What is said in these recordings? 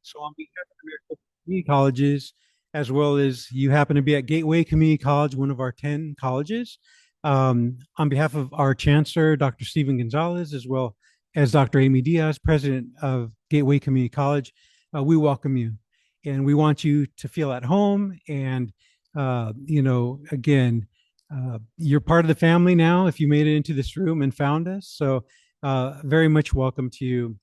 So on behalf of the Maricopa Community Colleges, as well as you happen to be at Gateway Community College, one of our 10 colleges, on behalf of our chancellor, Dr. Stephen Gonzalez, as well as Dr. Amy Diaz, president of Gateway Community College, we welcome you. And we want you to feel at home. And, again, you're part of the family now if you made it into this room and found us. So very much welcome to you.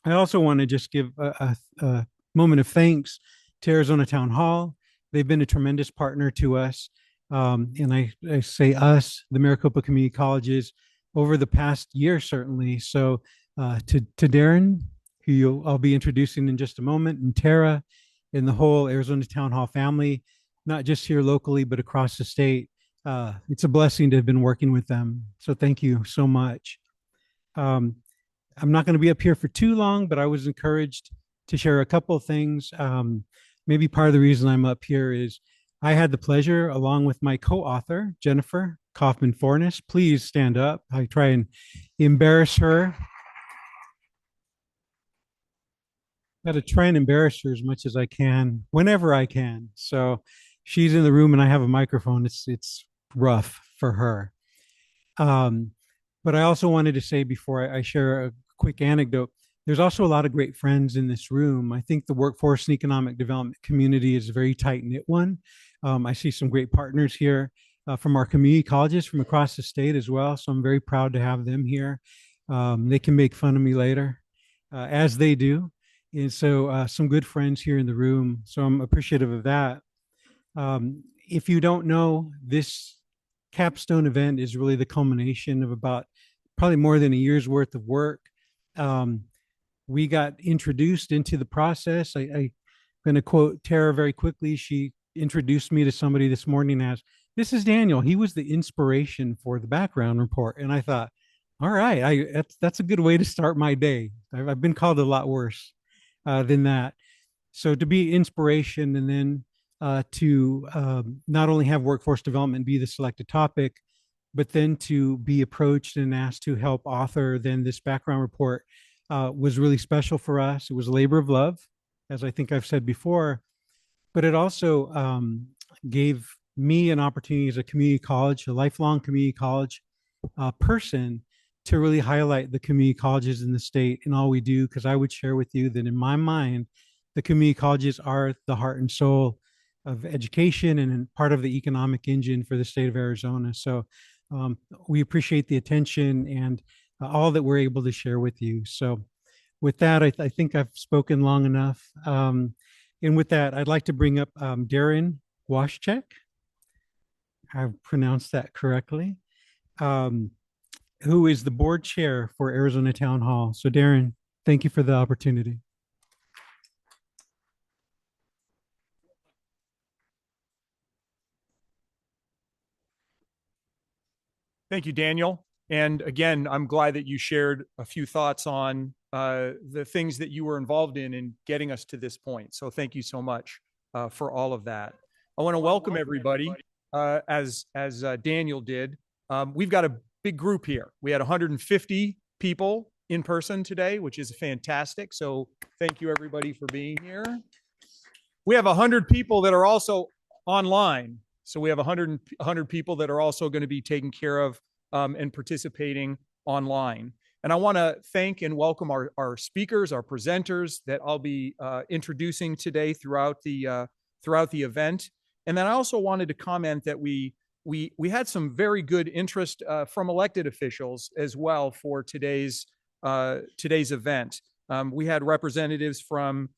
I also want to just give a moment of thanks to Arizona Town Hall. They've been a tremendous partner to us. And I say us, the Maricopa Community Colleges, over the past year, certainly. So to Daran, who I'll be introducing in just a moment, and Tara, and the whole Arizona Town Hall family, not just here locally, but across the state. It's a blessing to have been working with them. So thank you so much. I'm not going to be up here for too long, but I was encouraged to share a couple of things. Maybe part of the reason I'm up here is I had the pleasure, along with my co-author, Jennifer Kaufman-Fornes. Please stand up. I try and embarrass her. Got to try and embarrass her as much as I can, whenever I can. So she's in the room and I have a microphone. It's rough for her. But I also wanted to say before I share a quick anecdote, there's also a lot of great friends in this room. I think the workforce and economic development community is a very tight-knit one. I see some great partners here from our community colleges from across the state as well. So I'm very proud to have them here. They can make fun of me later, as they do. And so some good friends here in the room. So I'm appreciative of that. If you don't know, this Capstone event is really the culmination of about probably more than a year's worth of work. We got introduced into the process. I'm going to quote Tara very quickly. She introduced me to somebody this morning as, this is Daniel. He was the inspiration for the background report. And I thought, all right, that's a good way to start my day. I've been called a lot worse than that. So to be inspiration and then to not only have workforce development be the selected topic, but then to be approached and asked to help author then this background report was really special for us. It was a labor of love, as I think I've said before, but it also gave me an opportunity as a community college, a lifelong community college person, to really highlight the community colleges in the state and all we do, because I would share with you that in my mind, the community colleges are the heart and soul of education and part of the economic engine for the state of Arizona. So we appreciate the attention and all that we're able to share with you. So with that, I think I've spoken long enough. And with that, I'd like to bring up Daran Wastchak. I've pronounced that correctly. Who is the board chair for Arizona Town Hall. So Daran, thank you for the opportunity. Thank you, Daniel. And again, I'm glad that you shared a few thoughts on the things that you were involved in getting us to this point. So thank you so much for all of that. I want to welcome everybody as Daniel did. We've got a big group here. We had 150 people in person today, which is fantastic. So thank you everybody for being here. We have 100 people that are also online. So we have 100 people that are also going to be taken care of and participating online. And I want to thank and welcome our speakers, our presenters that I'll be introducing today throughout the event. And then I also wanted to comment that we had some very good interest from elected officials as well for today's event. We had representatives from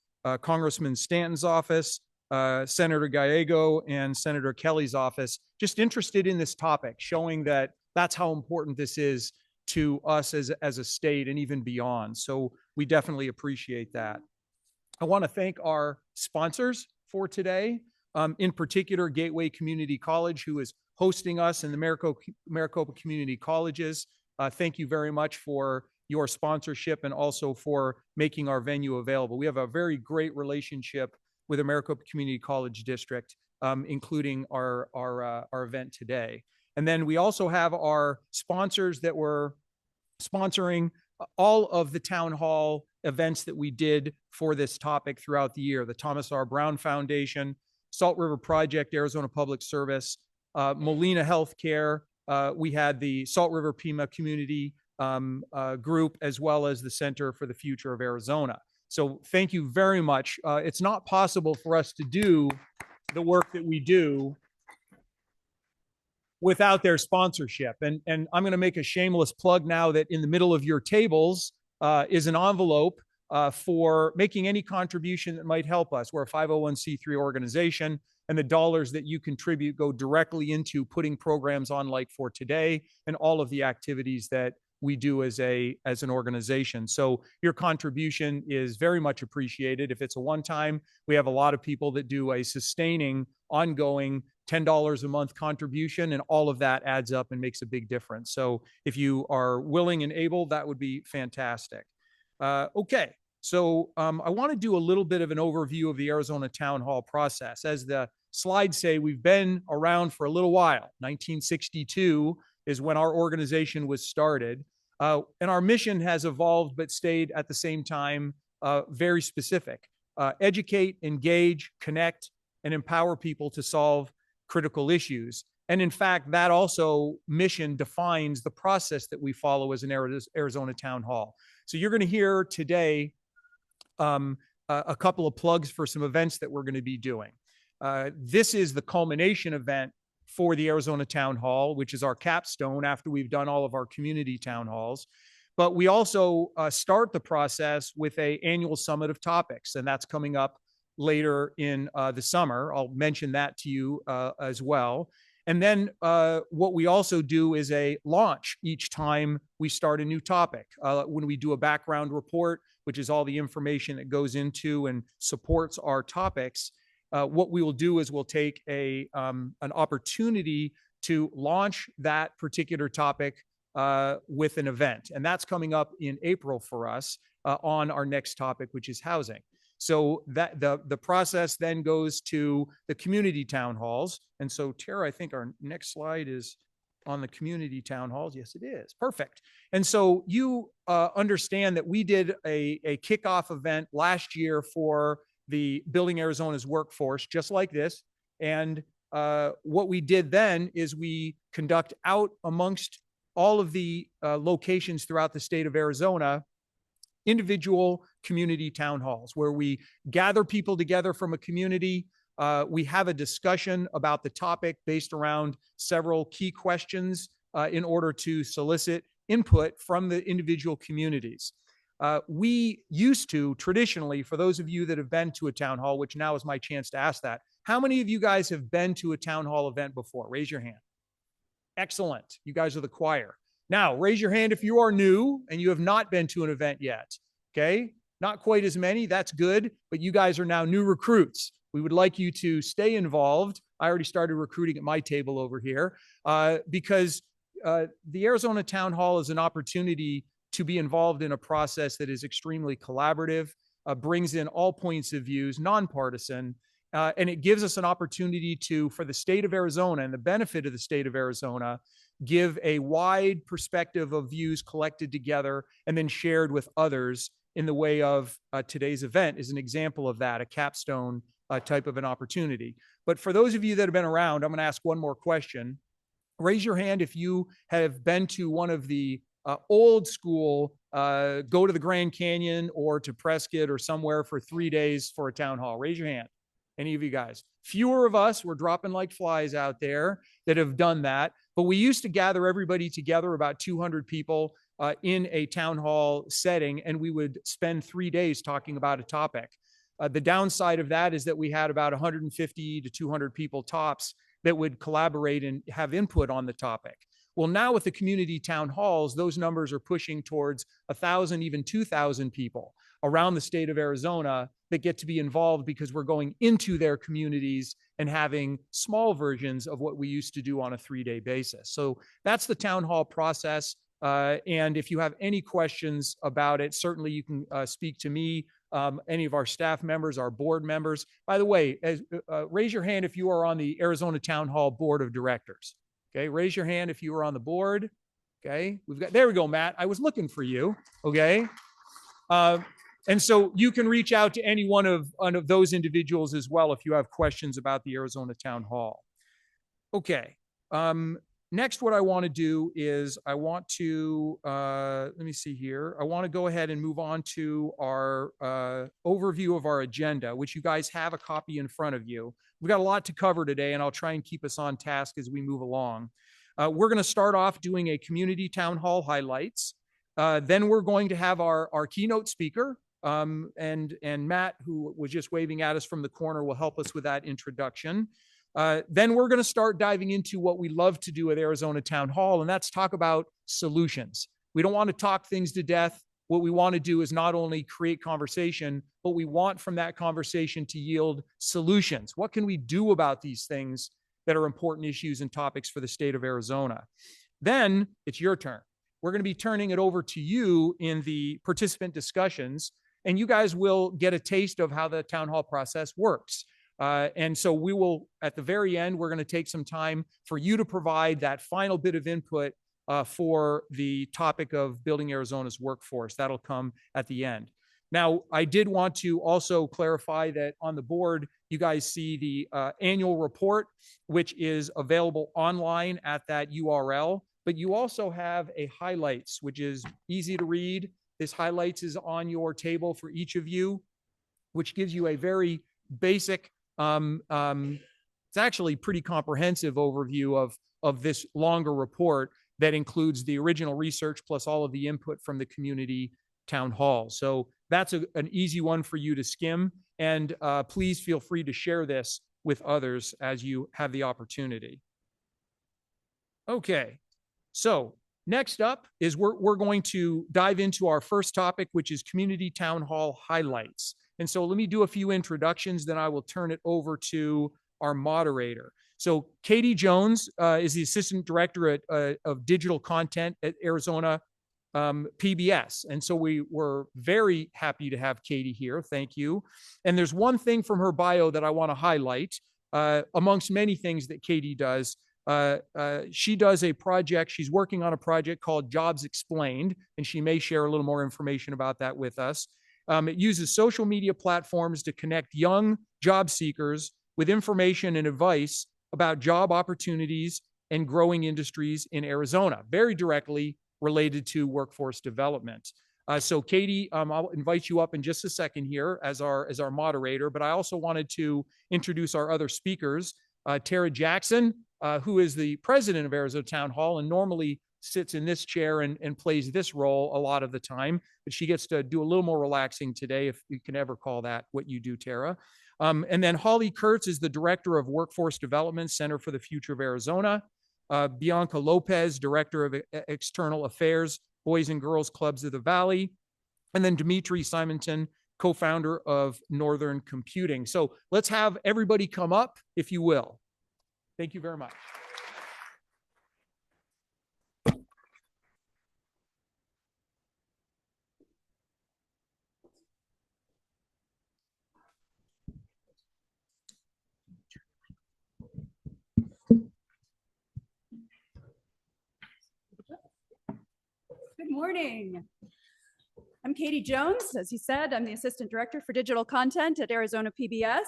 Congressman Stanton's office, Senator Gallego, and Senator Kelly's office, just interested in this topic, showing that that's how important this is to us as a state and even beyond. So we definitely appreciate that. I want to thank our sponsors for today, in particular Gateway Community College, who is hosting us in the Maricopa Community Colleges. Thank you very much for your sponsorship and also for making our venue available. We have a very great relationship with the Maricopa Community College District, including our event today. And then we also have our sponsors that were sponsoring all of the town hall events that we did for this topic throughout the year. The Thomas R. Brown Foundation, Salt River Project, Arizona Public Service, Molina Healthcare. We had the Salt River Pima Community group, as well as the Center for the Future of Arizona. So thank you very much. It's not possible for us to do the work that we do without their sponsorship. And I'm going to make a shameless plug now that in the middle of your tables is an envelope for making any contribution that might help us. We're a 501c3 organization, and the dollars that you contribute go directly into putting programs on like for today and all of the activities that we do as an organization. So your contribution is very much appreciated. If it's a one-time, we have a lot of people that do a sustaining, ongoing $10 a month contribution, and all of that adds up and makes a big difference. So if you are willing and able, that would be fantastic. Okay, so I want to do a little bit of an overview of the Arizona Town Hall process. As the slides say, we've been around for a little while. 1962 is when our organization was started. And our mission has evolved but stayed at the same time very specific. Educate, engage, connect, and empower people to solve critical issues. And in fact, that also mission defines the process that we follow as an Arizona Town Hall. So you're going to hear today a couple of plugs for some events that we're going to be doing. This is the culmination event for the Arizona Town Hall, which is our capstone after we've done all of our community town halls. But we also start the process with an annual summit of topics, and that's coming up later in the summer. I'll mention that to you as well. And then what we also do is a launch each time we start a new topic. When we do a background report, which is all the information that goes into and supports our topics, what we will do is we'll take an opportunity to launch that particular topic with an event. And that's coming up in April for us on our next topic, which is housing. So that the process then goes to the community town halls. And so Tara, I think our next slide is on the community town halls. Yes, it is. Perfect. And so you understand that we did a kickoff event last year for the Building Arizona's Workforce, just like this. And what we did then is we conduct out amongst all of the locations throughout the state of Arizona, individual community town halls where we gather people together from a community. We have a discussion about the topic based around several key questions in order to solicit input from the individual communities. We used to traditionally, for those of you that have been to a town hall, which now is my chance to ask that, how many of you guys have been to a town hall event before? Raise your hand. Excellent. You guys are the choir. Now, raise your hand if you are new and you have not been to an event yet. Okay. Not quite as many. That's good. But you guys are now new recruits. We would like you to stay involved. I already started recruiting at my table over here because the Arizona Town Hall is an opportunity to be involved in a process that is extremely collaborative, brings in all points of views, nonpartisan, and it gives us an opportunity to, for the state of Arizona and the benefit of the state of Arizona, give a wide perspective of views collected together and then shared with others in the way of today's event is an example of that, a capstone type of an opportunity. But for those of you that have been around, I'm going to ask one more question. Raise your hand if you have been to one of the old school, go to the Grand Canyon or to Prescott or somewhere for 3 days for a town hall. Raise your hand. Any of you guys? Fewer of us, we're dropping like flies out there that have done that. But we used to gather everybody together, about 200 people in a town hall setting, and we would spend 3 days talking about a topic. The downside of that is that we had about 150 to 200 people tops that would collaborate and have input on the topic. Well, now with the community town halls, those numbers are pushing towards 1,000, even 2,000 people around the state of Arizona that get to be involved because we're going into their communities and having small versions of what we used to do on a 3-day basis. So that's the town hall process. And if you have any questions about it, certainly you can speak to me, any of our staff members, our board members. By the way, raise your hand if you are on the Arizona Town Hall Board of Directors. Okay, raise your hand if you are on the board. Okay, there we go, Matt. I was looking for you. Okay. And so you can reach out to any one of those individuals as well if you have questions about the Arizona Town Hall. Okay. Next, what I want to do is I want to, let me see here. I want to go ahead and move on to our overview of our agenda, which you guys have a copy in front of you. We've got a lot to cover today, and I'll try and keep us on task as we move along. We're going to start off doing a community town hall highlights. Then we're going to have our keynote speaker, and Matt, who was just waving at us from the corner, will help us with that introduction. Then we're going to start diving into what we love to do at Arizona Town Hall, and that's talk about solutions. We don't want to talk things to death. What we want to do is not only create conversation, but we want from that conversation to yield solutions. What can we do about these things that are important issues and topics for the state of Arizona? Then it's your turn. We're going to be turning it over to you in the participant discussions, and you guys will get a taste of how the town hall process works. And so we will, at the very end, we're going to take some time for you to provide that final bit of input for the topic of building Arizona's workforce. That'll come at the end. Now, I did want to also clarify that on the board, you guys see the annual report, which is available online at that URL, but you also have a highlights, which is easy to read. This highlights is on your table for each of you, which gives you a very basic, it's actually pretty comprehensive overview of this longer report that includes the original research plus all of the input from the community town hall. So that's an easy one for you to skim, and please feel free to share this with others as you have the opportunity. Okay, so next up is we're going to dive into our first topic, which is community town hall highlights. And so let me do a few introductions, then I will turn it over to our moderator. So Katie Jones is the Assistant Director of Digital Content at Arizona PBS. And so we were very happy to have Katie here. Thank you. And there's one thing from her bio that I want to highlight. Amongst many things that Katie does, she does a project. She's working on a project called Jobs Explained, and she may share a little more information about that with us. It uses social media platforms to connect young job seekers with information and advice about job opportunities and growing industries in Arizona, very directly related to workforce development. So Katie, I'll invite you up in just a second here as our moderator, but I also wanted to introduce our other speakers. Tara Jackson, who is the president of Arizona Town Hall and normally sits in this chair and plays this role a lot of the time, but she gets to do a little more relaxing today, if you can ever call that what you do, Tara. And then Holly Kurtz is the Director of Workforce Development, Center for the Future of Arizona. Bianca Lopez, Director of External Affairs, Boys and Girls Clubs of the Valley. And then Demetry Simonton, co-founder of Northern Computing. So let's have everybody come up, if you will. Thank you very much. Good morning. I'm Katie Jones. As he said, I'm the Assistant Director for Digital Content at Arizona PBS.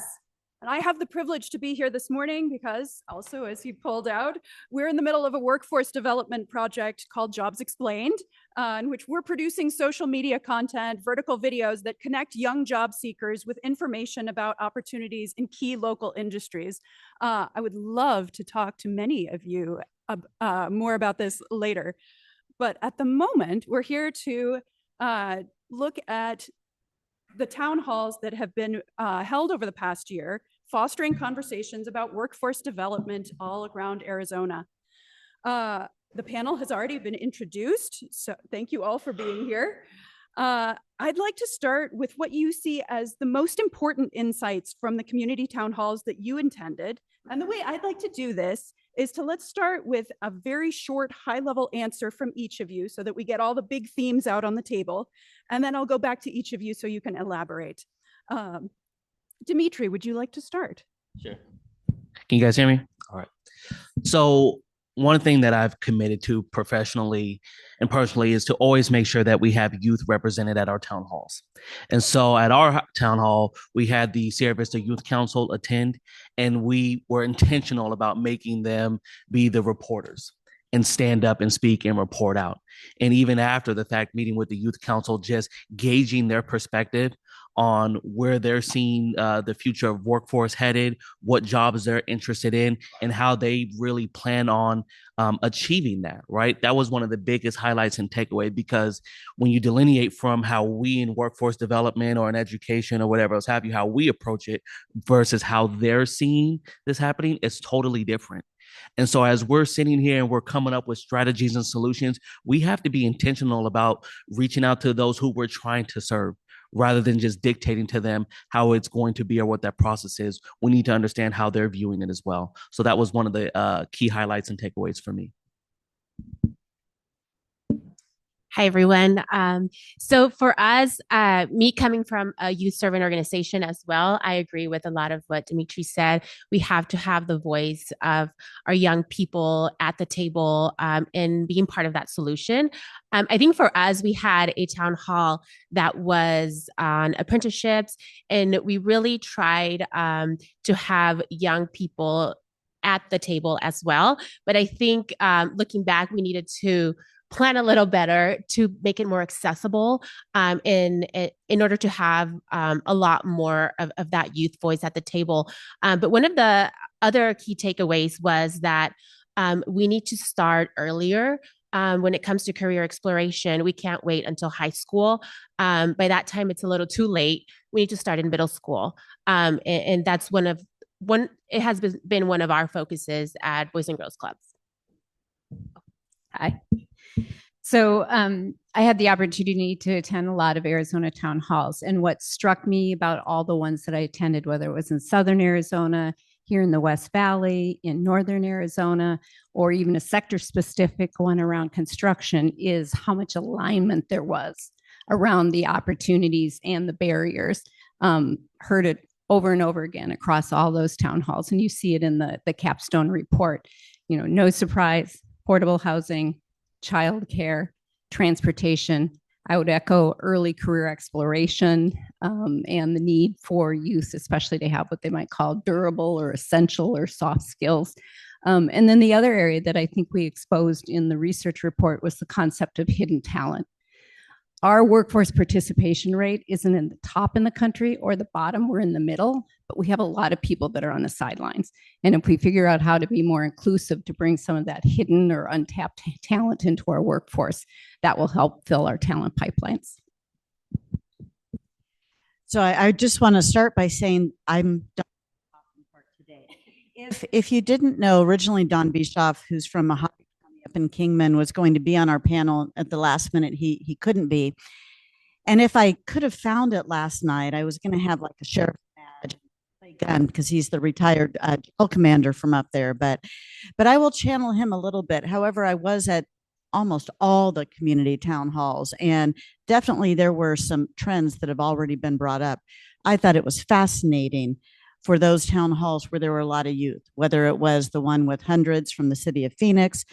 And I have the privilege to be here this morning because also, as he pulled out, we're in the middle of a workforce development project called Jobs Explained, in which we're producing social media content, vertical videos that connect young job seekers with information about opportunities in key local industries. I would love to talk to many of you more about this later. But at the moment, we're here to look at the town halls that have been held over the past year, fostering conversations about workforce development all around Arizona. The panel has already been introduced, so thank you all for being here. I'd like to start with what you see as the most important insights from the community town halls that you attended. And the way I'd like to do this is let's start with a very short, high-level answer from each of you so that we get all the big themes out on the table. And then I'll go back to each of you so you can elaborate. Demetry, would you like to start? Sure. Can you guys hear me? All right. So one thing that I've committed to professionally and personally is to always make sure that we have youth represented at our town halls. And so at our town hall, we had the Sierra Vista Youth Council attend, and we were intentional about making them be the reporters and stand up and speak and report out. And even after the fact, meeting with the youth council, just gauging their perspective on where they're seeing the future of workforce headed, what jobs they're interested in, and how they really plan on achieving that, right? That was one of the biggest highlights and takeaway, because when you delineate from how we in workforce development or in education or whatever else have you, how we approach it versus how they're seeing this happening, it's totally different. And so as we're sitting here and we're coming up with strategies and solutions, we have to be intentional about reaching out to those who we're trying to serve, rather than just dictating to them how it's going to be or what that process is. We need to understand how they're viewing it as well. So that was one of the key highlights and takeaways for me. Hi, everyone. So for us, me coming from a youth servant organization as well, I agree with a lot of what Demetry said. We have to have the voice of our young people at the table and being part of that solution. I think for us, we had a town hall that was on apprenticeships, and we really tried to have young people at the table as well. But I think looking back, we needed to plan a little better to make it more accessible in order to have a lot more of that youth voice at the table. But one of the other key takeaways was that we need to start earlier. When it comes to career exploration, we can't wait until high school. By that time, it's a little too late. We need to start in middle school. And that's it has been one of our focuses at Boys and Girls Clubs. Hi. So I had the opportunity to attend a lot of Arizona town halls. And what struck me about all the ones that I attended, whether it was in Southern Arizona, here in the West Valley, in Northern Arizona, or even a sector-specific one around construction, is how much alignment there was around the opportunities and the barriers. Heard it over and over again across all those town halls. And you see it in the Capstone report. You know, no surprise, affordable housing, childcare, transportation. I would echo early career exploration and the need for youth, especially to have what they might call durable or essential or soft skills. And then the other area that I think we exposed in the research report was the concept of hidden talent. Our workforce participation rate isn't in the top in the country or the bottom, we're in the middle, but we have a lot of people that are on the sidelines. And if we figure out how to be more inclusive to bring some of that hidden or untapped talent into our workforce, that will help fill our talent pipelines. So I just want to start by saying I'm Dawn today. If you didn't know, originally Don Bischoff, who's from Mojave up in Kingman, was going to be on our panel. At the last minute he couldn't be, and if I could have found it last night, I was going to have like a sheriff badge, play gun, because he's the retired jail commander from up there, but I will channel him a little bit. However, I was at almost all the community town halls, and definitely there were some trends that have already been brought up. I thought it was fascinating for those town halls where there were a lot of youth, whether it was the one with hundreds from the city of Phoenix,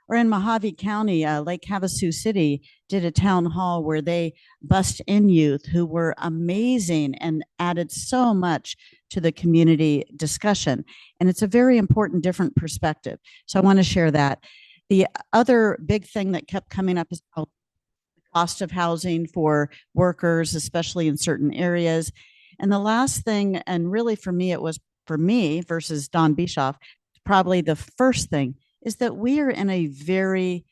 or in Mojave County, Lake Havasu City did a town hall where they bussed in youth who were amazing and added so much to the community discussion. And it's a very important, different perspective. So I want to share that. The other big thing that kept coming up is the cost of housing for workers, especially in certain areas. And the last thing, and really for me, it was for me versus Don Bischoff, probably the first thing, is that we are in a very,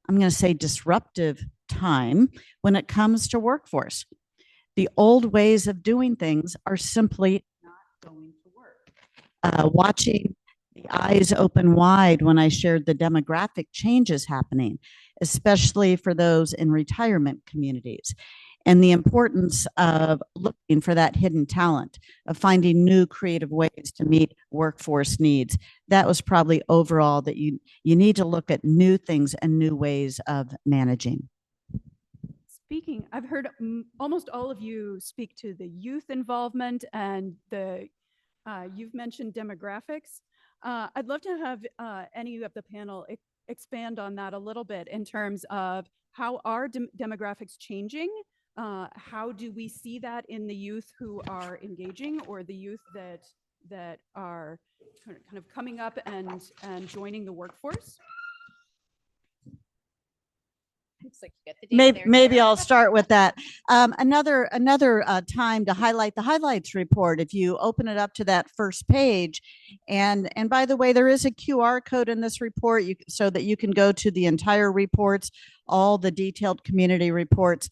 I'm going to say, disruptive time when it comes to workforce. The old ways of doing things are simply not going to work. Watching the eyes open wide when I shared the demographic changes happening, especially for those in retirement communities, and the importance of looking for that hidden talent, of finding new creative ways to meet workforce needs. That was probably overall that you need to look at new things and new ways of managing. Speaking, I've heard almost all of you speak to the youth involvement and you've mentioned demographics. I'd love to have any of the panel expand on that a little bit in terms of how are demographics changing? How do we see that in the youth who are engaging, or the youth that are kind of coming up and joining the workforce? Looks like you got the date there, Maybe Sarah. I'll start with that. Another time to highlight the highlights report. If you open it up to that first page, and by the way, there is a QR code in this report, so that you can go to the entire reports, all the detailed community reports.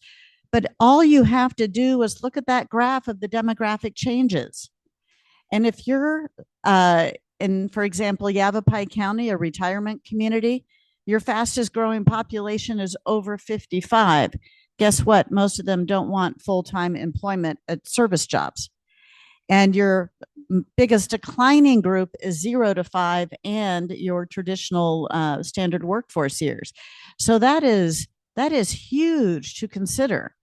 But all you have to do is look at that graph of the demographic changes. And if you're in, for example, Yavapai County, a retirement community, your fastest growing population is over 55. Guess what? Most of them don't want full-time employment at service jobs. And your biggest declining group is 0 to 5 and your traditional standard workforce years. So that is huge to consider.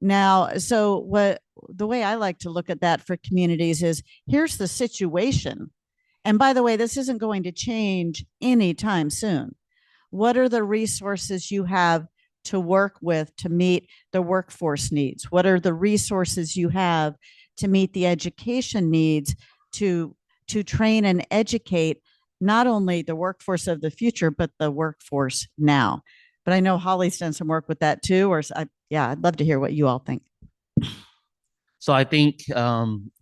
Now, so the way I like to look at that for communities is, here's the situation. And by the way, this isn't going to change anytime soon. What are the resources you have to work with to meet the workforce needs? What are the resources you have to meet the education needs to train and educate not only the workforce of the future, but the workforce now? But I know Holly's done some work with that too, I'd love to hear what you all think. So I think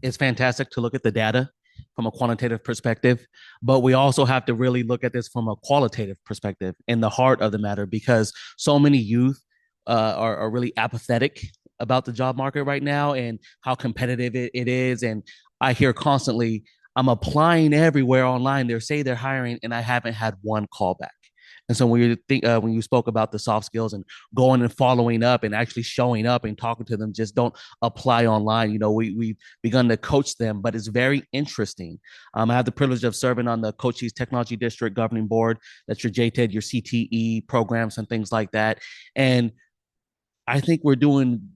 it's fantastic to look at the data from a quantitative perspective, but we also have to really look at this from a qualitative perspective in the heart of the matter, because so many youth are really apathetic about the job market right now and how competitive it is. And I hear constantly, I'm applying everywhere online. They say they're hiring, and I haven't had one callback. And so when you spoke about the soft skills and going and following up and actually showing up and talking to them, just don't apply online. You know, we've begun to coach them, but it's very interesting. I have the privilege of serving on the Cochise Technology District Governing Board. That's your JTED, your CTE programs and things like that. And I think we're doing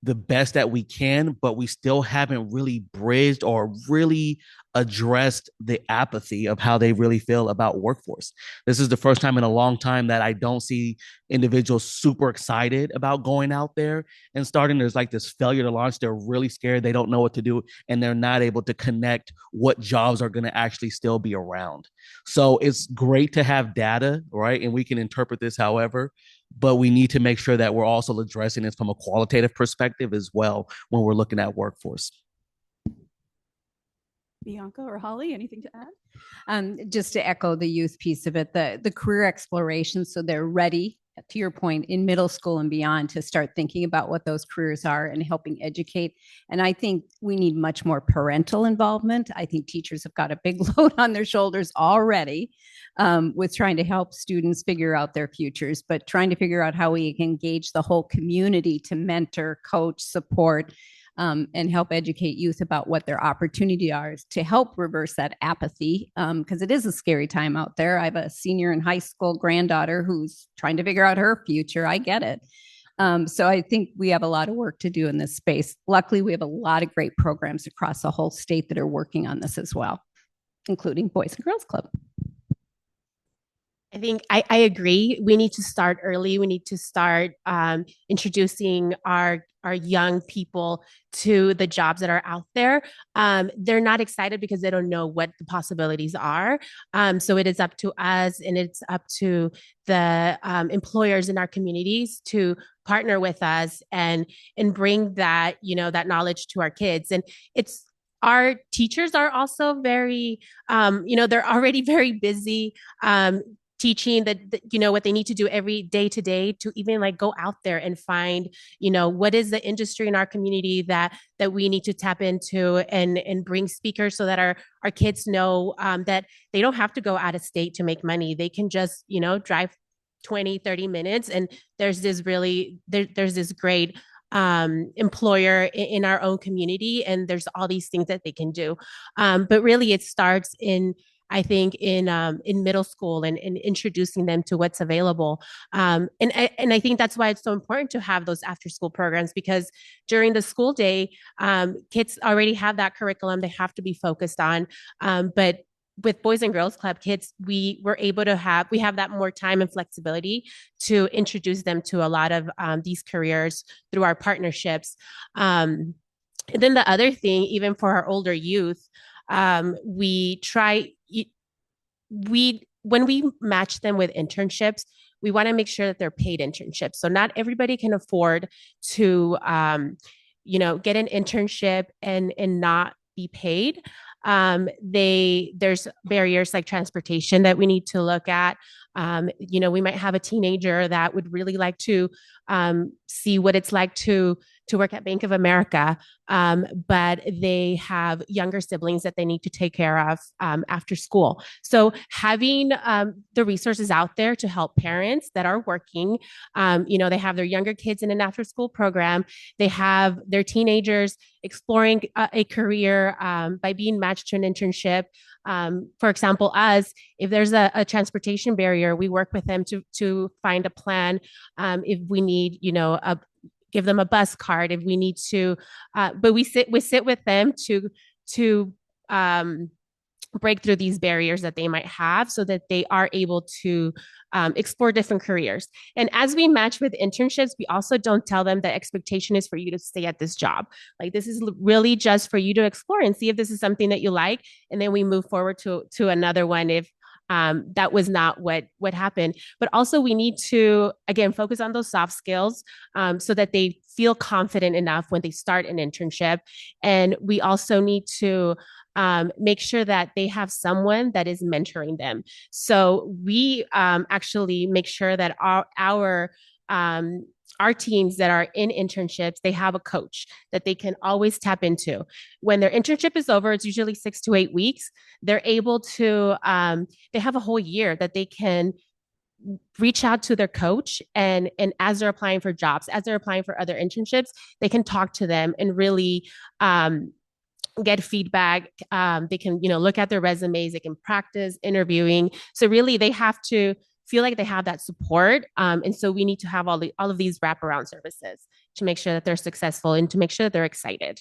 the best that we can, but we still haven't really bridged or really addressed the apathy of how they really feel about workforce. This is the first time in a long time that I don't see individuals super excited about going out there and starting. There's like this failure to launch. They're really scared. They don't know what to do, and they're not able to connect what jobs are going to actually still be around. So it's great to have data, right? And we can interpret this however, but we need to make sure that we're also addressing this from a qualitative perspective as well when we're looking at workforce. Bianca or Holly, anything to add? Just to echo the youth piece of it, the career exploration, so they're ready, to your point, in middle school and beyond, to start thinking about what those careers are and helping educate. And I think we need much more parental involvement. I think teachers have got a big load on their shoulders already with trying to help students figure out their futures, but trying to figure out how we can engage the whole community to mentor, coach, support, and help educate youth about what their opportunity are to help reverse that apathy, because it is a scary time out there. I have a senior in high school granddaughter who's trying to figure out her future. I get it. So I think we have a lot of work to do in this space. Luckily, we have a lot of great programs across the whole state that are working on this as well, including Boys and Girls Club. I think I agree. We need to start early. We need to start introducing our young people to the jobs that are out there. They're not excited because they don't know what the possibilities are. So it is up to us, and it's up to the employers in our communities to partner with us and bring that, that knowledge to our kids. And our teachers are also very, they're already very busy teaching that what they need to do every day to day to even like go out there and find, what is the industry in our community that we need to tap into and bring speakers so that our kids know that they don't have to go out of state to make money. They can just, drive 20, 30 minutes. And there's this great employer in our own community. And there's all these things that they can do. But really it starts in middle school and introducing them to what's available. And I think that's why it's so important to have those after school programs, because during the school day, kids already have that curriculum they have to be focused on. But with Boys and Girls Club kids, we were able to have that more time and flexibility to introduce them to a lot of these careers through our partnerships. And then the other thing, even for our older youth, we try, when we match them with internships, we want to make sure that they're paid internships. So not everybody can afford to, get an internship and not be paid. There's barriers like transportation that we need to look at. We might have a teenager that would really like to see what it's like to work at Bank of America, but they have younger siblings that they need to take care of after school. So having the resources out there to help parents that are working, they have their younger kids in an after-school program. They have their teenagers exploring a career by being matched to an internship. For example, if there's a transportation barrier, we work with them to find a plan. If we need, give them a bus card if we need to, but we sit with them to break through these barriers that they might have so that they are able to explore different careers. And as we match with internships, we also don't tell them the expectation is for you to stay at this job. Like, this is really just for you to explore and see if this is something that you like. And then we move forward to another one if that was not what happened. But also we need to, again, focus on those soft skills so that they feel confident enough when they start an internship. And we also need to make sure that they have someone that is mentoring them. So we actually make sure that our teams that are in internships, they have a coach that they can always tap into. When their internship is over, it's usually 6 to 8 weeks. They're able to, they have a whole year that they can reach out to their coach, and as they're applying for jobs, as they're applying for other internships, they can talk to them and really get feedback. They can, look at their resumes, they can practice interviewing. So really they have to feel like they have that support. And so we need to have all of these wraparound services to make sure that they're successful and to make sure that they're excited.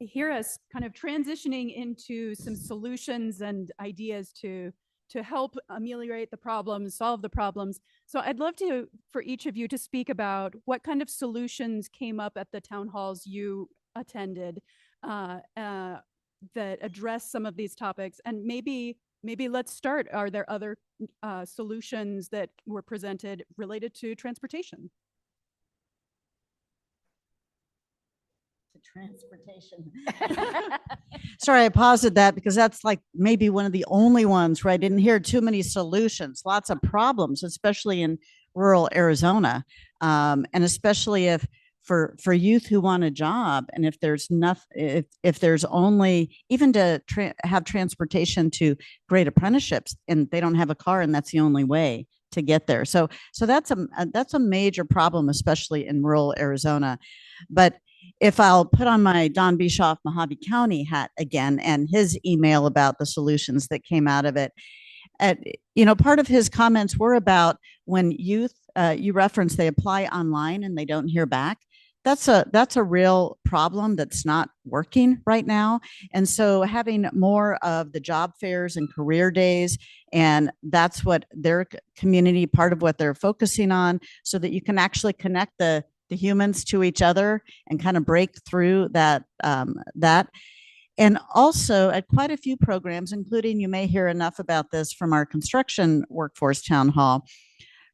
I hear us kind of transitioning into some solutions and ideas to help ameliorate the problems, solve the problems. So I'd love for each of you to speak about what kind of solutions came up at the town halls you attended that address some of these topics. And maybe let's start. Are there other solutions that were presented related to transportation? Transportation. Sorry, I paused that because that's like maybe one of the only ones where I didn't hear too many solutions. Lots of problems, especially in rural Arizona, and especially if for youth who want a job, and if there's nothing, if there's only even to have transportation to great apprenticeships, and they don't have a car, and that's the only way to get there. So that's a major problem, especially in rural Arizona. But if I'll put on my Don Bischoff Mojave County hat again and his email about the solutions that came out of it, part of his comments were about when youth, you referenced they apply online and they don't hear back. That's a real problem that's not working right now. And so having more of the job fairs and career days, and that's what their community, part of what they're focusing on, so that you can actually connect the humans to each other and kind of break through that. And also at quite a few programs, including, you may hear enough about this from our construction workforce town hall,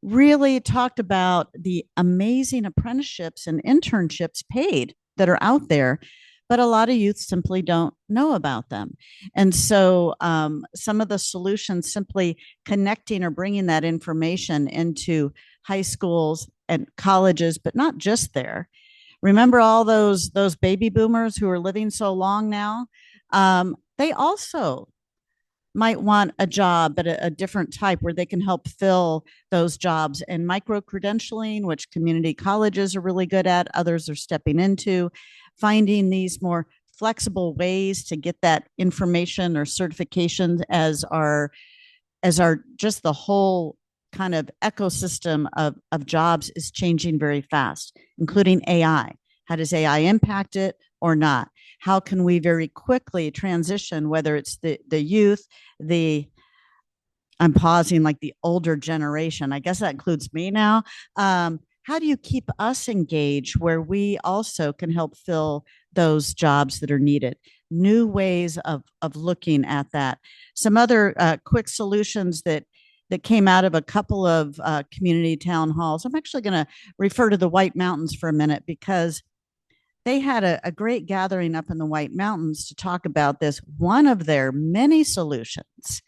really talked about the amazing apprenticeships and internships paid that are out there, but a lot of youth simply don't know about them. And so some of the solutions, simply connecting or bringing that information into high schools and colleges, but not just there. Remember all those baby boomers who are living so long now? They also might want a job, but a different type where they can help fill those jobs. And micro-credentialing, which community colleges are really good at, others are stepping into, finding these more flexible ways to get that information or certification as our just the whole kind of ecosystem of jobs is changing very fast, including AI. How does AI impact it or not? how can we very quickly transition, whether it's the youth, I'm pausing, like the older generation, I guess that includes me now. How do you keep us engaged where we also can help fill those jobs that are needed? New ways of looking at that. Some other quick solutions that came out of a couple of community town halls. I'm actually going to refer to the White Mountains for a minute because they had a great gathering up in the White Mountains to talk about this. One of their many solutions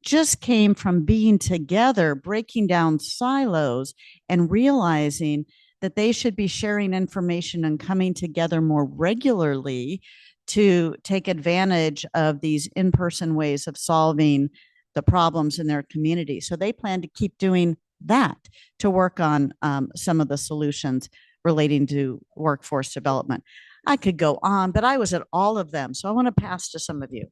just came from being together, breaking down silos and realizing that they should be sharing information and coming together more regularly to take advantage of these in-person ways of solving the problems in their community. So they plan to keep doing that to work on some of the solutions relating to workforce development. I could go on, but I was at all of them. So I want to pass to some of you.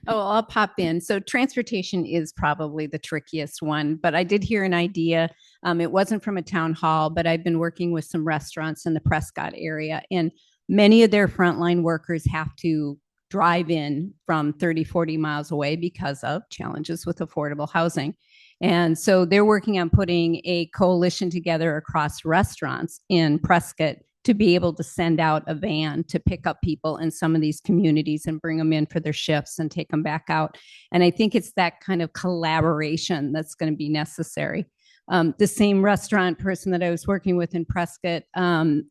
Oh, I'll pop in. So transportation is probably the trickiest one, but I did hear an idea. It wasn't from a town hall, but I've been working with some restaurants in the Prescott area, and many of their frontline workers have to drive in from 30, 40 miles away because of challenges with affordable housing. And so they're working on putting a coalition together across restaurants in Prescott to be able to send out a van to pick up people in some of these communities and bring them in for their shifts and take them back out. And I think it's that kind of collaboration that's going to be necessary. The same restaurant person that I was working with in Prescott,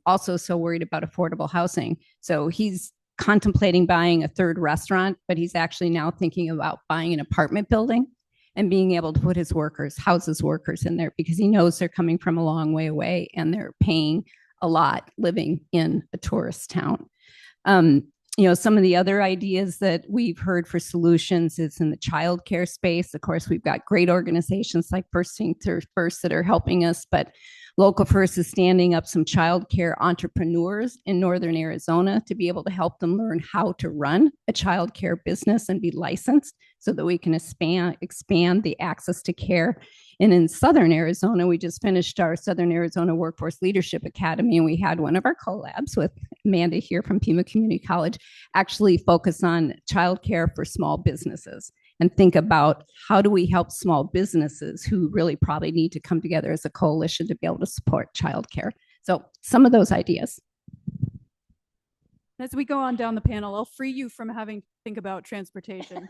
also so worried about affordable housing. So he's contemplating buying a third restaurant, but he's actually now thinking about buying an apartment building and being able to put his workers, house his workers in there because he knows they're coming from a long way away and they're paying a lot living in a tourist town. Some of the other ideas that we've heard for solutions is in the childcare space. Of course, we've got great organizations like First Things First that are helping us, but Local First is standing up some childcare entrepreneurs in Northern Arizona to be able to help them learn how to run a childcare business and be licensed so that we can expand the access to care. And in Southern Arizona, we just finished our Southern Arizona Workforce Leadership Academy, and we had one of our collabs with Amanda here from Pima Community College actually focus on childcare for small businesses and think about how do we help small businesses who really probably need to come together as a coalition to be able to support childcare. So some of those ideas. As we go on down the panel, I'll free you from having to think about transportation.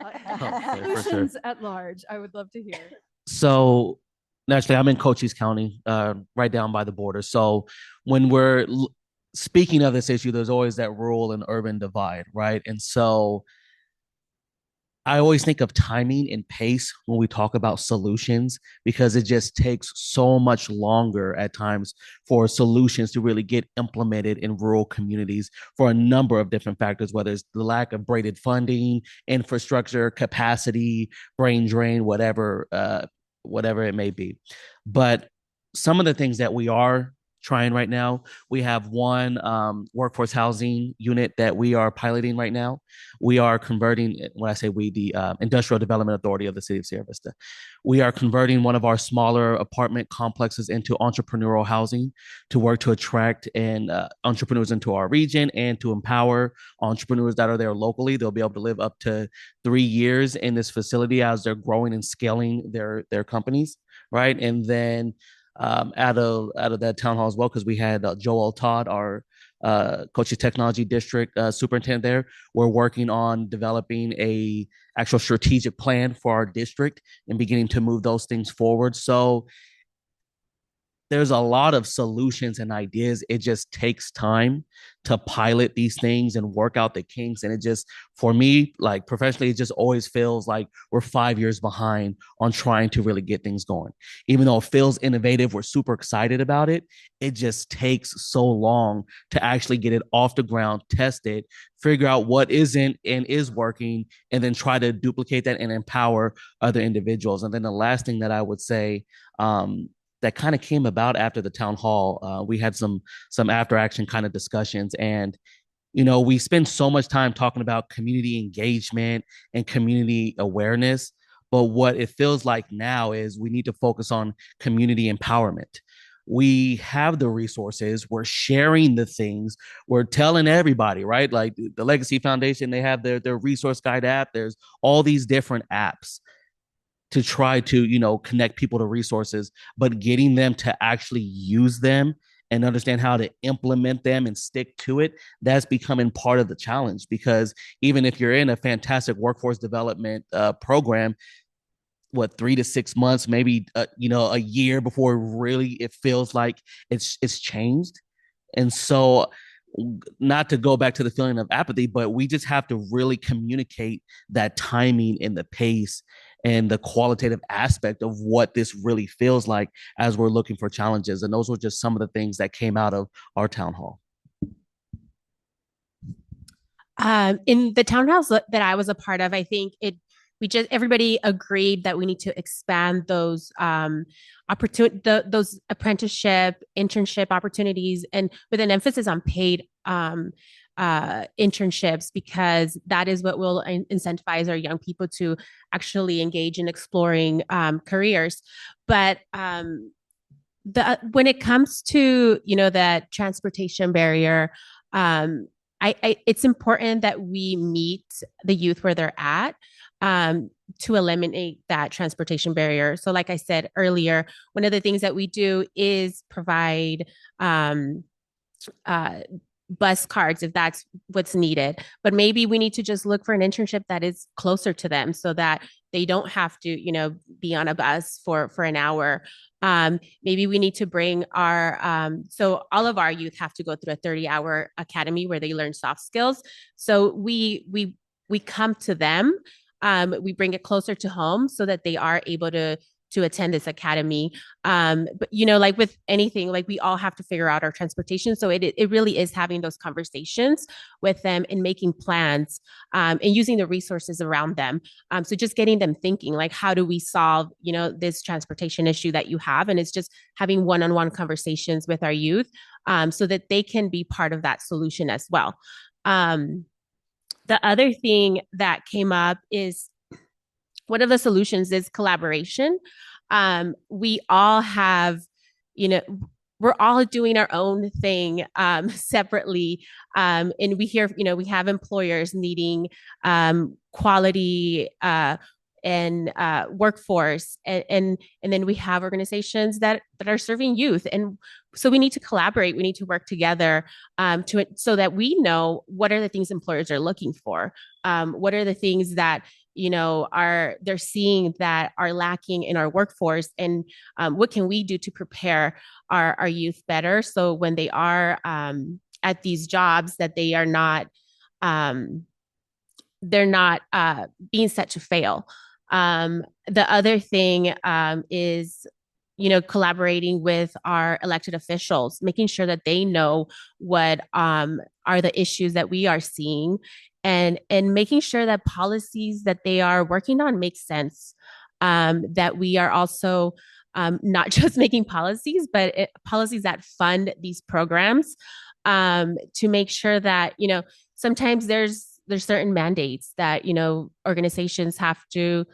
Solutions at large, I would love to hear. So naturally, I'm in Cochise County, right down by the border. So when we're speaking of this issue, there's always that rural and urban divide, right? And so I always think of timing and pace when we talk about solutions because it just takes so much longer at times for solutions to really get implemented in rural communities for a number of different factors, whether it's the lack of braided funding, infrastructure, capacity, brain drain, whatever it may be. But some of the things that we are trying right now, we have one workforce housing unit that we are piloting right now. We are converting, when I say we, the Industrial Development Authority of the City of Sierra Vista. We are converting one of our smaller apartment complexes into entrepreneurial housing to work to attract entrepreneurs into our region and to empower entrepreneurs that are there locally. They'll be able to live up to 3 years in this facility as they're growing and scaling their companies, right? And then out of that town hall as well, because we had Joel Todd, our Cochise Technology District superintendent there. We're working on developing a actual strategic plan for our district and beginning to move those things forward. So there's a lot of solutions and ideas. It just takes time to pilot these things and work out the kinks. And it just, for me, like professionally, it just always feels like we're 5 years behind on trying to really get things going. Even though it feels innovative, we're super excited about it. It just takes so long to actually get it off the ground, test it, figure out what isn't and is working, and then try to duplicate that and empower other individuals. And then the last thing that I would say, that kind of came about after the town hall. We had some after action kind of discussions, and we spend so much time talking about community engagement and community awareness, but what it feels like now is we need to focus on community empowerment. we have the resources, we're sharing the things, we're telling everybody, right? Like the Legacy Foundation, they have their resource guide app. There's all these different apps to try to, connect people to resources, but getting them to actually use them and understand how to implement them and stick to it, that's becoming part of the challenge. Because even if you're in a fantastic workforce development program, 3 to 6 months, maybe a year before really it feels like it's changed. And so, not to go back to the feeling of apathy, but we just have to really communicate that timing and the pace and the qualitative aspect of what this really feels like as we're looking for challenges. And those were just some of the things that came out of our town hall. In the town halls that I was a part of, I think everybody agreed that we need to expand those those apprenticeship, internship opportunities, and with an emphasis on paid internships, because that is what will incentivize our young people to actually engage in exploring careers. But when it comes to that transportation barrier, it's important that we meet the youth where they're at, to eliminate that transportation barrier. So like I said earlier, one of the things that we do is provide bus cards if that's what's needed. But maybe we need to just look for an internship that is closer to them so that they don't have to, be on a bus for an hour. Maybe we need to bring so all of our youth have to go through a 30-hour academy where they learn soft skills. So we come to them. We bring it closer to home so that they are able to attend this academy. But like with anything, like we all have to figure out our transportation. So it really is having those conversations with them and making plans, and using the resources around them. So just getting them thinking, like, how do we solve, this transportation issue that you have? And it's just having one-on-one conversations with our youth, so that they can be part of that solution as well. The other thing that came up is one of the solutions is collaboration. We all have, we're all doing our own thing separately. And we hear, we have employers needing quality and workforce, and then we have organizations that are serving youth. And so we need to collaborate. We need to work together so that we know what are the things employers are looking for. What are the things that they're seeing that are lacking in our workforce, and what can we do to prepare our youth better, so when they are at these jobs that they are not being set to fail. The other thing is collaborating with our elected officials, making sure that they know what are the issues that we are seeing, and making sure that policies that they are working on make sense. That we are also not just making policies, but policies that fund these programs, to make sure that, sometimes there's certain mandates that, organizations have to,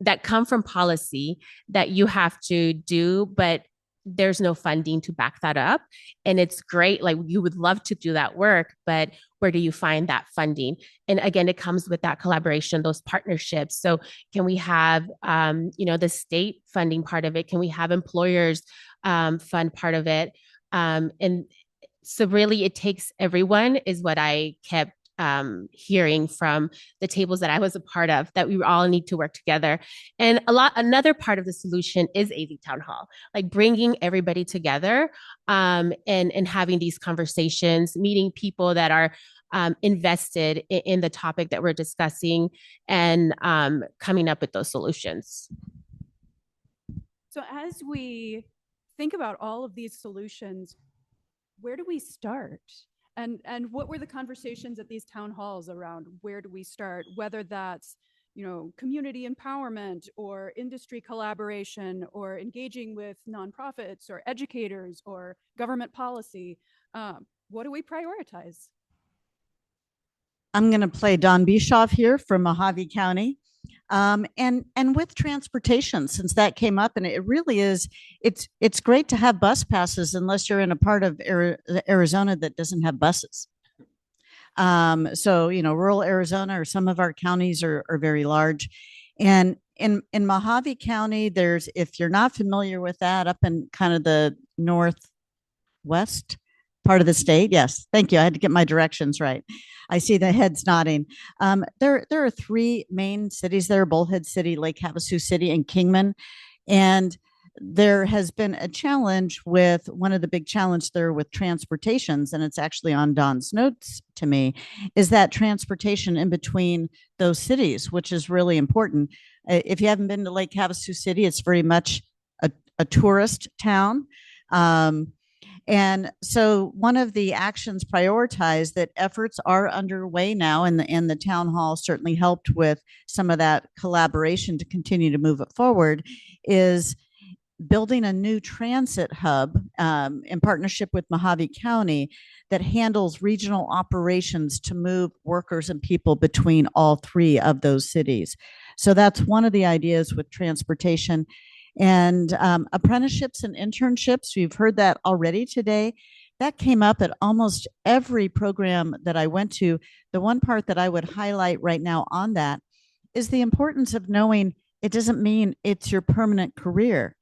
that come from policy that you have to do, but there's no funding to back that up. And it's great. Like, you would love to do that work, but where do you find that funding? And again, it comes with that collaboration, those partnerships. So can we have, the state funding part of it? Can we have employers fund part of it? And so really it takes everyone, is what I kept hearing from the tables that I was a part of, that we all need to work together. And another part of the solution is AZ Town Hall, like bringing everybody together, and having these conversations, meeting people that are invested in the topic that we're discussing, and coming up with those solutions. So as we think about all of these solutions, where do we start? And what were the conversations at these town halls around where do we start, whether that's, community empowerment or industry collaboration or engaging with nonprofits or educators or government policy? What do we prioritize? I'm going to play Don Bischoff here from Mojave County. And with transportation, since that came up, and it really is, it's great to have bus passes unless you're in a part of Arizona that doesn't have buses. So, rural Arizona or some of our counties are very large. And in Mojave County, if you're not familiar with that, up in kind of the northwest part of the state. Yes, thank you. I had to get my directions right. I see the heads nodding. There are three main cities there: Bullhead City, Lake Havasu City, and Kingman. And there has been a challenge with one of the big challenges there with transportations, and it's actually on Don's notes to me, is that transportation in between those cities, which is really important. If you haven't been to Lake Havasu City, it's very much a tourist town. And so one of the actions prioritized, that efforts are underway now, and the town hall certainly helped with some of that collaboration to continue to move it forward, is building a new transit hub in partnership with Mojave County that handles regional operations to move workers and people between all three of those cities. So that's one of the ideas with transportation. And apprenticeships and internships, we've heard that already today. That came up at almost every program that I went to. The one part that I would highlight right now on that is the importance of knowing it doesn't mean it's your permanent career.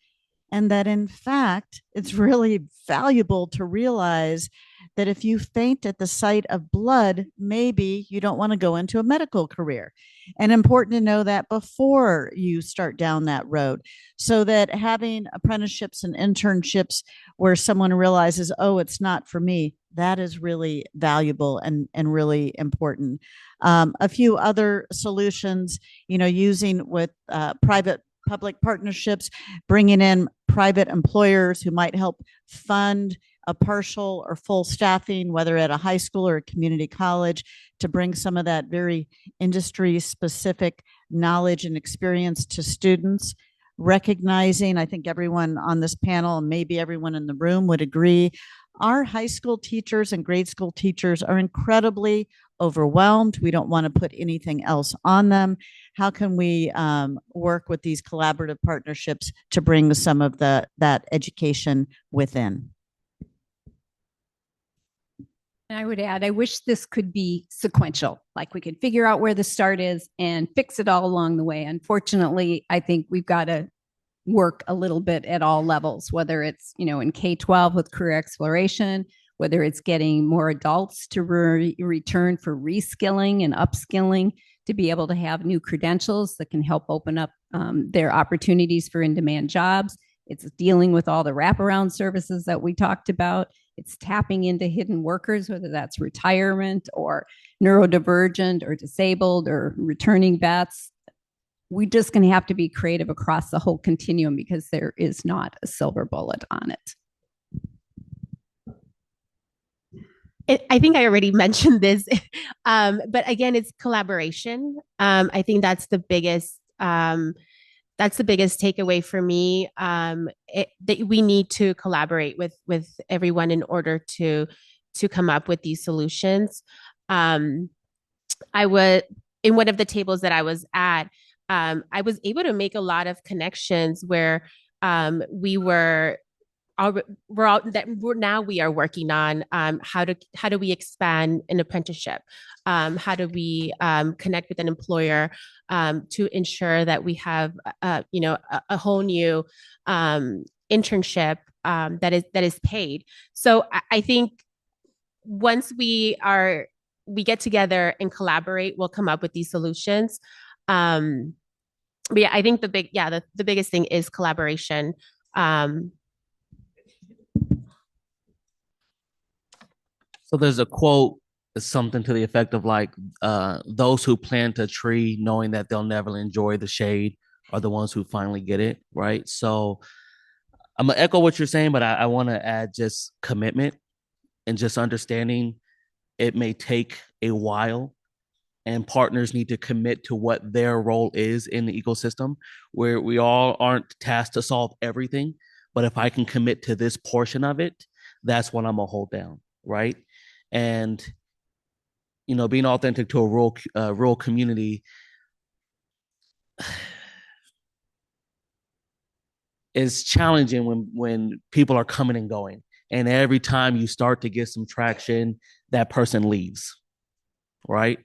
And that in fact, it's really valuable to realize that if you faint at the sight of blood, maybe you don't want to go into a medical career. And important to know that before you start down that road, so that having apprenticeships and internships where someone realizes, oh, it's not for me, that is really valuable and really important. A few other solutions, using with private public partnerships, bringing in private employers who might help fund a partial or full staffing, whether at a high school or a community college, to bring some of that very industry specific knowledge and experience to students. Recognizing, I think everyone on this panel and maybe everyone in the room would agree, our high school teachers and grade school teachers are incredibly overwhelmed. We don't want to put anything else on them. How can we work with these collaborative partnerships to bring some of that education within? And I would add, I wish this could be sequential, like we could figure out where the start is and fix it all along the way. Unfortunately, I think we've got to work a little bit at all levels, whether it's, in K-12 with career exploration, whether it's getting more adults to return for reskilling and upskilling, to be able to have new credentials that can help open up their opportunities for in-demand jobs. It's dealing with all the wraparound services that we talked about. It's tapping into hidden workers, whether that's retirement or neurodivergent or disabled or returning vets. We're just going to have to be creative across the whole continuum because there is not a silver bullet on it. I think I already mentioned this, but again, it's collaboration. I think that's the biggest takeaway for me. That we need to collaborate with everyone in order to come up with these solutions. In one of the tables that I was at, I was able to make a lot of connections where we are working on how do we expand an apprenticeship, how do we connect with an employer to ensure that we have a whole new internship that is paid. So I think once we get together and collaborate, we'll come up with these solutions. But yeah, I think the biggest thing is collaboration. So there's a quote, something to the effect of like, those who plant a tree knowing that they'll never enjoy the shade are the ones who finally get it, right? So I'm gonna echo what you're saying, but I want to add just commitment and just understanding it may take a while, and partners need to commit to what their role is in the ecosystem, where we all aren't tasked to solve everything. But if I can commit to this portion of it, that's what I'm gonna hold down, right? And being authentic to a rural community, it's challenging when people are coming and going, and every time you start to get some traction, that person leaves, right?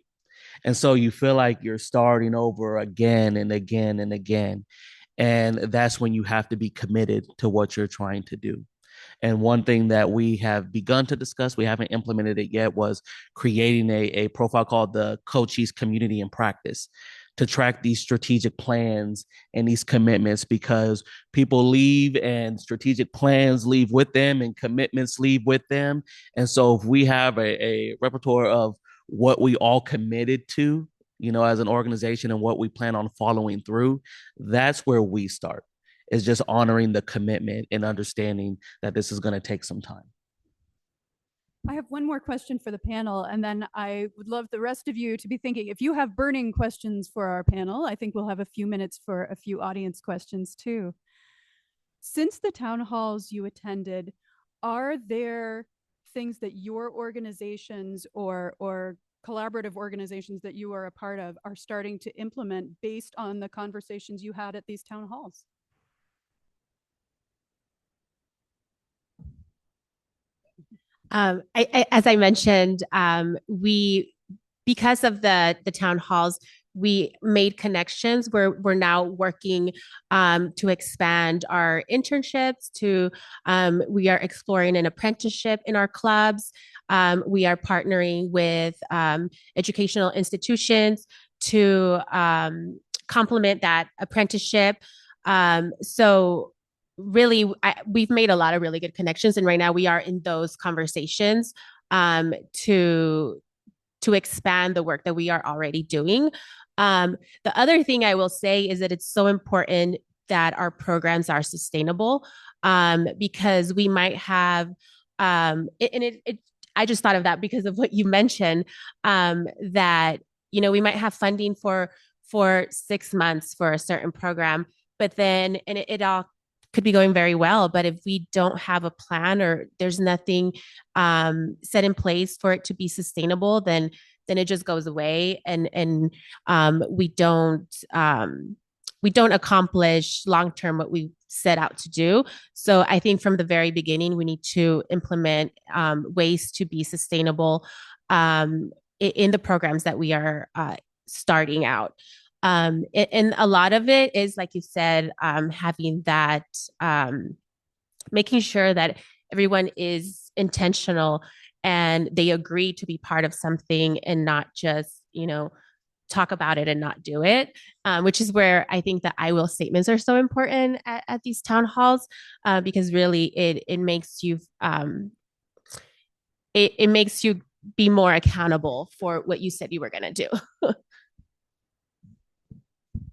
And so you feel like you're starting over again and again and again. And that's when you have to be committed to what you're trying to do. And one thing that we have begun to discuss, we haven't implemented it yet, was creating a profile called the Coaches Community in Practice to track these strategic plans and these commitments, because people leave and strategic plans leave with them and commitments leave with them. And so if we have a repertoire of what we all committed to, as an organization, and what we plan on following through, that's where we start, is just honoring the commitment and understanding that this is going to take some time. I have one more question for the panel, and then I would love the rest of you to be thinking. If you have burning questions for our panel, I think we'll have a few minutes for a few audience questions too. Since the town halls you attended, are there things that your organizations or collaborative organizations that you are a part of are starting to implement based on the conversations you had at these town halls? As I mentioned, because of the town halls, we made connections. We're now working to expand our internships. We are exploring an apprenticeship in our clubs. We are partnering with educational institutions to complement that apprenticeship. So really, we've made a lot of really good connections, and right now we are in those conversations to expand the work that we are already doing. The other thing I will say is that it's so important that our programs are sustainable, because we might have, I just thought of that because of what you mentioned, that we might have funding for 6 months for a certain program, but then it all could be going very well, but if we don't have a plan or there's nothing set in place for it to be sustainable, then it just goes away, and we don't accomplish long-term what we set out to do. So I think from the very beginning, we need to implement ways to be sustainable in the programs that we are starting out. And a lot of it is, like you said, having that, making sure that everyone is intentional and they agree to be part of something and not just, talk about it and not do it, which is where I think that I will statements are so important at these town halls, because really it makes you, it makes you be more accountable for what you said you were going to do.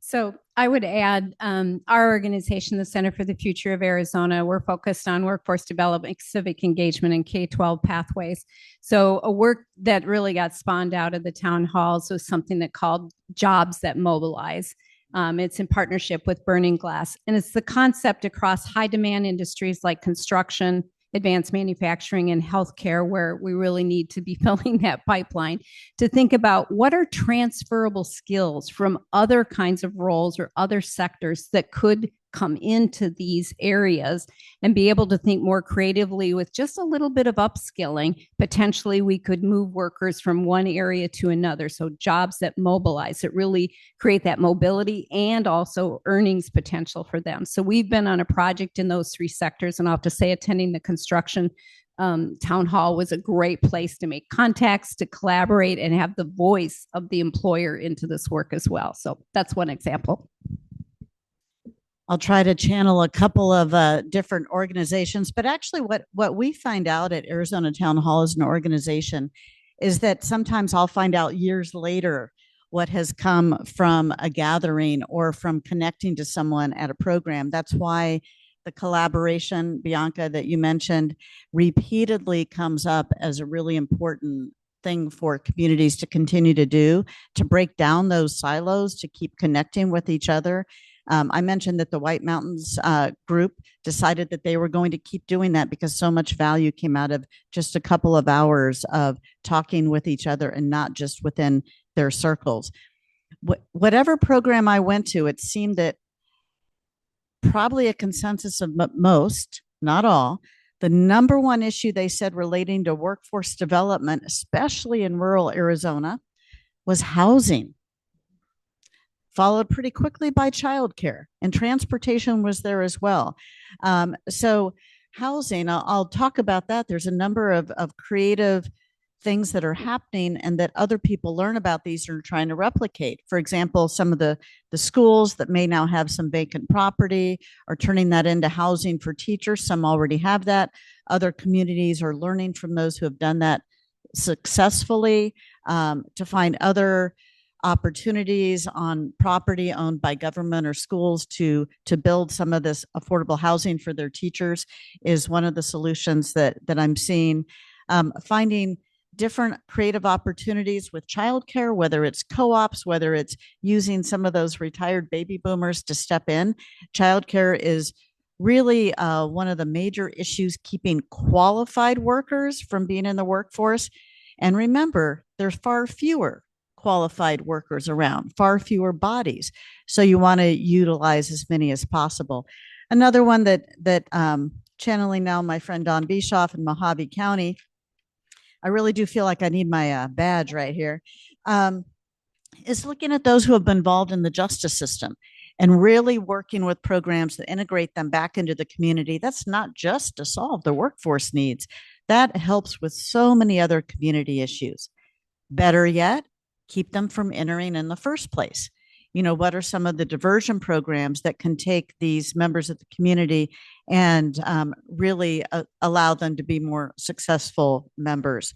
So I would add our organization, the Center for the Future of Arizona, we're focused on workforce development, civic engagement, and K-12 pathways. So a work that really got spawned out of the town halls was something that called Jobs That Mobilize. It's in partnership with Burning Glass. And it's the concept across high demand industries like construction, advanced manufacturing, and healthcare, where we really need to be filling that pipeline, to think about what are transferable skills from other kinds of roles or other sectors that could come into these areas, and be able to think more creatively with just a little bit of upskilling. Potentially, we could move workers from one area to another. So jobs that mobilize, that really create that mobility and also earnings potential for them. So we've been on a project in those three sectors, and I'll have to say attending the construction town hall was a great place to make contacts, to collaborate, and have the voice of the employer into this work as well. So that's one example. I'll try to channel a couple of different organizations, but actually what we find out at Arizona Town Hall as an organization is that sometimes I'll find out years later what has come from a gathering or from connecting to someone at a program. That's why the collaboration, Bianca, that you mentioned repeatedly comes up as a really important thing for communities to continue to do, to break down those silos, to keep connecting with each other. I mentioned that the White Mountains group decided that they were going to keep doing that because so much value came out of just a couple of hours of talking with each other and not just within their circles. Whatever program I went to, it seemed that probably a consensus of most, not all, the number one issue they said relating to workforce development, especially in rural Arizona, was housing, followed pretty quickly by childcare, and transportation was there as well. So housing, I'll talk about that. There's a number of creative things that are happening and that other people learn about these are trying to replicate. For example, some of the schools that may now have some vacant property are turning that into housing for teachers. Some already have that. Other communities are learning from those who have done that successfully, to find other opportunities on property owned by government or schools to build some of this affordable housing for their teachers is one of the solutions that I'm seeing. Finding different creative opportunities with childcare, whether it's co-ops, whether it's using some of those retired baby boomers to step in. Childcare is really one of the major issues keeping qualified workers from being in the workforce. And remember, there's far fewer qualified workers around, far fewer bodies. So you want to utilize as many as possible. Another one that channeling now my friend Don Bischoff in Mojave County, I really do feel like I need my badge right here, is looking at those who have been involved in the justice system and really working with programs that integrate them back into the community. That's not just to solve the workforce needs. That helps with so many other community issues. Better yet, keep them from entering in the first place. You know, what are some of the diversion programs that can take these members of the community and really allow them to be more successful members?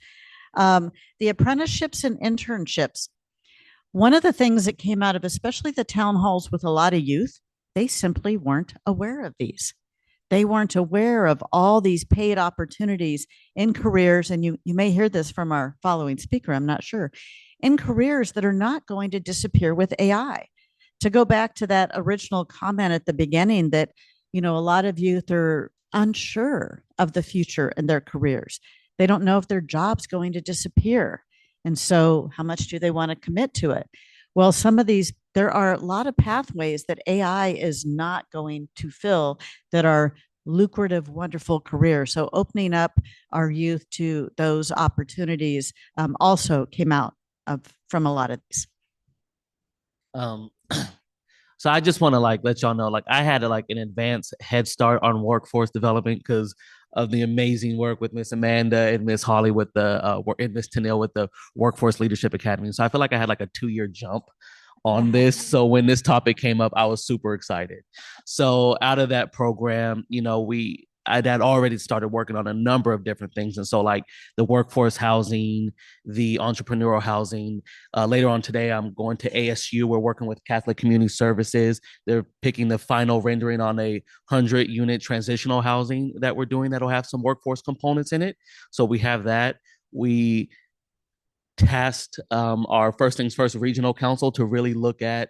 The apprenticeships and internships. One of the things that came out of especially the town halls with a lot of youth, they simply weren't aware of these. They weren't aware of all these paid opportunities in careers, and you may hear this from our following speaker, I'm not sure, in careers that are not going to disappear with AI. To go back to that original comment at the beginning that, you know, a lot of youth are unsure of the future in their careers. They don't know if their job's going to disappear. And so how much do they want to commit to it? Well, some of these, there are a lot of pathways that AI is not going to fill that are lucrative, wonderful careers. So opening up our youth to those opportunities also came out from a lot of these. So I just want to let y'all know, I had an advanced head start on workforce development because of the amazing work with Miss Amanda and Miss Holly with the and Miss Tennille with the Workforce Leadership Academy. So I feel like I had a 2-year jump on this. So when this topic came up, I was super excited. So out of that program, I had already started working on a number of different things. And so the workforce housing, the entrepreneurial housing. Later on today, I'm going to ASU. We're working with Catholic Community Services. They're picking the final rendering on a 100-unit transitional housing that we're doing that'll have some workforce components in it. So we have that. We tasked our First Things First Regional Council to really look at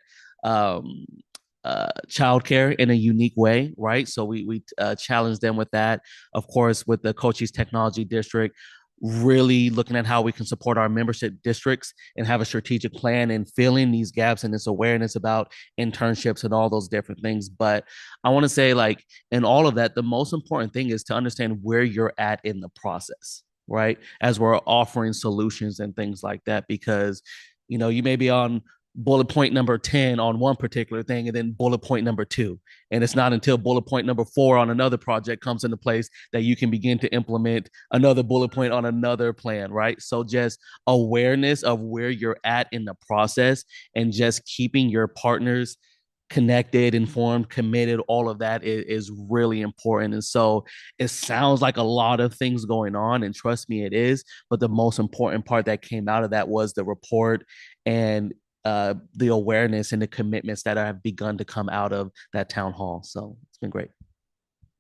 childcare in a unique way, right? So we challenged them with that. Of course, with the Cochise Technology District, really looking at how we can support our membership districts and have a strategic plan and filling these gaps and this awareness about internships and all those different things. But I want to say, in all of that, the most important thing is to understand where you're at in the process, right? As we're offering solutions and things like that, because, you may be on bullet point number 10 on one particular thing and then bullet point number 2. And it's not until bullet point number 4 on another project comes into place that you can begin to implement another bullet point on another plan, right? So just awareness of where you're at in the process and just keeping your partners connected, informed, committed, all of that is really important. And so it sounds like a lot of things going on, and trust me, it is. But the most important part that came out of that was the report and the awareness and the commitments that have begun to come out of that town hall. So it's been great.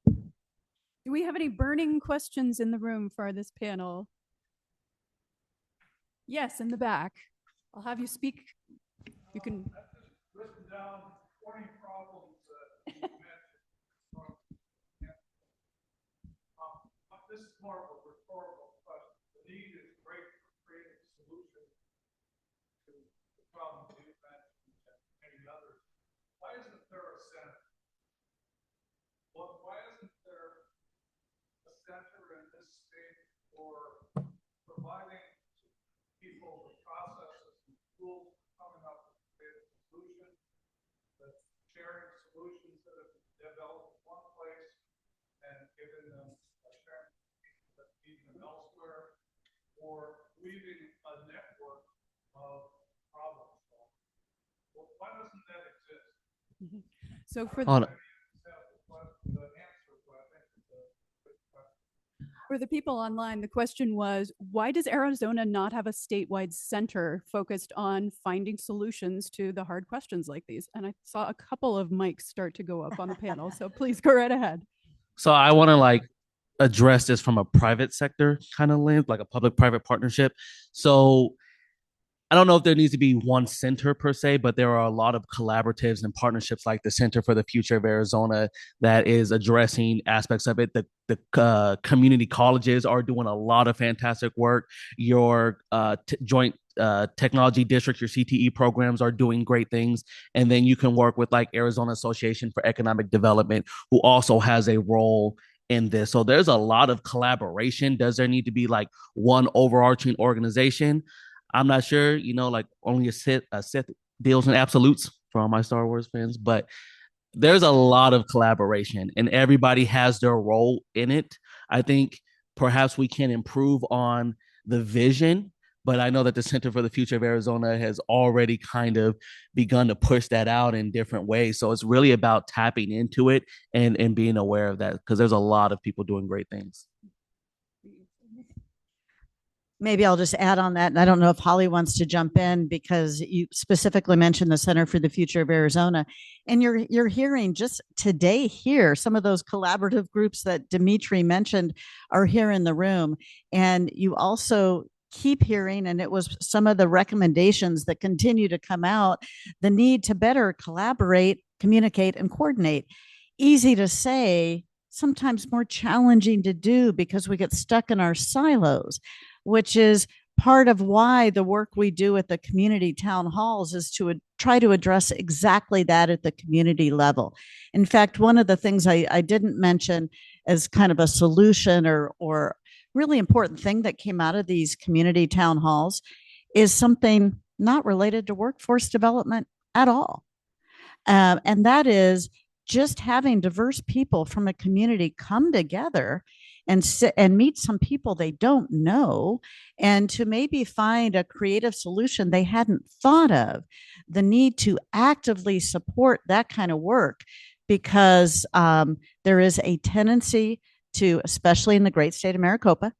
Do we have any burning questions in the room for this panel? Yes, in the back. I'll have you speak. You can. Written down 20 problems that you mentioned. This is more of a rhetorical question. The need is great for creating solutions to the problems you mentioned. for providing people with processes and tools for coming up with creative solutions, that sharing solutions that have been developed in one place and giving them sharing people that need them elsewhere, or weaving a network of problem solving. Well, why doesn't that exist? So for Hold on. The answer, but I think it's a good question. For the people online, the question was, why does Arizona not have a statewide center focused on finding solutions to the hard questions like these? And I saw a couple of mics start to go up on the panel, so please go right ahead. So I want to like address this from a private sector kind of lens, like a public-private partnership. So I don't know if there needs to be one center per se, but there are a lot of collaboratives and partnerships like the Center for the Future of Arizona that is addressing aspects of it. The community colleges are doing a lot of fantastic work. Your joint technology district, your CTE programs are doing great things. And then you can work with like Arizona Association for Economic Development, who also has a role in this. So there's a lot of collaboration. Does there need to be like one overarching organization? I'm not sure, like only a Sith deals in absolutes for all my Star Wars fans, but there's a lot of collaboration and everybody has their role in it. I think perhaps we can improve on the vision, but I know that the Center for the Future of Arizona has already kind of begun to push that out in different ways. So it's really about tapping into it and being aware of that, because there's a lot of people doing great things. Maybe I'll just add on that. And I don't know if Holly wants to jump in, because you specifically mentioned the Center for the Future of Arizona. And you're hearing just today here, some of those collaborative groups that Demetry mentioned are here in the room. And you also keep hearing, and it was some of the recommendations that continue to come out, the need to better collaborate, communicate, and coordinate. Easy to say, sometimes more challenging to do because we get stuck in our silos, which is part of why the work we do at the community town halls is to try to address exactly that at the community level. In fact, one of the things I didn't mention as kind of a solution or really important thing that came out of these community town halls is something not related to workforce development at all. And that is just having diverse people from a community come together and sit and meet some people they don't know, and to maybe find a creative solution they hadn't thought of. The need to actively support that kind of work, because there is a tendency to, especially in the great state of Maricopa,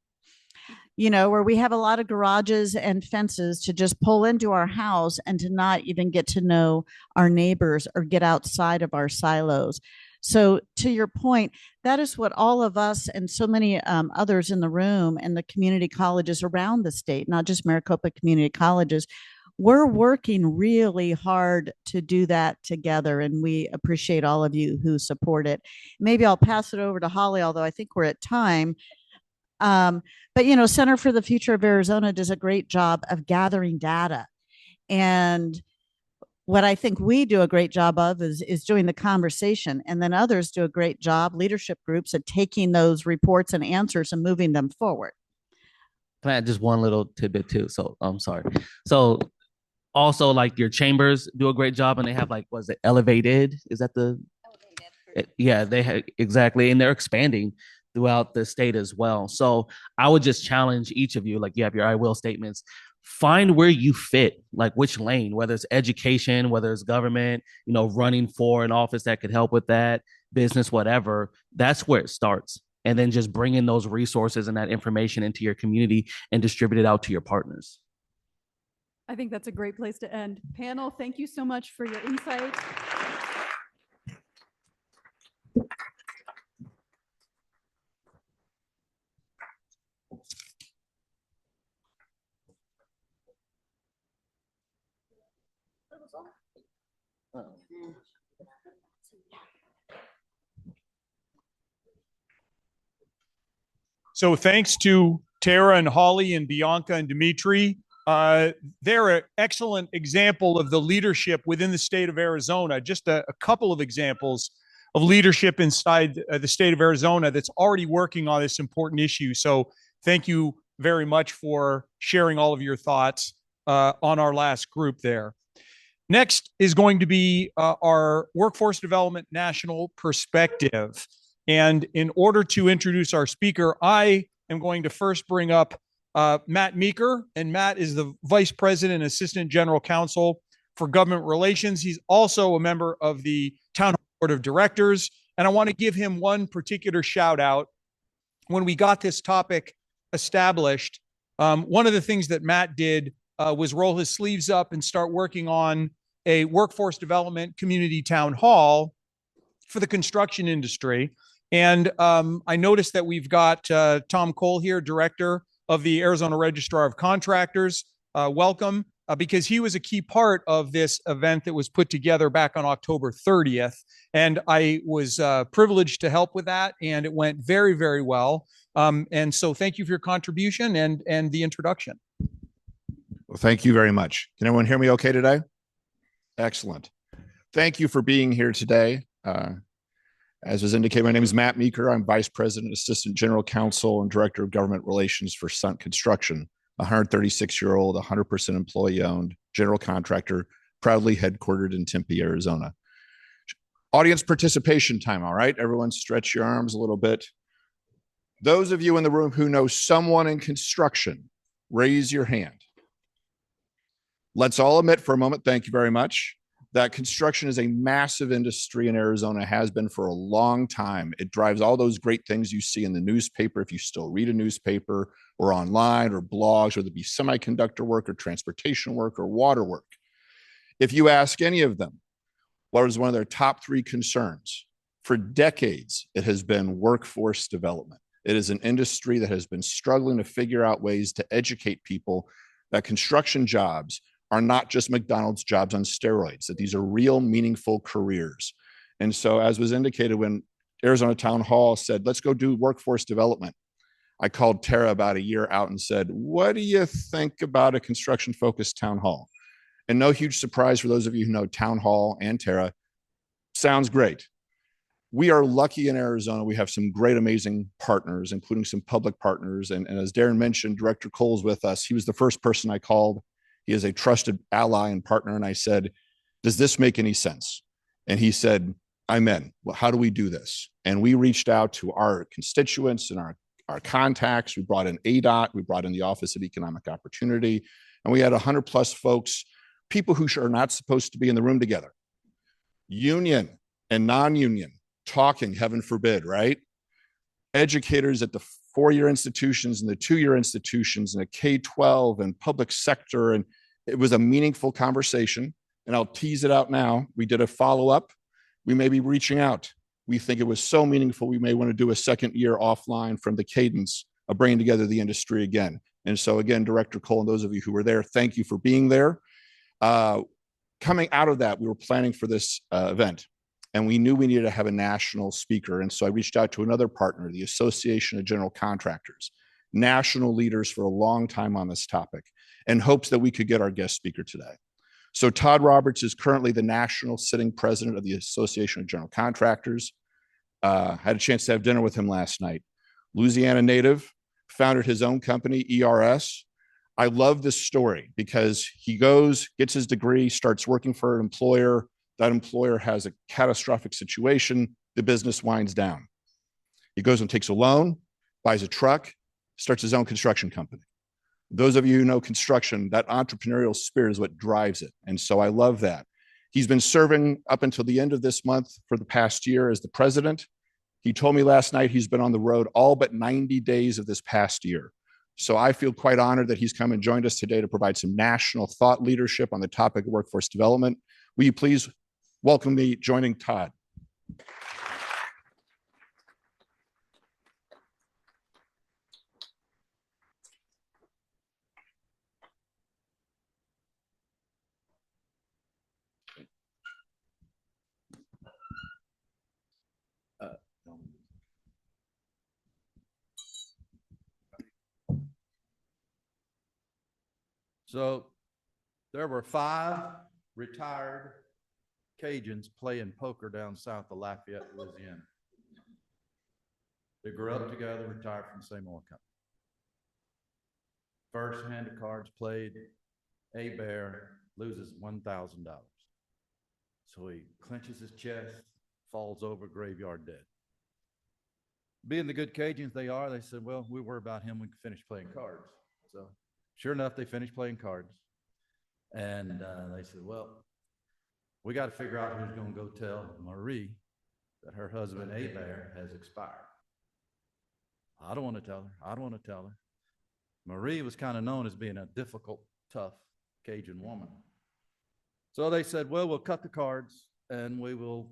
where we have a lot of garages and fences, to just pull into our house and to not even get to know our neighbors or get outside of our silos. So to your point, that is what all of us and so many others in the room and the community colleges around the state, not just Maricopa community colleges, we're working really hard to do that together. And we appreciate all of you who support it. Maybe I'll pass it over to Holly, although I think we're at time. But, Center for the Future of Arizona does a great job of gathering data. And what I think we do a great job of is doing the conversation, and then others do a great job, leadership groups, at taking those reports and answers and moving them forward. Can I add just one little tidbit too? So I'm sorry. So also, like, your chambers do a great job, and they have like, was it elevated? Is that the elevated? Yeah, they have, exactly, and they're expanding throughout the state as well. So I would just challenge each of you, like, you have your I will statements, find where you fit, like which lane, whether it's education, whether it's government, running for an office that could help with that, business, whatever. That's where it starts. And then just bring in those resources and that information into your community and distribute it out to your partners. I think that's a great place to end. Panel, thank you so much for your insight. So thanks to Tara and Holly and Bianca and Demetry. They're an excellent example of the leadership within the state of Arizona. Just a couple of examples of leadership inside the state of Arizona that's already working on this important issue. So thank you very much for sharing all of your thoughts on our last group there. Next is going to be our Workforce Development National Perspective. And in order to introduce our speaker, I am going to first bring up Matt Meaker. And Matt is the Vice President and Assistant General Counsel for Government Relations. He's also a member of the Town Board of Directors. And I want to give him one particular shout out. When we got this topic established, one of the things that Matt did was roll his sleeves up and start working on a workforce development community town hall for the construction industry. And I noticed that we've got Tom Cole here, Director of the Arizona Registrar of Contractors. Welcome, because he was a key part of this event that was put together back on October 30th. And I was privileged to help with that, and it went very, very well. And so thank you for your contribution and the introduction. Well, thank you very much. Can everyone hear me okay today? Excellent. Thank you for being here today. As was indicated, my name is Matt Meaker. I'm Vice President, Assistant General Counsel, and Director of Government Relations for Sundt Construction, a 136-year-old, 100% employee-owned general contractor, proudly headquartered in Tempe, Arizona. Audience participation time, all right? Everyone stretch your arms a little bit. Those of you in the room who know someone in construction, raise your hand. Let's all admit for a moment, thank you very much, that construction is a massive industry in Arizona, has been for a long time. It drives all those great things you see in the newspaper, if you still read a newspaper, or online, or blogs, whether it be semiconductor work, or transportation work, or water work. If you ask any of them what is one of their top 3 concerns, for decades, it has been workforce development. It is an industry that has been struggling to figure out ways to educate people that construction jobs are not just McDonald's jobs on steroids, that these are real, meaningful careers. And so, as was indicated when Arizona Town Hall said, let's go do workforce development, I called Tara about a year out and said, what do you think about a construction-focused town hall? And no huge surprise for those of you who know Town Hall and Tara, sounds great. We are lucky in Arizona. We have some great, amazing partners, including some public partners. And as Daran mentioned, Director Cole's with us. He was the first person I called. He is a trusted ally and partner. And I said, does this make any sense? And he said, I'm in. Well, how do we do this? And we reached out to our constituents and our contacts. We brought in ADOT. We brought in the Office of Economic Opportunity. And we had 100+ folks, people who are not supposed to be in the room together, union and non-union, talking, heaven forbid, right? Educators at the 4-year institutions and the 2-year institutions and the K-12 and public sector. And it was a meaningful conversation. And I'll tease it out now. We did a follow-up. We may be reaching out. We think it was so meaningful, we may want to do a second year offline from the cadence of bringing together the industry again. And so again, Director Cole and those of you who were there, thank you for being there. Coming out of that, we were planning for this event. And we knew we needed to have a national speaker. And so I reached out to another partner, the Association of General Contractors, national leaders for a long time on this topic, in hopes that we could get our guest speaker today. So Todd Roberts is currently the national sitting president of the Association of General Contractors. Had a chance to have dinner with him last night. Louisiana native, founded his own company, ERS. I love this story because he goes, gets his degree, starts working for an employer. That employer has a catastrophic situation. The business winds down. He goes and takes a loan, buys a truck, starts his own construction company. Those of you who know construction, that entrepreneurial spirit is what drives it. And so I love that. He's been serving up until the end of this month for the past year as the president. He told me last night he's been on the road all but 90 days of this past year. So I feel quite honored that he's come and joined us today to provide some national thought leadership on the topic of workforce development. Will you please welcome me joining Todd? So there were 5 retired Cajuns playing poker down south of Lafayette, Louisiana. They grew up together, retired from the same oil company. First hand of cards played, A Bear loses $1,000. So he clenches his chest, falls over, graveyard dead. Being the good Cajuns they are, they said, well, we worry about him when we finish playing cards. So sure enough, they finished playing cards. And they said, well, we got to figure out who's going to go tell Marie that her husband, A Bear, has expired. I don't want to tell her. I don't want to tell her. Marie was kind of known as being a difficult, tough Cajun woman. So they said, well, we'll cut the cards and we will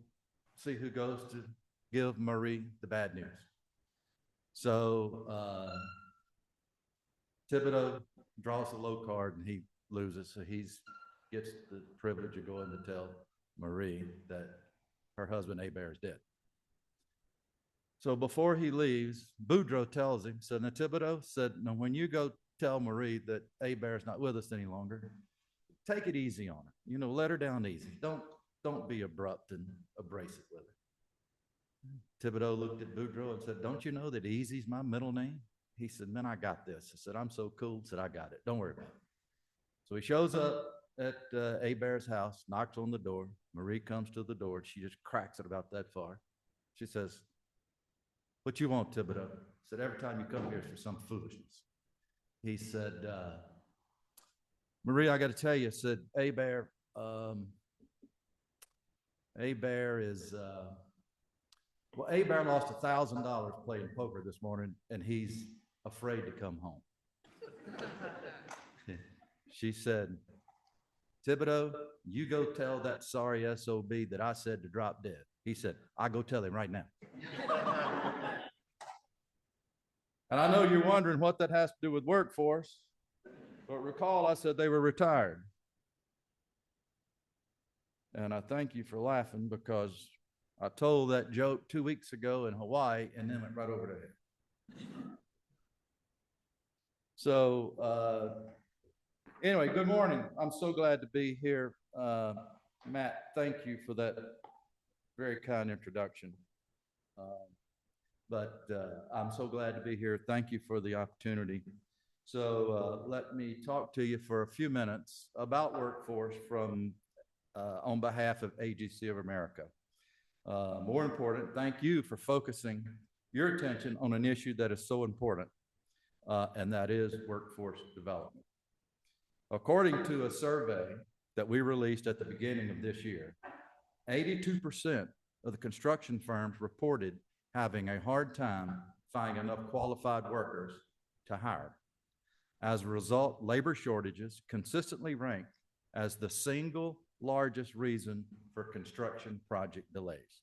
see who goes to give Marie the bad news. So Thibodeau draws a low card and he loses. So he gets the privilege of going to tell Marie that her husband, A Bear, is dead. So before he leaves, Boudreaux tells him, so Thibodeau said, no, when you go tell Marie that A Bear's not with us any longer, take it easy on her. You know, let her down easy. Don't be abrupt and abrasive with her. Thibodeau looked at Boudreaux and said, don't you know that Easy's my middle name? He said, man, I got this. I said, I'm so cool. He said, I got it. Don't worry about it. So he shows up at A Bear's house, knocks on the door. Marie comes to the door. She just cracks it about that far. She says, what you want, Thibodeau? He said, every time you come here, it's for some foolishness. He said, Marie, I got to tell you, said, A Bear is, well, A Bear lost $1,000 playing poker this morning, and he's afraid to come home. She said, Thibodeau, you go tell that sorry SOB that I said to drop dead. He said, I'll go tell him right now. And I know you're wondering what that has to do with workforce, but recall I said they were retired. And I thank you for laughing because I told that joke 2 weeks ago in Hawaii and then went right over their head. So anyway, good morning. I'm so glad to be here. Matt, thank you for that very kind introduction. But I'm so glad to be here. Thank you for the opportunity. So let me talk to you for a few minutes about workforce from on behalf of AGC of America. More important, thank you for focusing your attention on an issue that is so important, and that is workforce development. According to a survey that we released at the beginning of this year, 82% of the construction firms reported having a hard time finding enough qualified workers to hire. As a result, labor shortages consistently rank as the single largest reason for construction project delays.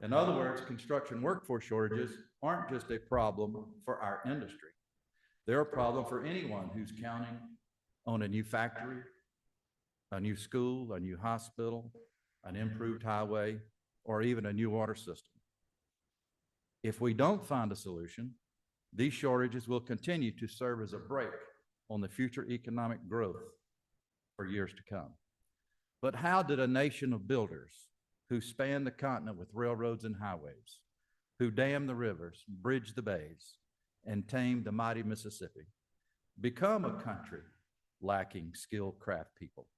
In other words, construction workforce shortages aren't just a problem for our industry. They're a problem for anyone who's counting on a new factory, a new school, a new hospital, an improved highway, or even a new water system. If we don't find a solution, these shortages will continue to serve as a brake on the future economic growth for years to come. But how did a nation of builders who span the continent with railroads and highways, who dam the rivers, bridge the bays, and tame the mighty Mississippi, become a country lacking skilled craft people?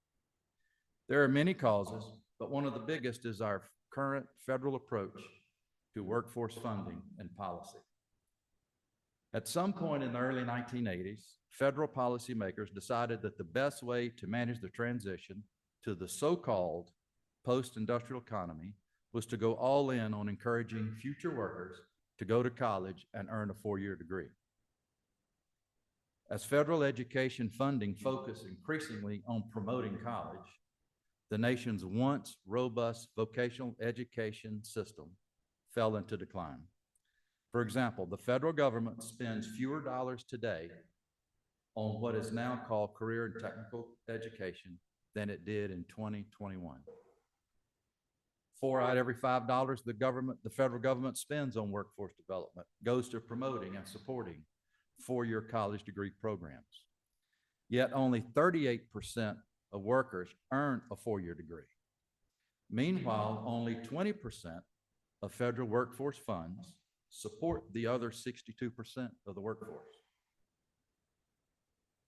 There are many causes, but one of the biggest is our current federal approach to workforce funding and policy. At some point in the early 1980s, federal policymakers decided that the best way to manage the transition to the so-called post-industrial economy was to go all in on encouraging future workers to go to college and earn a 4-year degree. As federal education funding focused increasingly on promoting college, the nation's once robust vocational education system fell into decline. For example, the federal government spends fewer dollars today on what is now called career and technical education than it did in 2021. 4 out of every $5 the federal government spends on workforce development goes to promoting and supporting 4-year college degree programs. Yet only 38% of workers earn a 4-year degree. Meanwhile, only 20% of federal workforce funds support the other 62% of the workforce.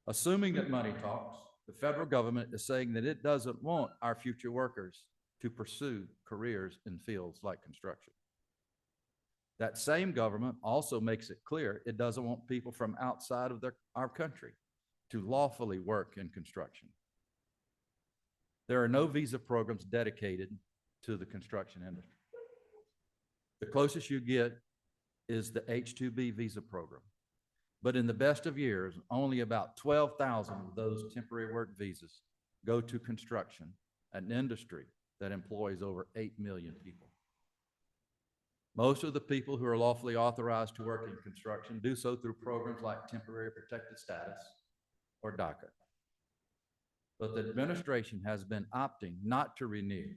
Assuming that money talks, the federal government is saying that it doesn't want our future workers to pursue careers in fields like construction. That same government also makes it clear it doesn't want people from outside of our country to lawfully work in construction. There are no visa programs dedicated to the construction industry. The closest you get is the H-2B visa program. But in the best of years, only about 12,000 of those temporary work visas go to construction, an industry that employs over 8 million people. Most of the people who are lawfully authorized to work in construction do so through programs like temporary protected status or DACA. But the administration has been opting not to renew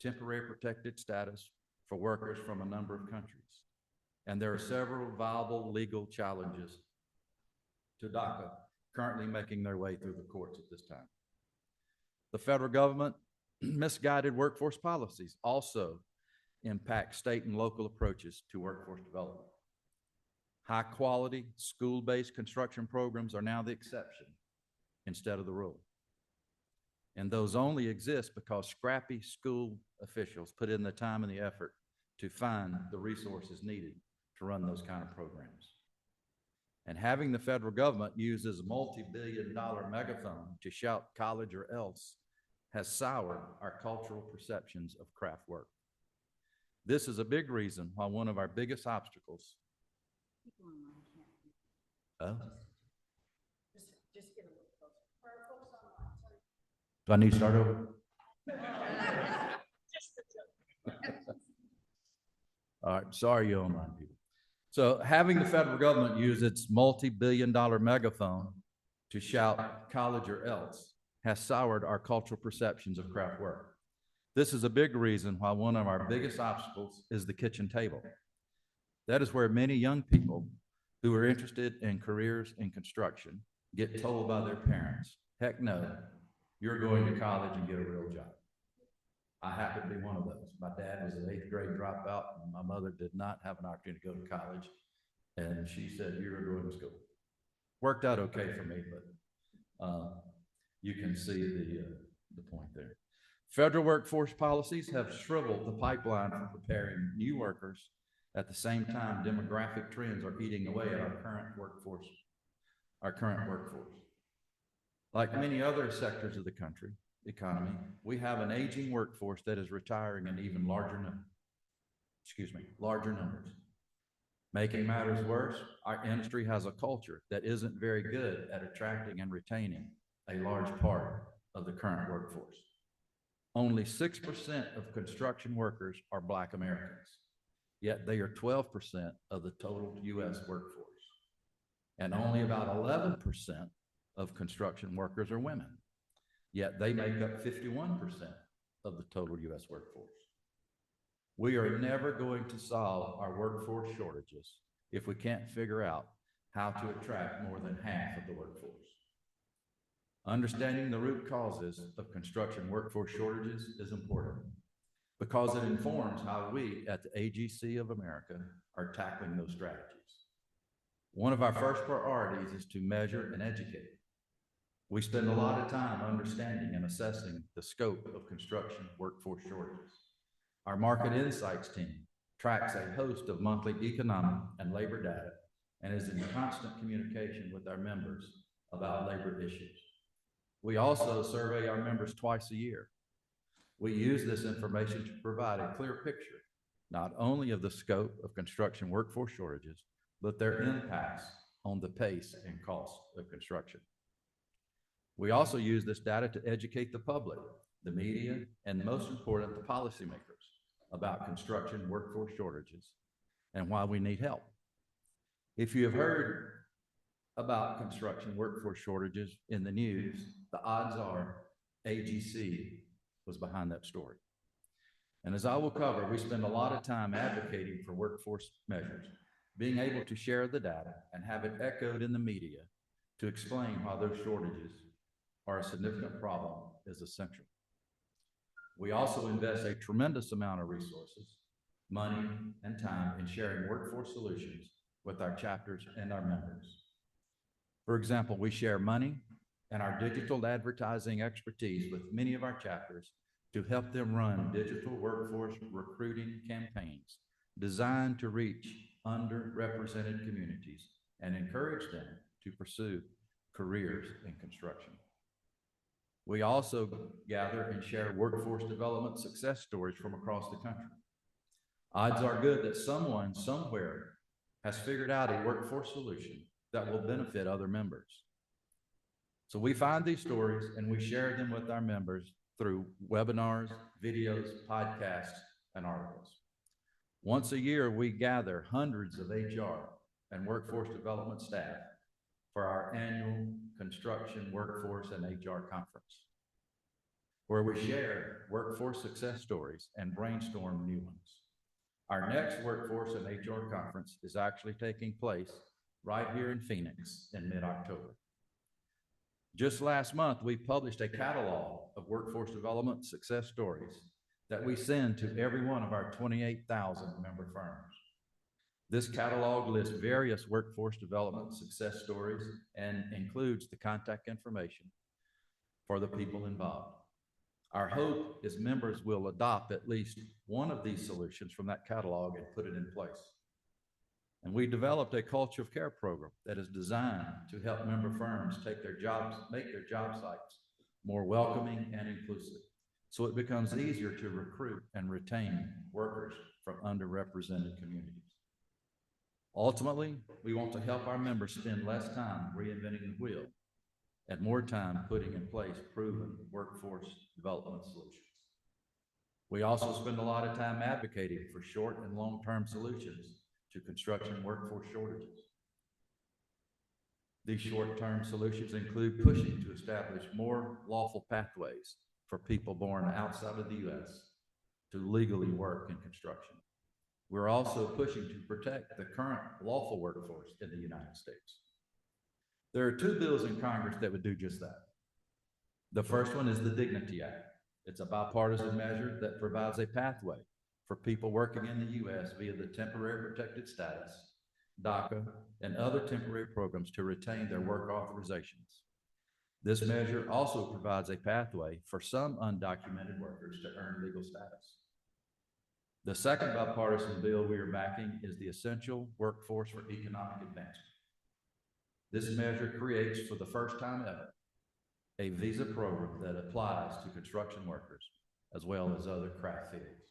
temporary protected status for workers from a number of countries. And there are several viable legal challenges to DACA currently making their way through the courts at this time. The federal government misguided workforce policies also impact state and local approaches to workforce development. High quality school-based construction programs are now the exception instead of the rule. And those only exist because scrappy school officials put in the time and the effort to find the resources needed to run those kind of programs. And having the federal government use this multi-billion-dollar megaphone to shout college or else has soured our cultural perceptions of craft work. This is a big reason why one of our biggest obstacles. Oh. Do I need to start over? All right, sorry, you online people. So having the federal government use its multi-billion-dollar megaphone to shout college or else has soured our cultural perceptions of craft work. This is a big reason why one of our biggest obstacles is the kitchen table. That is where many young people who are interested in careers in construction get told by their parents, heck no, you're going to college and get a real job. I happen to be one of those. My dad was an 8th grade dropout, and my mother did not have an opportunity to go to college. And she said, you're going to school. Worked out okay for me, but you can see the point there. Federal workforce policies have shriveled the pipeline for preparing new workers. At the same time, demographic trends are eating away at our current workforce. Like many other sectors of the economy, we have an aging workforce that is retiring in even larger numbers. Making matters worse, our industry has a culture that isn't very good at attracting and retaining a large part of the current workforce. Only 6% of construction workers are Black Americans, yet they are 12% of the total U.S. workforce. And only about 11% of construction workers are women, yet they make up 51% of the total U.S. workforce. We are never going to solve our workforce shortages if we can't figure out how to attract more than half of the workforce. Understanding the root causes of construction workforce shortages is important because it informs how we at the AGC of America are tackling those strategies. One of our first priorities is to measure and educate. We spend a lot of time understanding and assessing the scope of construction workforce shortages. Our market insights team tracks a host of monthly economic and labor data and is in constant communication with our members about labor issues. We also survey our members twice a year. We use this information to provide a clear picture, not only of the scope of construction workforce shortages, but their impacts on the pace and cost of construction. We also use this data to educate the public, the media, and most important, the policymakers about construction workforce shortages and why we need help. If you have heard about construction workforce shortages in the news, the odds are AGC was behind that story. And as I will cover, we spend a lot of time advocating for workforce measures, being able to share the data and have it echoed in the media to explain why those shortages are a significant problem is essential. We also invest a tremendous amount of resources, money, and time in sharing workforce solutions with our chapters and our members. For example, we share money and our digital advertising expertise with many of our chapters to help them run digital workforce recruiting campaigns designed to reach underrepresented communities and encourage them to pursue careers in construction. We also gather and share workforce development success stories from across the country. Odds are good that someone somewhere has figured out a workforce solution that will benefit other members. So we find these stories and we share them with our members through webinars, videos, podcasts, and articles. Once a year, we gather hundreds of HR and workforce development staff for our annual Construction, Workforce, and HR Conference, where we share workforce success stories and brainstorm new ones. Our next Workforce and HR Conference is actually taking place right here in Phoenix in mid-October. Just last month, we published a catalog of workforce development success stories that we send to every one of our 28,000 member firms. This catalog lists various workforce development success stories and includes the contact information for the people involved. Our hope is members will adopt at least one of these solutions from that catalog and put it in place. And we developed a culture of care program that is designed to help member firms make their job sites more welcoming and inclusive, so it becomes easier to recruit and retain workers from underrepresented communities. Ultimately, we want to help our members spend less time reinventing the wheel and more time putting in place proven workforce development solutions. We also spend a lot of time advocating for short and long-term solutions to construction workforce shortages. These short-term solutions include pushing to establish more lawful pathways for people born outside of the U.S. to legally work in construction. We're also pushing to protect the current lawful workforce in the United States. There are two bills in Congress that would do just that. The first one is the Dignity Act. It's a bipartisan measure that provides a pathway for people working in the U.S. via the Temporary Protected Status, DACA, and other temporary programs to retain their work authorizations. This measure also provides a pathway for some undocumented workers to earn legal status. The second bipartisan bill we are backing is the Essential Workforce for Economic Advancement. This measure creates, for the first time ever, a visa program that applies to construction workers as well as other craft fields.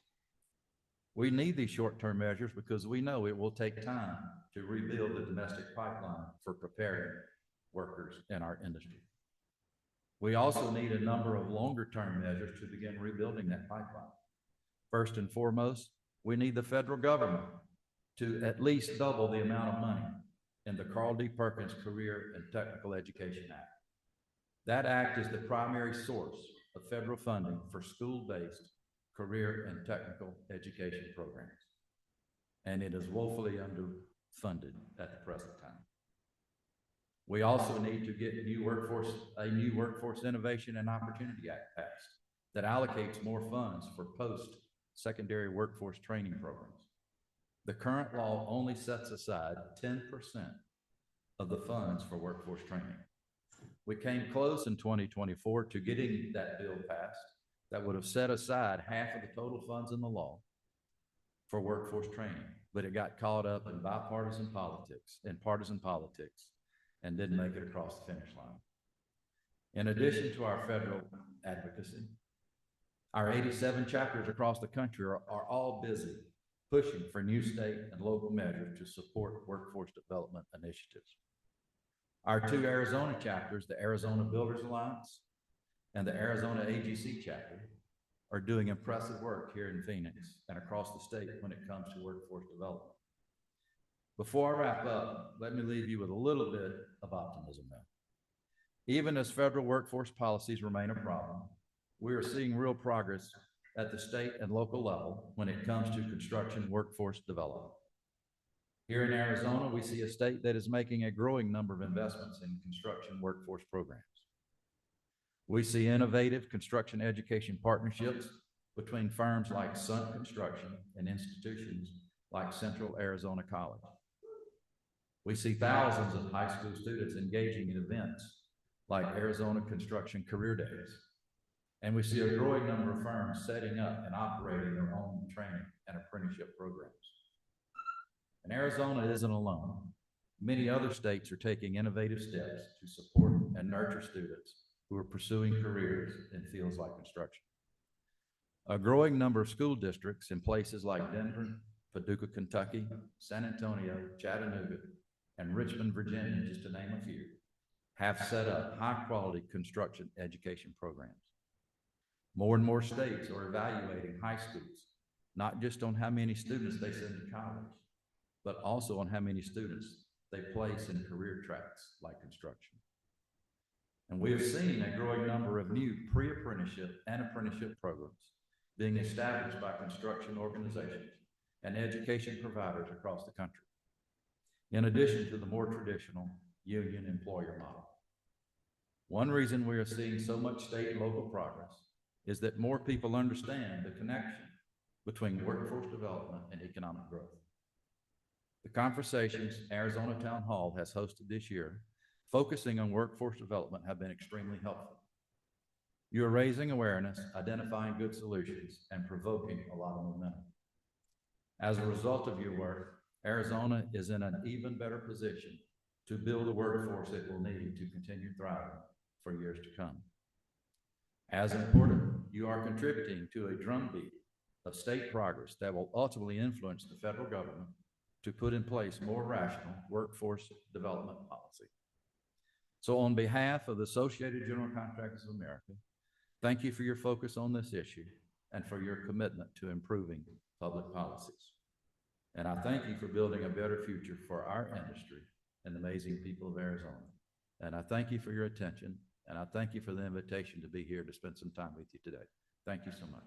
We need these short-term measures because we know it will take time to rebuild the domestic pipeline for preparing workers in our industry. We also need a number of longer-term measures to begin rebuilding that pipeline. First and foremost, we need the federal government to at least double the amount of money in the Carl D. Perkins Career and Technical Education Act. That act is the primary source of federal funding for school-based career and technical education programs, and it is woefully underfunded at the present time. We also need to get a new Workforce Innovation and Opportunity Act passed that allocates more funds for post-secondary workforce training programs. The current law only sets aside 10% of the funds for workforce training. We came close in 2024 to getting that bill passed that would have set aside half of the total funds in the law for workforce training, but it got caught up in bipartisan politics and partisan politics and didn't make it across the finish line. In addition to our federal advocacy, our 87 chapters across the country are all busy pushing for new state and local measures to support workforce development initiatives. Our two Arizona chapters, the Arizona Builders Alliance and the Arizona AGC chapter, are doing impressive work here in Phoenix and across the state when it comes to workforce development. Before I wrap up, let me leave you with a little bit of optimism now. Even as federal workforce policies remain a problem, we are seeing real progress at the state and local level when it comes to construction workforce development. Here in Arizona, we see a state that is making a growing number of investments in construction workforce programs. We see innovative construction education partnerships between firms like Sundt Construction and institutions like Central Arizona College. We see thousands of high school students engaging in events like Arizona Construction Career Days. And we see a growing number of firms setting up and operating their own training and apprenticeship programs. And Arizona isn't alone. Many other states are taking innovative steps to support and nurture students who are pursuing careers in fields like construction. A growing number of school districts in places like Denver, Paducah, Kentucky, San Antonio, Chattanooga, and Richmond, Virginia, just to name a few, have set up high-quality construction education programs. More and more states are evaluating high schools, not just on how many students they send to college, but also on how many students they place in career tracks like construction. And we have seen a growing number of new pre-apprenticeship and apprenticeship programs being established by construction organizations and education providers across the country, in addition to the more traditional union employer model. One reason we are seeing so much state and local progress is that more people understand the connection between workforce development and economic growth. The conversations Arizona Town Hall has hosted this year, focusing on workforce development, have been extremely helpful. You are raising awareness, identifying good solutions, and provoking a lot of momentum. As a result of your work, Arizona is in an even better position to build a workforce it will need to continue thriving for years to come. As important, you are contributing to a drumbeat of state progress that will ultimately influence the federal government to put in place more rational workforce development policy. So on behalf of the Associated General Contractors of America, thank you for your focus on this issue and for your commitment to improving public policies. And I thank you for building a better future for our industry and the amazing people of Arizona. And I thank you for your attention, and I thank you for the invitation to be here to spend some time with you today. Thank you so much.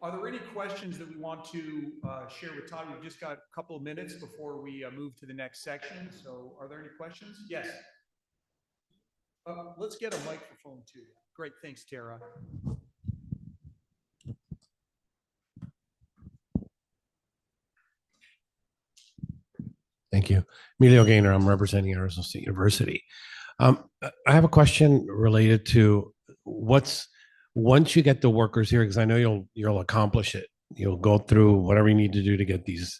Are there any questions that we want to share with Todd? We've just got a couple of minutes before we move to the next section. So are there any questions? Yes. Let's get a microphone too. Great. Thanks, Tara. Thank you. Emilio Gaynor, I'm representing Arizona State University. I have a question related to once you get the workers here, because I know you'll accomplish it. You'll go through whatever you need to do to get these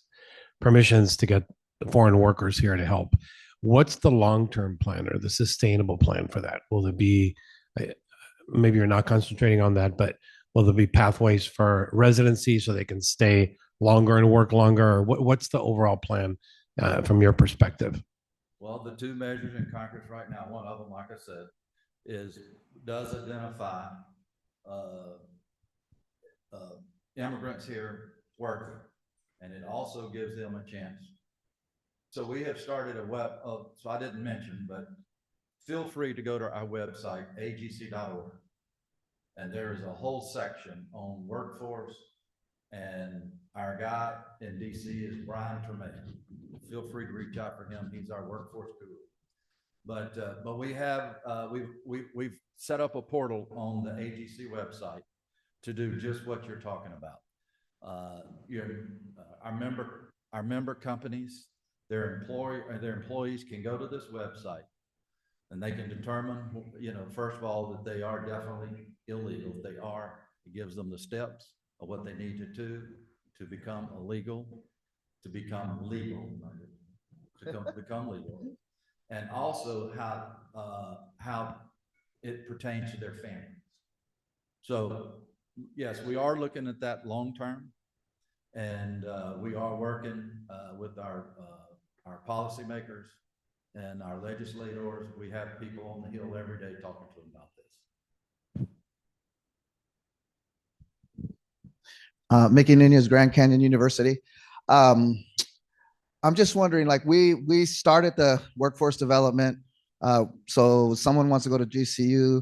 permissions to get the foreign workers here to help. What's the long-term plan or the sustainable plan for that? Will there be, maybe you're not concentrating on that, but will there be pathways for residency so they can stay longer and work longer? Or what's the overall plan from your perspective? Well, the two measures in Congress right now, one of them, like I said, does identify immigrants here working, and it also gives them a chance. So we have started so I didn't mention, but feel free to go to our website, agc.org, and there is a whole section on workforce, and our guy in DC is Brian Tremaine. Feel free to reach out for him. He's our workforce guru. But we have we've set up a portal on the AGC website to do just what you're talking about. Our member companies, their employees can go to this website and they can determine, first of all, that they are definitely illegal. If they are, it gives them the steps of what they need to do to become legal, to become legal, and also how it pertains to their families. So yes, we are looking at that long term, and we are working with our policymakers and our legislators. We have people on the Hill every day talking to them about this. Mickey Nunez, Grand Canyon University. I'm just wondering, like we started the workforce development. So someone wants to go to GCU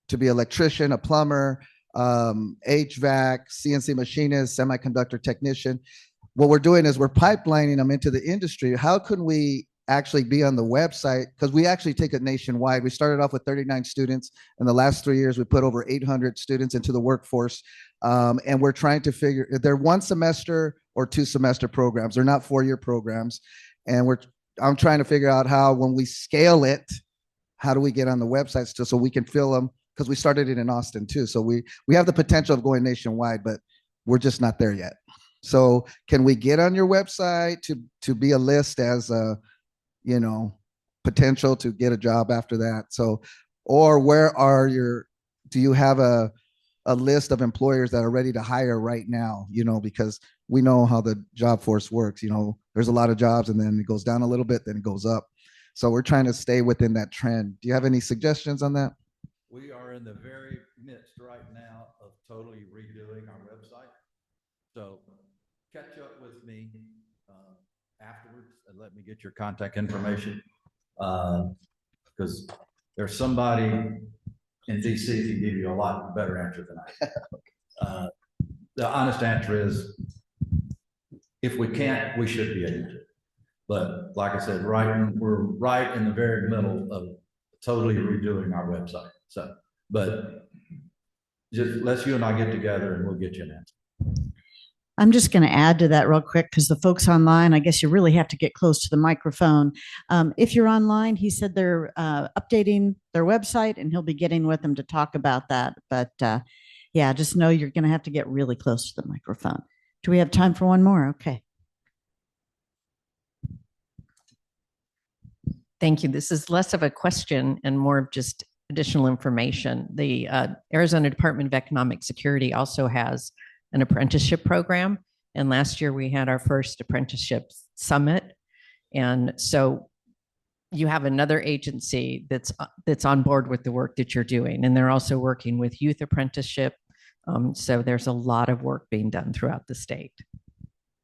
to be an electrician, a plumber, HVAC, CNC machinist, semiconductor technician. What we're doing is we're pipelining them into the industry. How can we actually be on the website, because we actually take it nationwide. We started off with 39 students. In the last 3 years, we put over 800 students into the workforce. And we're trying to figure, they're 1 semester or 2 semester programs. They're not 4-year programs. And I'm trying to figure out how, when we scale it, how do we get on the website still so we can fill them? Because we started it in Austin too. So we have the potential of going nationwide, but we're just not there yet. So can we get on your website to be a list as a, potential to get a job after that? So, or where are do you have a list of employers that are ready to hire right now? Because we know how the job force works. There's a lot of jobs and then it goes down a little bit, then it goes up. So we're trying to stay within that trend. Do you have any suggestions on that? We are in the very midst right now of totally redoing our website. So catch up with me afterwards and let me get your contact information. Because there's somebody in DC who can give you a lot better answer than I. The honest answer is, if we can't, we should be able to. But like I said, we're right in the very middle of totally redoing our website. So, but just let's you and I get together and we'll get you an answer. I'm just going to add to that real quick, because the folks online, I guess you really have to get close to the microphone. If you're online, he said they're updating their website and he'll be getting with them to talk about that. But yeah, just know you're going to have to get really close to the microphone. Do we have time for one more? Okay. Thank you. This is less of a question and more of just additional information. The Arizona Department of Economic Security also has an apprenticeship program. And last year we had our first apprenticeship summit. And so you have another agency that's on board with the work that you're doing. And they're also working with youth apprenticeship. So there's a lot of work being done throughout the state.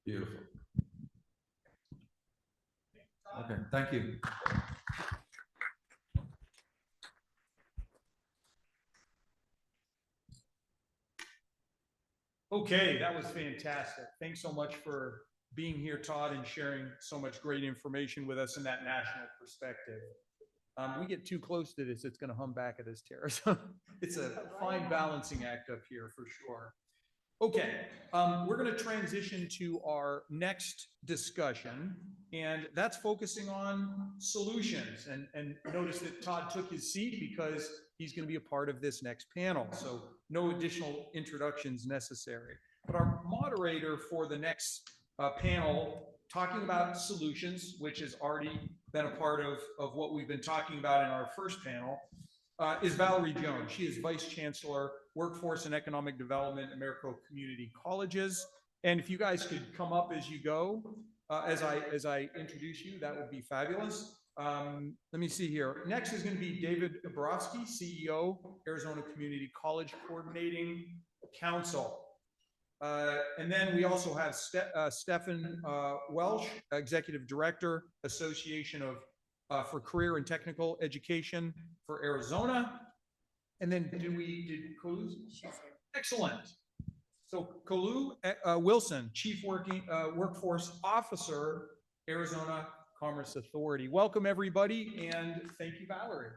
Beautiful. Okay, thank you. Okay, that was fantastic. Thanks so much for being here, Todd, and sharing so much great information with us in that national perspective. We get too close to this, it's going to hum back at us, Tara. So it's a fine balancing act up here for sure. Okay, we're going to transition to our next discussion, and that's focusing on solutions. And notice that Todd took his seat because he's going to be a part of this next panel. So no additional introductions necessary. But our moderator for the next panel, talking about solutions, which has already been a part of what we've been talking about in our first panel, is Valerie Jones. She is Vice Chancellor, Workforce and Economic Development at Maricopa Community Colleges. And if you guys could come up as you go, as I introduce you, that would be fabulous. Let me see here. Next is going to be David Barajas, CEO, Arizona Community College Coordinating Council. And then we also have Stephen Welsh, Executive Director, Association for Career and Technical Education for Arizona. And then did Kolu? Excellent. So Kolu Wilson, Chief Workforce Officer, Arizona Commerce Authority. Welcome everybody, and thank you, Valerie.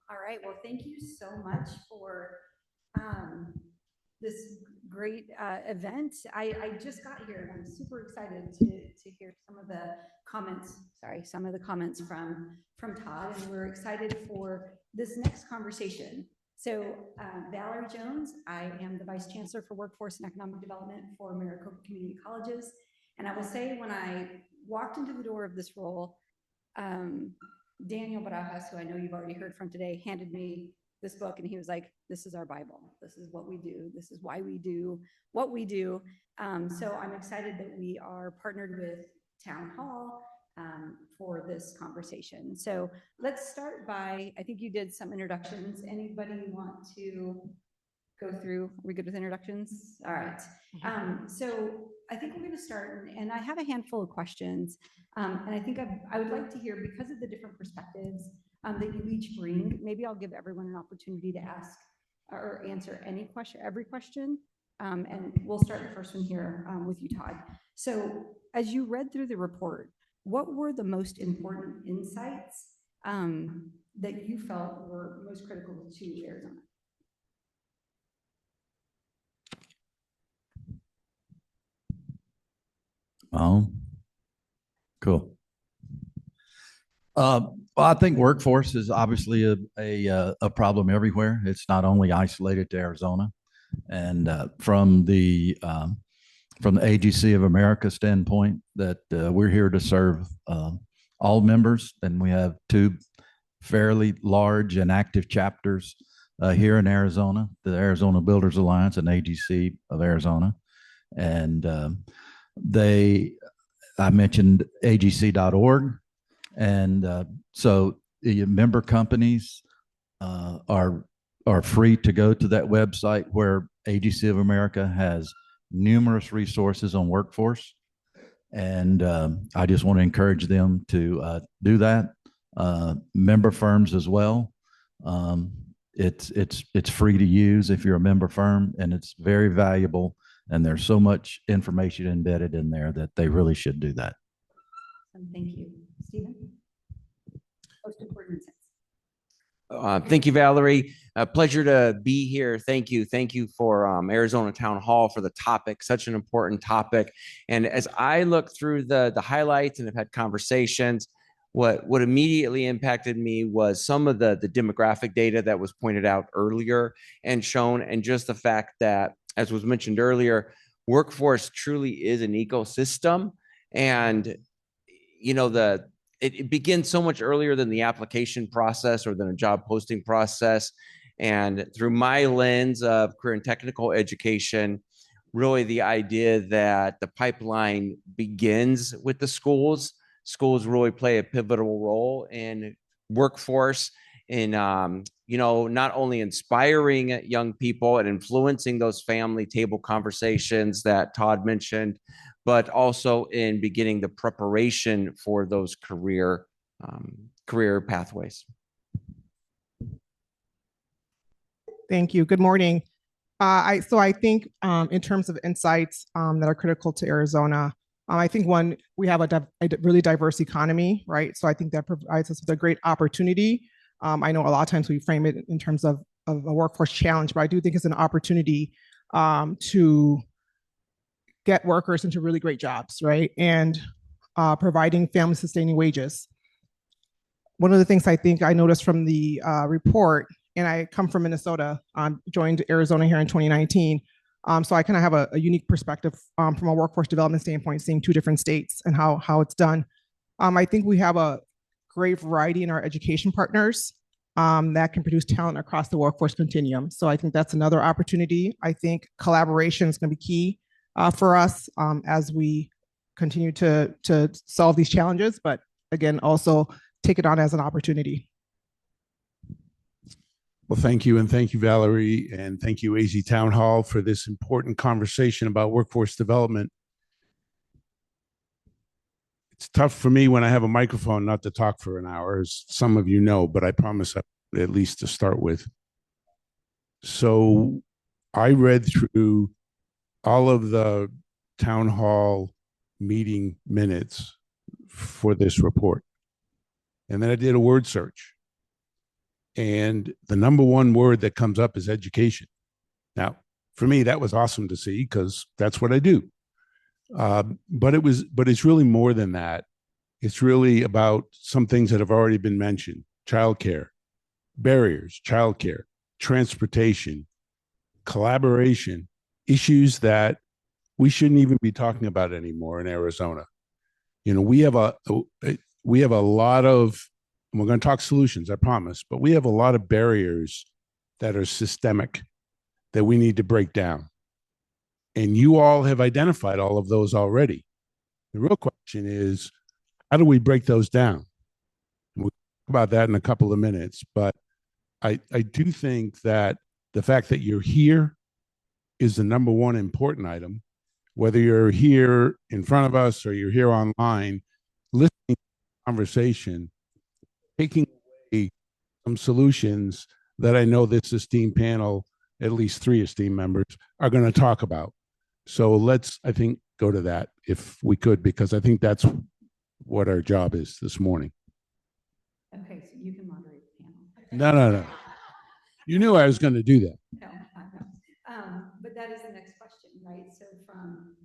All right, well, thank you so much for this great event. I just got here and I'm super excited to hear some of the comments from Todd, and we're excited for this next conversation. So Valerie Jones, I am the Vice Chancellor for Workforce and Economic Development for Maricopa Community Colleges. And I will say, when I walked into the door of this role, Daniel Barajas, who I know you've already heard from today, handed me this book, and he was like, this is our Bible. This is what we do. This is why we do what we do. So I'm excited that we are partnered with Town Hall for this conversation. So let's start by, I think you did some introductions. Anybody want to go through? Are we good with introductions? All right. So I think we're going to start, and I have a handful of questions. And I think I would like to hear, because of the different perspectives that you each bring, maybe I'll give everyone an opportunity to ask or answer every question. And we'll start the first one here with you, Todd. So as you read through the report, what were the most important insights that you felt were most critical to Arizona? Cool. Well, I think workforce is obviously a problem everywhere. It's not only isolated to Arizona. And from the AGC of America standpoint, that we're here to serve all members, and we have two fairly large and active chapters here in Arizona, the Arizona Builders Alliance and AGC of Arizona. And I mentioned agc.org. And so the member companies are free to go to that website, where AGC of America has numerous resources on workforce. And I just want to encourage them to do that. Member firms as well. It's free to use if you're a member firm, and it's very valuable. And there's so much information embedded in there that they really should do that. Thank you. Stephen? Most important insights. Thank you, Valerie. A pleasure to be here. Thank you. Thank you for Arizona Town Hall for the topic, such an important topic. And as I look through the highlights and have had conversations, what immediately impacted me was some of the demographic data that was pointed out earlier and shown, and just the fact that, as was mentioned earlier, workforce truly is an ecosystem. And, you know, it begins so much earlier than the application process or than a job posting process. And through my lens of career and technical education, really the idea that the pipeline begins with the schools. Schools really play a pivotal role in workforce, in not only inspiring young people and influencing those family table conversations that Todd mentioned, but also in beginning the preparation for those career pathways. Thank you. Good morning. I think in terms of insights that are critical to Arizona, I think one, we have a really diverse economy, right? So I think that provides us with a great opportunity. I know a lot of times we frame it in terms of a workforce challenge, but I do think it's an opportunity to get workers into really great jobs, right? And providing family sustaining wages. One of the things I think I noticed from the report, and I come from Minnesota, joined Arizona here in 2019. So I kind of have a unique perspective from a workforce development standpoint, seeing two different states and how it's done. I think we have a great variety in our education partners that can produce talent across the workforce continuum. So I think that's another opportunity. I think collaboration is going to be key for us as we continue to solve these challenges, but again, also take it on as an opportunity. Well, thank you. And thank you, Valerie. And thank you, AZ Town Hall, for this important conversation about workforce development. It's tough for me when I have a microphone not to talk for an hour, as some of you know, but I promise at least to start with. So I read through all of the town hall meeting minutes for this report. And then I did a word search. And the number one word that comes up is education. Now, for me, that was awesome to see because that's what I do. But it's really more than that. It's really about some things that have already been mentioned: childcare, barriers, childcare, transportation, collaboration, issues that we shouldn't even be talking about anymore in Arizona. You know, we have a lot of, and we're going to talk solutions, I promise, but we have a lot of barriers that are systemic that we need to break down. And you all have identified all of those already. The real question is, how do we break those down? We'll talk about that in a couple of minutes, but I do think that the fact that you're here is the number one important item. Whether you're here in front of us or you're here online, listen conversation, taking away some solutions that I know this esteemed panel, at least 3 esteemed members, are going to talk about. So let's, I think, go to that if we could, because I think that's what our job is this morning. Okay, so you can moderate the panel. No. You knew I was going to do that. No, I know. But that is the next question, right? So from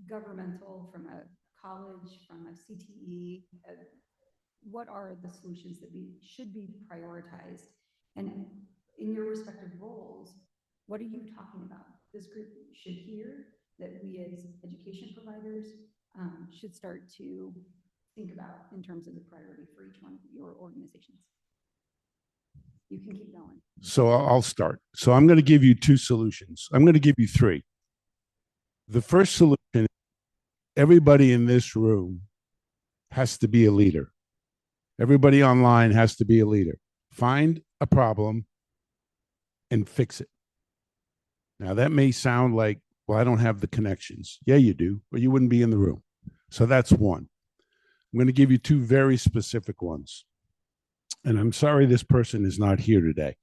governmental, from a college, from a CTE, what are the solutions that should be prioritized? And in your respective roles, what are you talking about? This group should hear that we as education providers should start to think about in terms of the priority for each one of your organizations. You can keep going. So I'll start. So I'm going to give you 2 solutions. I'm going to give you 3. The first solution, everybody in this room has to be a leader. Everybody online has to be a leader. Find a problem and fix it. Now that may sound like, well, I don't have the connections. Yeah, you do, but you wouldn't be in the room. So that's one. I'm going to give you 2 very specific ones. And I'm sorry this person is not here today,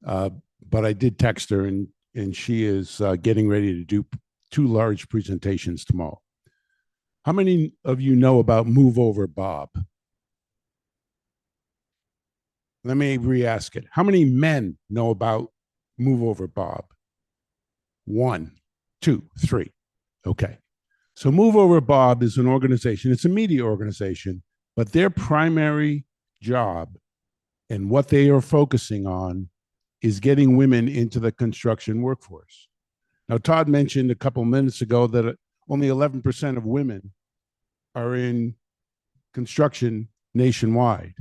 but I did text her, and she is getting ready to do 2 large presentations tomorrow. How many of you know about Move Over Bob? Let me re-ask it. How many men know about Move Over Bob? 1, 2, 3. Okay. So Move Over Bob is an organization. It's a media organization, but their primary job and what they are focusing on is getting women into the construction workforce. Now, Todd mentioned a couple minutes ago that only 11% of women are in construction nationwide.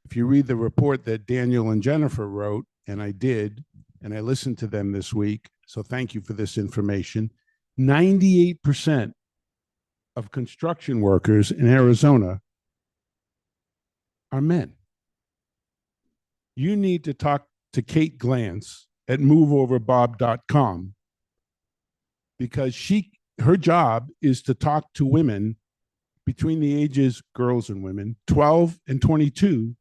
If you read the report that Daniel and Jennifer wrote, and I did, and I listened to them this week, so thank you for this information, 98% of construction workers in Arizona are men. You need to talk to Kate Glantz at moveoverbob.com, because her job is to talk to women between the ages, girls and women, 12 and 22,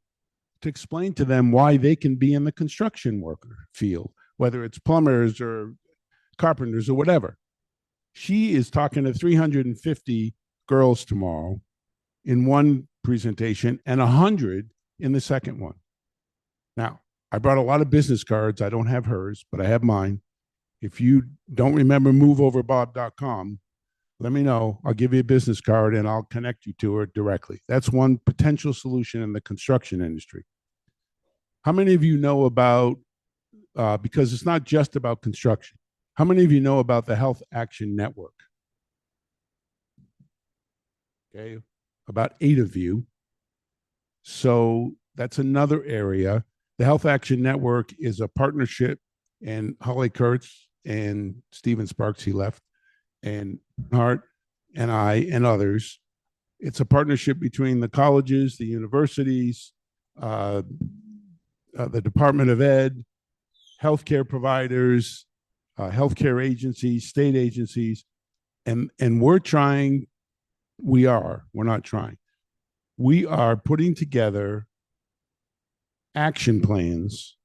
to explain to them why they can be in the construction worker field, whether it's plumbers or carpenters or whatever. She is talking to 350 girls tomorrow in one presentation and 100 in the second one. Now, I brought a lot of business cards. I don't have hers, but I have mine. If you don't remember moveoverbob.com, let me know. I'll give you a business card and I'll connect you to her directly. That's one potential solution in the construction industry. How many of you know about, because it's not just about construction, how many of you know about the Health Action Network? Okay, about 8 of you. So that's another area. The Health Action Network is a partnership, and Holly Kurtz and Steven Sparks, he left, and Hart and I and others. It's a partnership between the colleges, the universities, the Department of Ed, healthcare providers, healthcare agencies, state agencies, and we're putting together action plans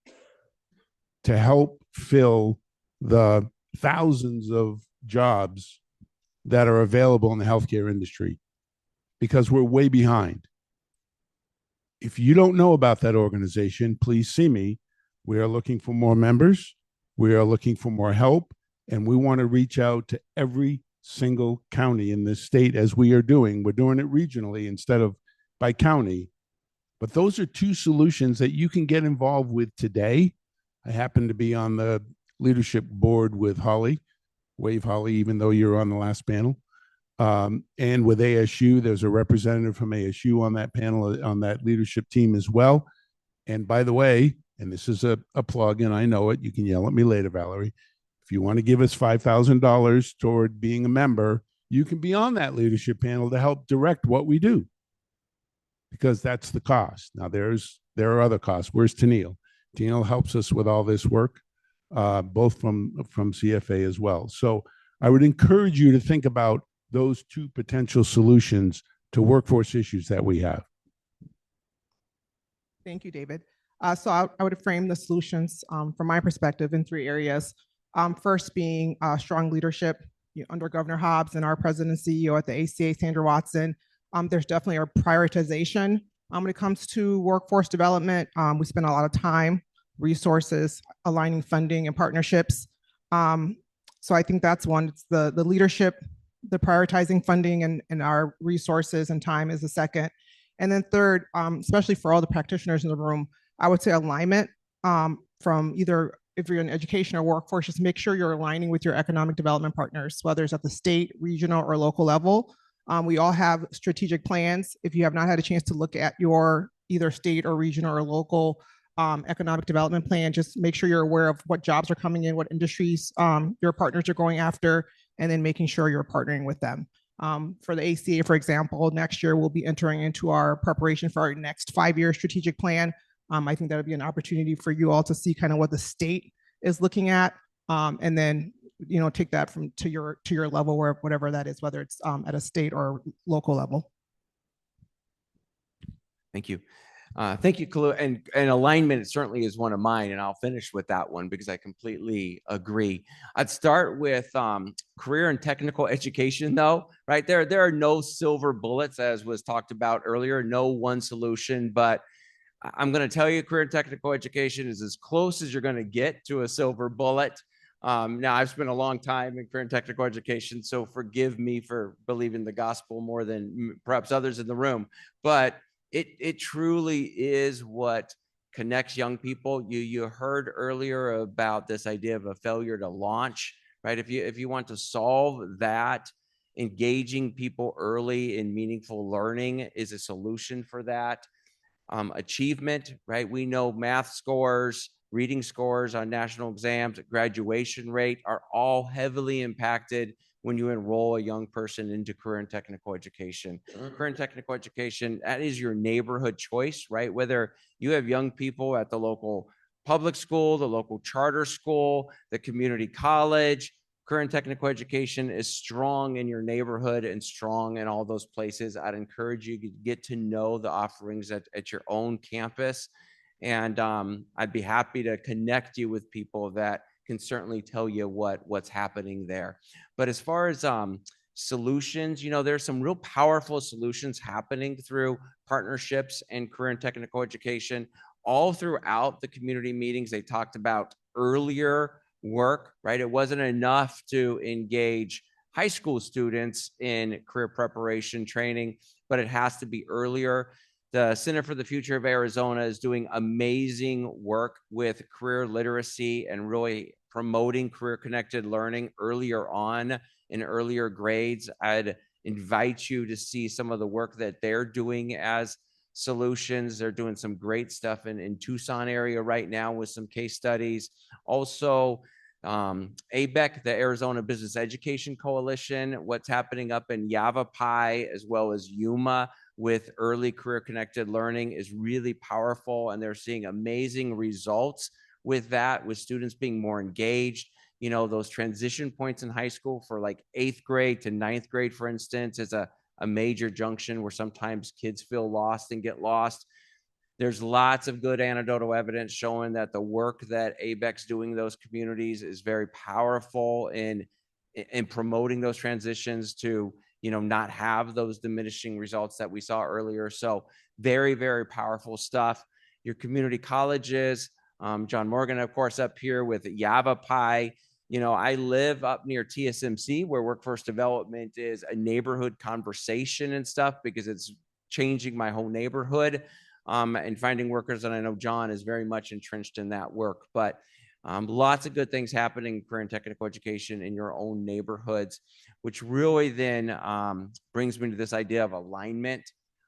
to help fill the thousands of jobs that are available in the healthcare industry, because we're way behind. If you don't know about that organization, please see me. We are looking for more members. We are looking for more help, and we want to reach out to every single county in this state, as we are doing. We're doing it regionally instead of by county. But those are 2 solutions that you can get involved with today. I happen to be on the leadership board with Holly, wave Holly, even though you're on the last panel. And with ASU, there's a representative from ASU on that panel, on that leadership team as well. And by the way, and this is a plug, and I know it, you can yell at me later, Valerie. If you want to give us $5,000 toward being a member, you can be on that leadership panel to help direct what we do, because that's the cost. Now, there are other costs. Where's Tennille? Tennille helps us with all this work, both from CFA as well. So I would encourage you to think about those 2 potential solutions to workforce issues that we have. Thank you, David. So I would frame the solutions from my perspective in 3 areas. First being strong leadership under Governor Hobbs and our president and CEO at the ACA, Sandra Watson. There's definitely a prioritization when it comes to workforce development. We spend a lot of time, resources, aligning funding and partnerships. So I think that's one. It's the leadership, the prioritizing funding and our resources and time is the second. And then third, especially for all the practitioners in the room, I would say alignment from either if you're in education or workforce, just make sure you're aligning with your economic development partners, whether it's at the state, regional, or local level. We all have strategic plans. If you have not had a chance to look at your either state or regional or local economic development plan, just make sure you're aware of what jobs are coming in, what industries your partners are going after, and then making sure you're partnering with them. For the ACA, for example, next year we'll be entering into our preparation for our next 5-year strategic plan. I think that would be an opportunity for you all to see kind of what the state is looking at, and then take that from to your level, where whatever that is, whether it's at a state or local level. Thank you. Thank you, Kalu. And alignment certainly is one of mine, and I'll finish with that one because I completely agree. I'd start with career and technical education, though, right? There are no silver bullets, as was talked about earlier, no one solution, but I'm going to tell you career and technical education is as close as you're going to get to a silver bullet. Now, I've spent a long time in career and technical education, so forgive me for believing the gospel more than perhaps others in the room, but it truly is what connects young people. You heard earlier about this idea of a failure to launch, right? If you want to solve that, engaging people early in meaningful learning is a solution for that. Achievement, right? We know math scores, reading scores on national exams, graduation rate are all heavily impacted when you enroll a young person into career and technical education. Career and technical education, that is your neighborhood choice, right? Whether you have young people at the local public school, the local charter school, the community college, career and technical education is strong in your neighborhood and strong in all those places. I'd encourage you to get to know the offerings at your own campus. And I'd be happy to connect you with people that can certainly tell you what's happening there. But as far as solutions, there's some real powerful solutions happening through partnerships and career and technical education. All throughout the community meetings, they talked about earlier work, right? It wasn't enough to engage high school students in career preparation training, but it has to be earlier. The Center for the Future of Arizona is doing amazing work with career literacy and really promoting career-connected learning earlier on in earlier grades. I'd invite you to see some of the work that they're doing as solutions. They're doing some great stuff in Tucson area right now with some case studies. Also, ABEC, the Arizona Business Education Coalition, what's happening up in Yavapai as well as Yuma with early career connected learning is really powerful, and they're seeing amazing results with that, with students being more engaged. Those transition points in high school for like 8th grade to 9th grade, for instance, is a major junction where sometimes kids feel lost and get lost. There's lots of good anecdotal evidence showing that the work that ABEC's doing in those communities is very powerful in promoting those transitions to, not have those diminishing results that we saw earlier. So very, very powerful stuff. Your community colleges, John Morgan, of course, up here with Yavapai. I live up near TSMC, where workforce development is a neighborhood conversation and stuff because it's changing my whole neighborhood. And finding workers, and I know John is very much entrenched in that work, but lots of good things happening in career and technical education in your own neighborhoods, which really then brings me to this idea of alignment,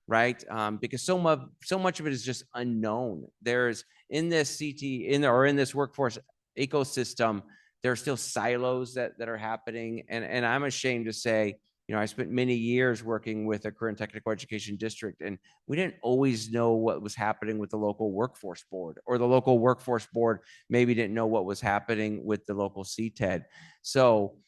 right? Because so much of it is just unknown. There's in this in this workforce ecosystem, there are still silos that are happening, and I'm ashamed to say, I spent many years working with a career and technical education district, and we didn't always know what was happening with the local workforce board, or the local workforce board maybe didn't know what was happening with the local CTED. So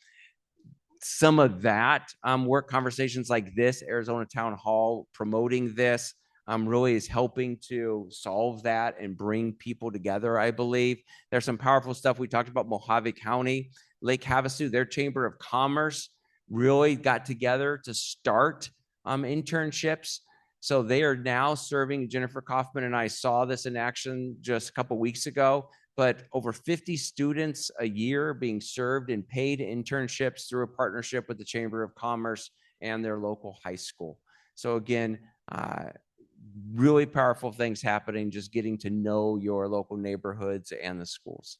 some of that work, conversations like this, Arizona Town Hall promoting this, really is helping to solve that and bring people together, I believe. There's some powerful stuff. We talked about Mojave County, Lake Havasu, their Chamber of Commerce really got together to start internships. So they are now serving. Jennifer Kaufman and I saw this in action just a couple of weeks ago, but over 50 students a year being served in paid internships through a partnership with the Chamber of Commerce and their local high school. So again, really powerful things happening, just getting to know your local neighborhoods and the schools.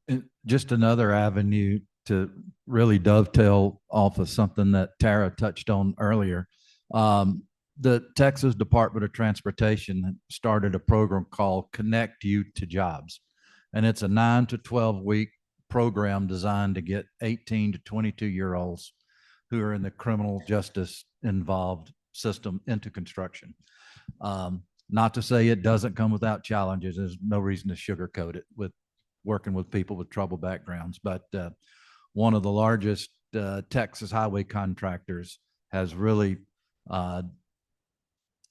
And just another avenue to really dovetail off of something that Tara touched on earlier. The Texas Department of Transportation started a program called Connect You to Jobs. And it's a 9 to 12 week program designed to get 18 to 22-year-olds who are in the criminal justice involved system into construction. Not to say it doesn't come without challenges. There's no reason to sugarcoat it with working with people with troubled backgrounds. But one of the largest Texas highway contractors has really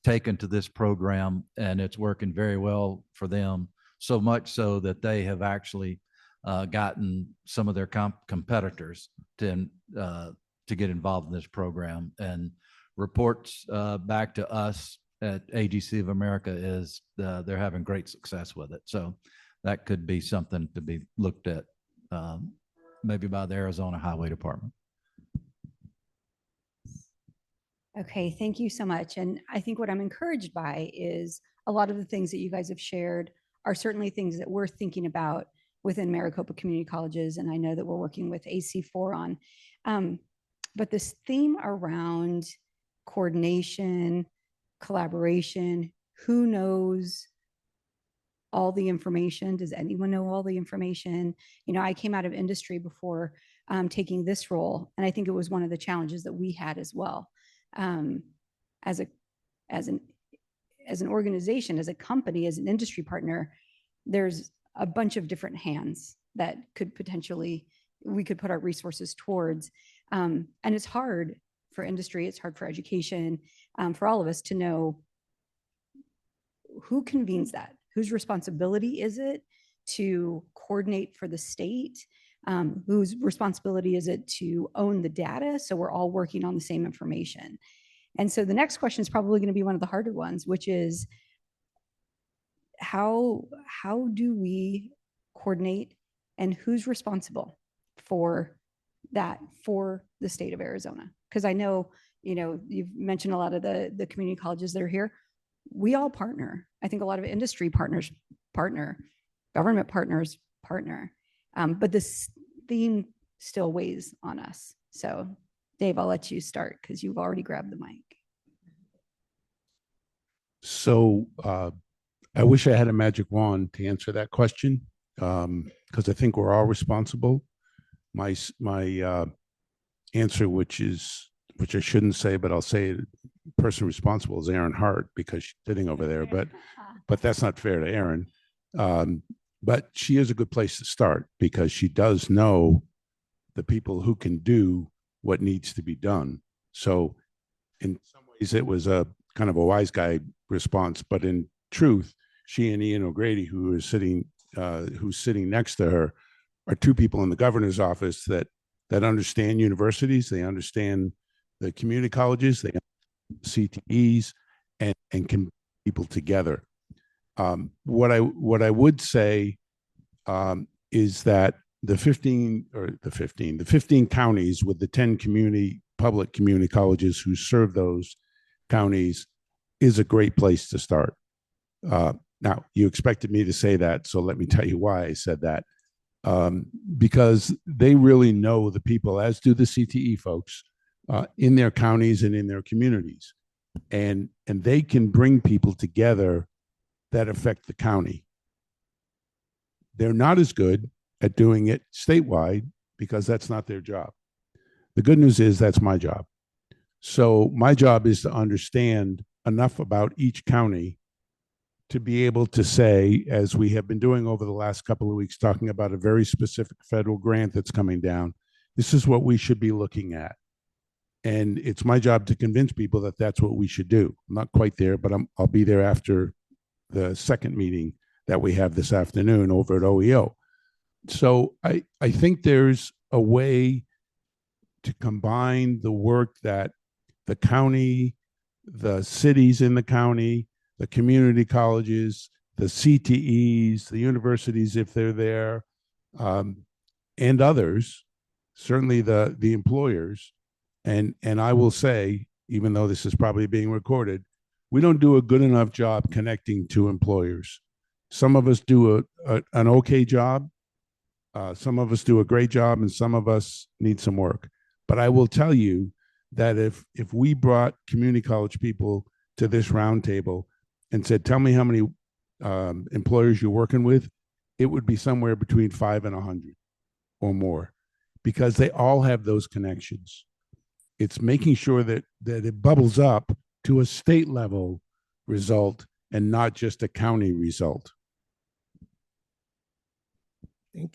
taken to this program, and it's working very well for them. So much so that they have actually gotten some of their competitors to get involved in this program. And reports back to us at AGC of America is they're having great success with it. So that could be something to be looked at maybe by the Arizona Highway Department. Okay, thank you so much. And I think what I'm encouraged by is a lot of the things that you guys have shared are certainly things that we're thinking about within Maricopa Community Colleges. And I know that we're working with AC4 on. But this theme around coordination, collaboration, who knows all the information? Does anyone know all the information? You know, I came out of industry before taking this role, and I think it was one of the challenges that we had as well. As an organization, as a company, as an industry partner, there's a bunch of different hands that could potentially, we could put our resources towards. And it's hard for industry, it's hard for education, for all of us to know who convenes that, whose responsibility is it to coordinate for the state, whose responsibility is it to own the data so we're all working on the same information. And so the next question is probably going to be one of the harder ones, which is how do we coordinate and who's responsible for that for the state of Arizona? Because I know, you know, you've mentioned a lot of the community colleges that are here. We all partner. I think a lot of industry partners partner, government partners partner. But this theme still weighs on us. So Dave, I'll let you start because you've already grabbed the mic. So I wish I had a magic wand to answer that question because I think we're all responsible. My answer, which I shouldn't say, but I'll say it, person responsible is Erin Hart because she's sitting over there, but that's not fair to Erin. But she is a good place to start because she does know the people who can do what needs to be done. So in some ways it was a kind of a wise guy response, but in truth, she and Ian O'Grady, who's sitting next to her, are two people in the governor's office that understand universities, they understand the community colleges, they understand CTEs, and can people together. What I would say is that the 15 counties with the 10 public community colleges who serve those counties is a great place to start. Now, you expected me to say that, so let me tell you why I said that. Because they really know the people, as do the CTE folks, in their counties and in their communities. And they can bring people together that affect the county. They're not as good at doing it statewide because that's not their job. The good news is that's my job. So my job is to understand enough about each county to be able to say, as we have been doing over the last couple of weeks, talking about a very specific federal grant that's coming down, this is what we should be looking at. And it's my job to convince people that that's what we should do. I'm not quite there, but I'll be there after the second meeting that we have this afternoon over at OEO. So I think there's a way to combine the work that the county, the cities in the county, the community colleges, the CTEs, the universities, if they're there, and others, certainly the employers. And I will say, even though this is probably being recorded, we don't do a good enough job connecting to employers. Some of us do an okay job. Some of us do a great job, and some of us need some work. But I will tell you that if we brought community college people to this roundtable and said, tell me how many employers you're working with, it would be somewhere between 5 and 100 or more, because they all have those connections. It's making sure that it bubbles up to a state level result and not just a county result.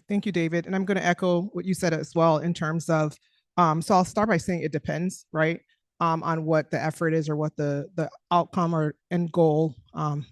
Thank you, David. And I'm going to echo what you said as well in terms of, so I'll start by saying it depends, right, on what the effort is or what the outcome or end goal,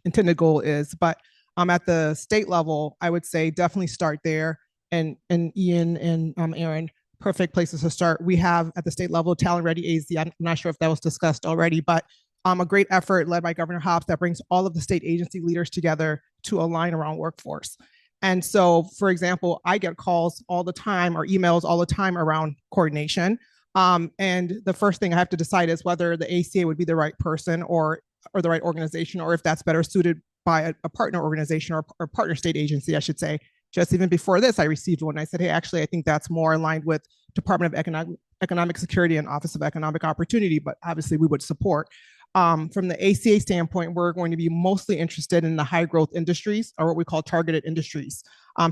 intended goal is. But at the state level, I would say definitely start there. And Ian and Aaron, perfect places to start. We have at the state level, Talent Ready AZ. I'm not sure if that was discussed already, but a great effort led by Governor Hobbs that brings all of the state agency leaders together to align around workforce. And so, for example, I get calls all the time or emails all the time around coordination. And the first thing I have to decide is whether the ACA would be the right person or the right organization, or if that's better suited by a partner organization or partner state agency, I should say. Just even before this, I received one. I said, hey, actually, I think that's more aligned with Department of Economic Security and Office of Economic Opportunity, but obviously we would support. From the ACA standpoint, we're going to be mostly interested in the high growth industries, or what we call targeted industries.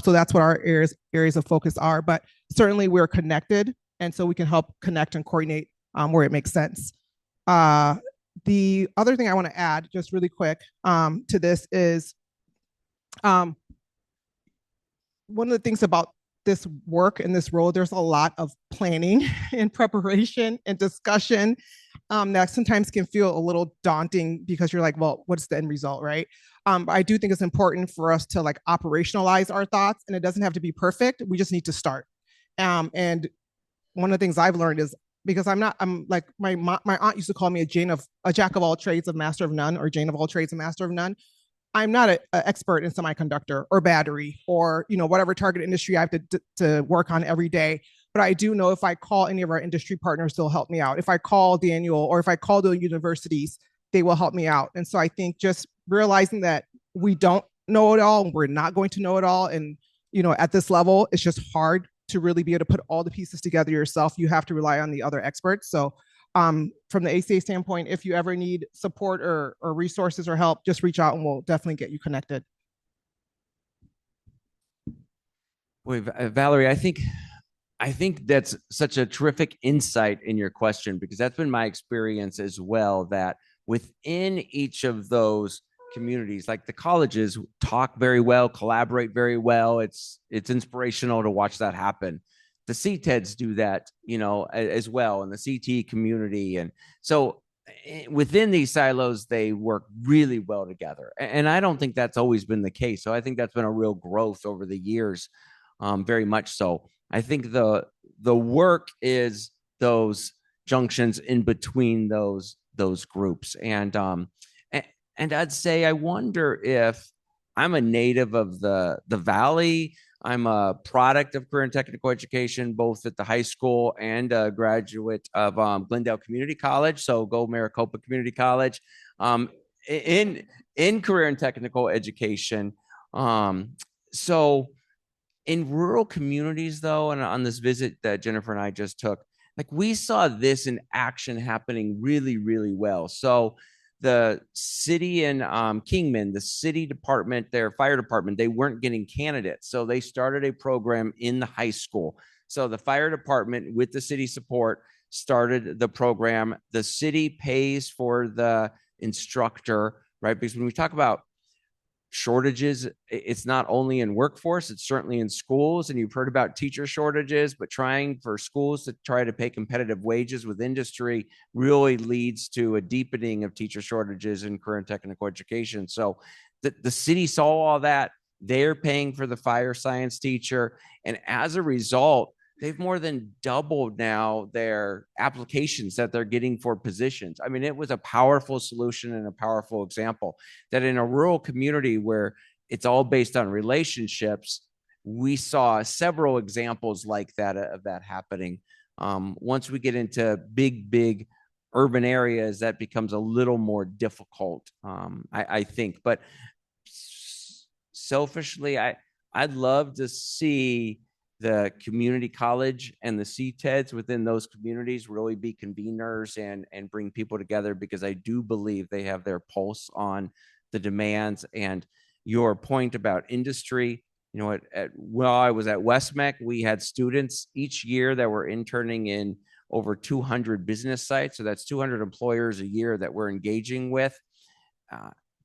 So that's what our areas of focus are, but certainly we're connected. And so we can help connect and coordinate where it makes sense. The other thing I want to add just really quick to this is one of the things about this work and this role, there's a lot of planning and preparation and discussion that sometimes can feel a little daunting because you're like, well, what's the end result, right? But I do think it's important for us to like operationalize our thoughts, and it doesn't have to be perfect. We just need to start. And one of the things I've learned is, because I'm like, my aunt used to call me a jack of all trades, a master of none, or Jane of all trades, a master of none. I'm not an expert in semiconductor or battery or, whatever target industry I have to work on every day. But I do know if I call any of our industry partners, they'll help me out. If I call Daniel or if I call the universities, they will help me out. And so I think just realizing that we don't know it all, we're not going to know it all. And, at this level, it's just hard to really be able to put all the pieces together yourself. You have to rely on the other experts. So from the ACA standpoint, if you ever need support or resources or help, just reach out and we'll definitely get you connected. Boy, Valerie, I think that's such a terrific insight in your question, because that's been my experience as well, that within each of those communities, like the colleges talk very well, collaborate very well. It's inspirational to watch that happen. The CTEDs do that, as well, in the CT community. And so within these silos, they work really well together. And I don't think that's always been the case. So I think that's been a real growth over the years, very much so. I think the work is those junctions in between those groups. And I'd say, I wonder if I'm a native of the Valley. I'm a product of career and technical education, both at the high school and a graduate of Glendale Community College. So go Maricopa Community College in career and technical education. So in rural communities, though, and on this visit that Jennifer and I just took, like, we saw this in action happening really, really well. So the city in Kingman, the city department, their fire department, they weren't getting candidates. So they started a program in the high school. So the fire department, with the city support, started the program. The city pays for the instructor, right? Because when we talk about shortages. It's not only in workforce, it's certainly in schools. And you've heard about teacher shortages, but trying for schools to try to pay competitive wages with industry really leads to a deepening of teacher shortages in career and technical education. So the city saw all that. They're paying for the fire science teacher. And as a result, they've more than doubled now their applications that they're getting for positions. I mean, it was a powerful solution and a powerful example that in a rural community where it's all based on relationships, we saw several examples like that of that happening. Once we get into big urban areas, that becomes a little more difficult, I think. But selfishly, I'd love to see the community college and the CTEDs within those communities really be conveners and bring people together, because I do believe they have their pulse on the demands. And your point about industry, you know, while I was at Wastchak, we had students each year that were interning in over 200 business sites. So that's 200 employers a year that we're engaging with.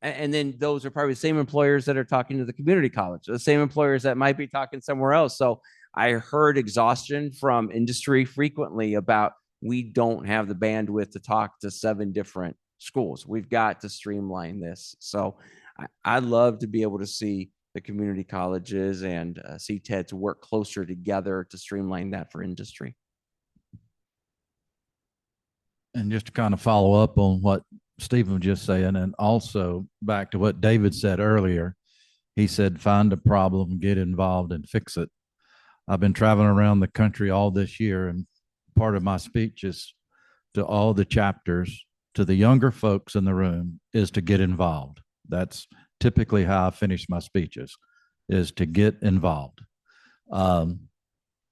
And then those are probably the same employers that are talking to the community college, the same employers that might be talking somewhere else. So I heard exhaustion from industry frequently about, we don't have the bandwidth to talk to 7 different schools. We've got to streamline this. So I'd love to be able to see the community colleges and CTEDs work closer together to streamline that for industry. And just to kind of follow up on what Stephen was just saying, and also back to what David said earlier, he said, find a problem, get involved and fix it. I've been traveling around the country all this year, and part of my speech is to all the chapters, to the younger folks in the room, is to get involved. That's typically how I finish my speeches, is to get involved. And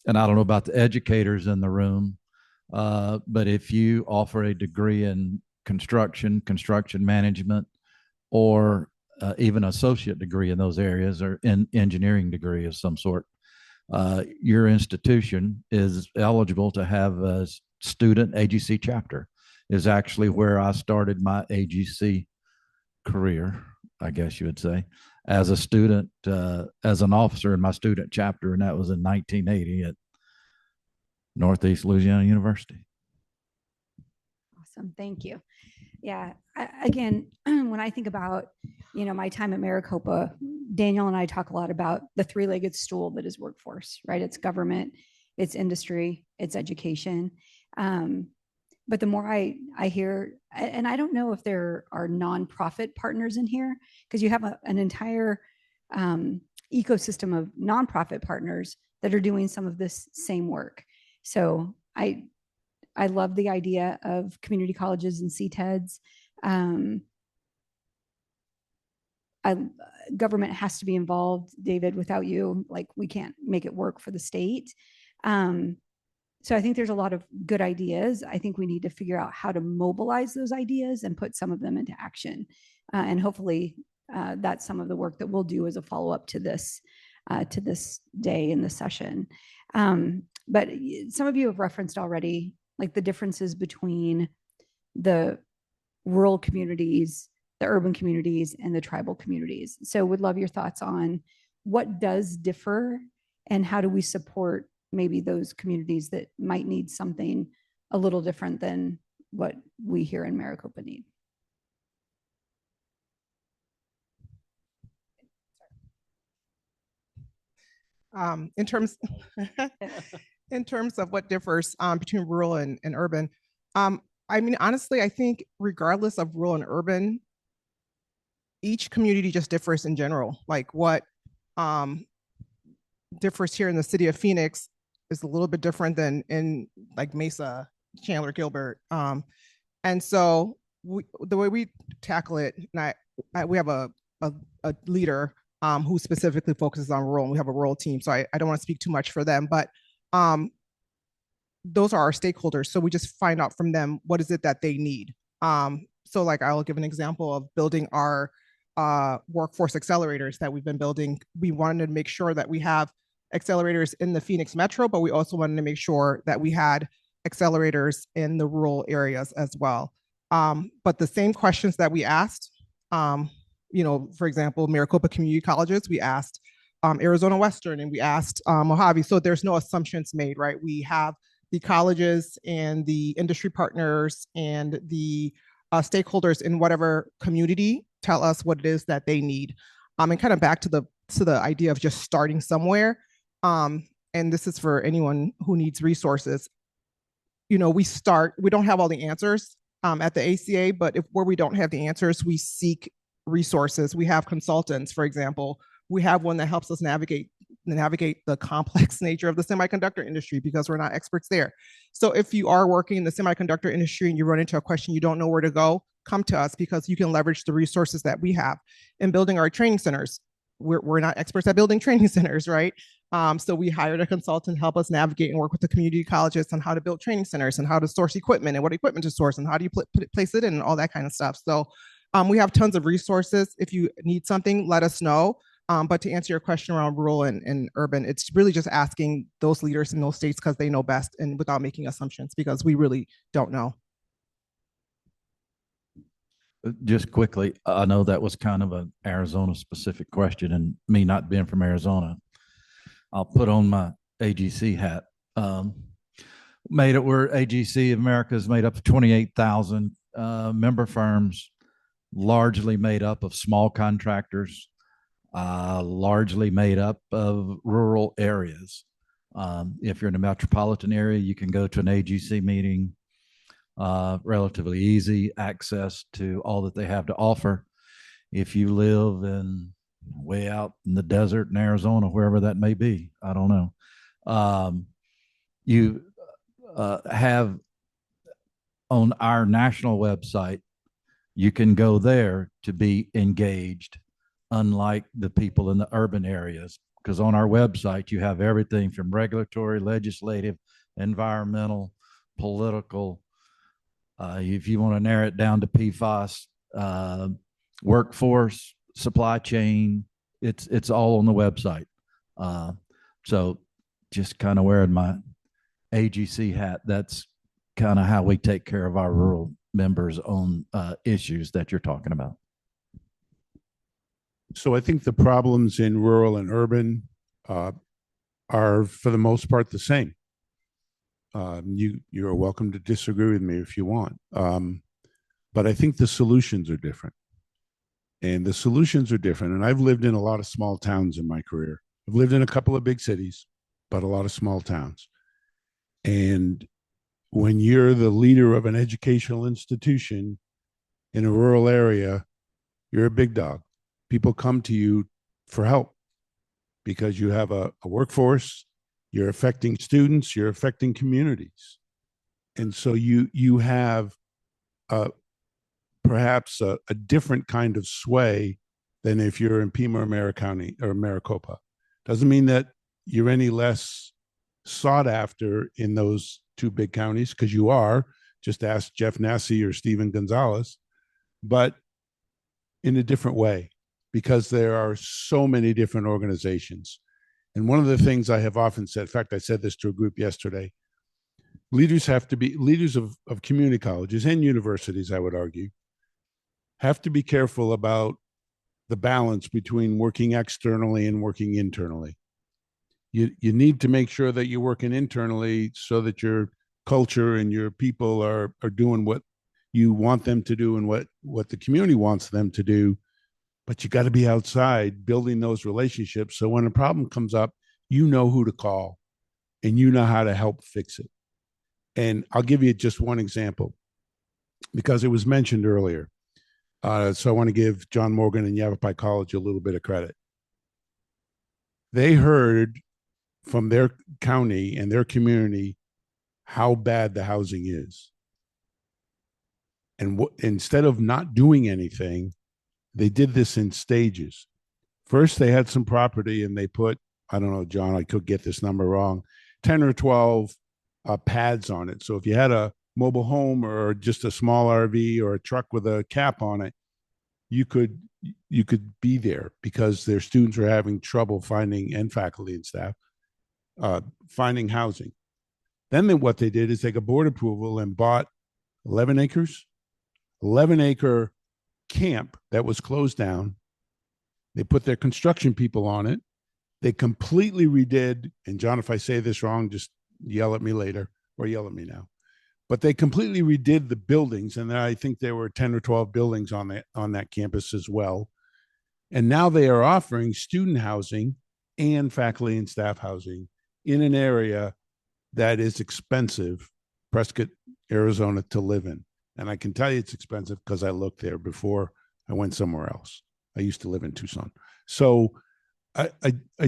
I don't know about the educators in the room, but if you offer a degree in construction management, or even associate degree in those areas, or in engineering degree of some sort, your institution is eligible to have a student AGC chapter. Is actually where I started my AGC career, I guess you would say, as a student, as an officer in my student chapter, and that was in 1980 at Northeast Louisiana University. Awesome. Thank you. Yeah. Again, when I think about, you know, my time at Maricopa, Daniel and I talk a lot about the 3-legged stool that is workforce, right? It's government, it's industry, it's education. But the more I hear, and I don't know if there are nonprofit partners in here, because you have an entire ecosystem of nonprofit partners that are doing some of this same work. So I love the idea of community colleges and CTEDs. Government has to be involved, David. Without you, like, we can't make it work for the state. So I think there's a lot of good ideas. I think we need to figure out how to mobilize those ideas and put some of them into action. And hopefully that's some of the work that we'll do as a follow-up to this day in the session. But some of you have referenced already, like, the differences between the rural communities, the urban communities, and the tribal communities. So would love your thoughts on what does differ and how do we support maybe those communities that might need something a little different than what we here in Maricopa need. In terms of what differs between rural and urban, I mean, honestly, I think regardless of rural and urban, each community just differs in general. Like, what differs here in the city of Phoenix is a little bit different than in, like, Mesa, Chandler, Gilbert. And so the way we tackle it, and we have a leader who specifically focuses on rural, and we have a rural team. So I don't want to speak too much for them, but those are our stakeholders. So we just find out from them, what is it that they need? So, like, I'll give an example of building our workforce accelerators that we've been building. We wanted to make sure that we have accelerators in the Phoenix Metro, but we also wanted to make sure that we had accelerators in the rural areas as well. But the same questions that we asked for example, Maricopa Community Colleges, we asked Arizona Western, and we asked Mojave. So there's no assumptions made, right? We have the colleges and the industry partners and the stakeholders in whatever community tell us what it is that they need. And kind of back to the idea of just starting somewhere. And this is for anyone who needs resources. We don't have all the answers at the ACA, but where we don't have the answers, we seek resources. We have consultants, for example. We have one that helps us navigate the complex nature of the semiconductor industry because we're not experts there. So if you are working in the semiconductor industry and you run into a question, you don't know where to go, come to us because you can leverage the resources that we have in building our training centers. We're not experts at building training centers, right? So we hired a consultant to help us navigate and work with the community colleges on how to build training centers and how to source equipment and what equipment to source and how do you place it in and all that kind of stuff. So we have tons of resources. If you need something, let us know. But to answer your question around rural and urban, it's really just asking those leaders in those states because they know best and without making assumptions because we really don't know. Just quickly, I know that was kind of an Arizona specific question, and me not being from Arizona, I'll put on my AGC hat. Made it where AGC America is made up of 28,000 member firms, largely made up of small contractors, largely made up of rural areas. If you're in a metropolitan area, you can go to an AGC meeting, relatively easy access to all that they have to offer. If you live way out in the desert in Arizona, wherever that may be, I don't know. You have on our national website, you can go there to be engaged, unlike the people in the urban areas, because on our website, you have everything from regulatory, legislative, environmental, political. If you want to narrow it down to PFAS, workforce, supply chain, it's all on the website. So just kind of wearing my AGC hat, that's kind of how we take care of our rural members on issues that you're talking about. So I think the problems in rural and urban are, for the most part, the same. You're welcome to disagree with me if you want, but I think the solutions are different. And the solutions are different. And I've lived in a lot of small towns in my career. I've lived in a couple of big cities, but a lot of small towns. And when you're the leader of an educational institution in a rural area, you're a big dog. People come to you for help because you have a workforce, you're affecting students, you're affecting communities. And so you have perhaps a different kind of sway than if you're in Pima or County or Maricopa. Doesn't mean that you're any less sought after in those two big counties, because you are. Just ask Jeff Nassi or Stephen Gonzalez, but in a different way, because there are so many different organizations. And one of the things I have often said, in fact, I said this to a group yesterday, leaders have to be, leaders of community colleges and universities, I would argue, have to be careful about the balance between working externally and working internally. You need to make sure that you're working internally so that your culture and your people are doing what you want them to do and what the community wants them to do. But you got to be outside building those relationships. So when a problem comes up, you know who to call and you know how to help fix it. And I'll give you just one example because it was mentioned earlier. So I want to give John Morgan and Yavapai College a little bit of credit. They heard from their county and their community how bad the housing is. And instead of not doing anything, they did this in stages. First, they had some property and they put, I don't know, John, I could get this number wrong, 10 or 12 pads on it. So if you had a mobile home or just a small RV or a truck with a cap on it, you could be there because their students were having trouble finding, and faculty and staff, finding housing. Then what they did is they got board approval and bought 11 acre camp that was closed down They put their construction people on it. They completely redid, and John, if I say this wrong, just yell at me later or yell at me now. But they completely redid the buildings, and I think there were 10 or 12 buildings on that campus as well. And now they are offering student housing and faculty and staff housing in an area that is expensive, Prescott, Arizona, to live in. And I can tell you it's expensive because I looked there before I went somewhere else. I used to live in Tucson. So I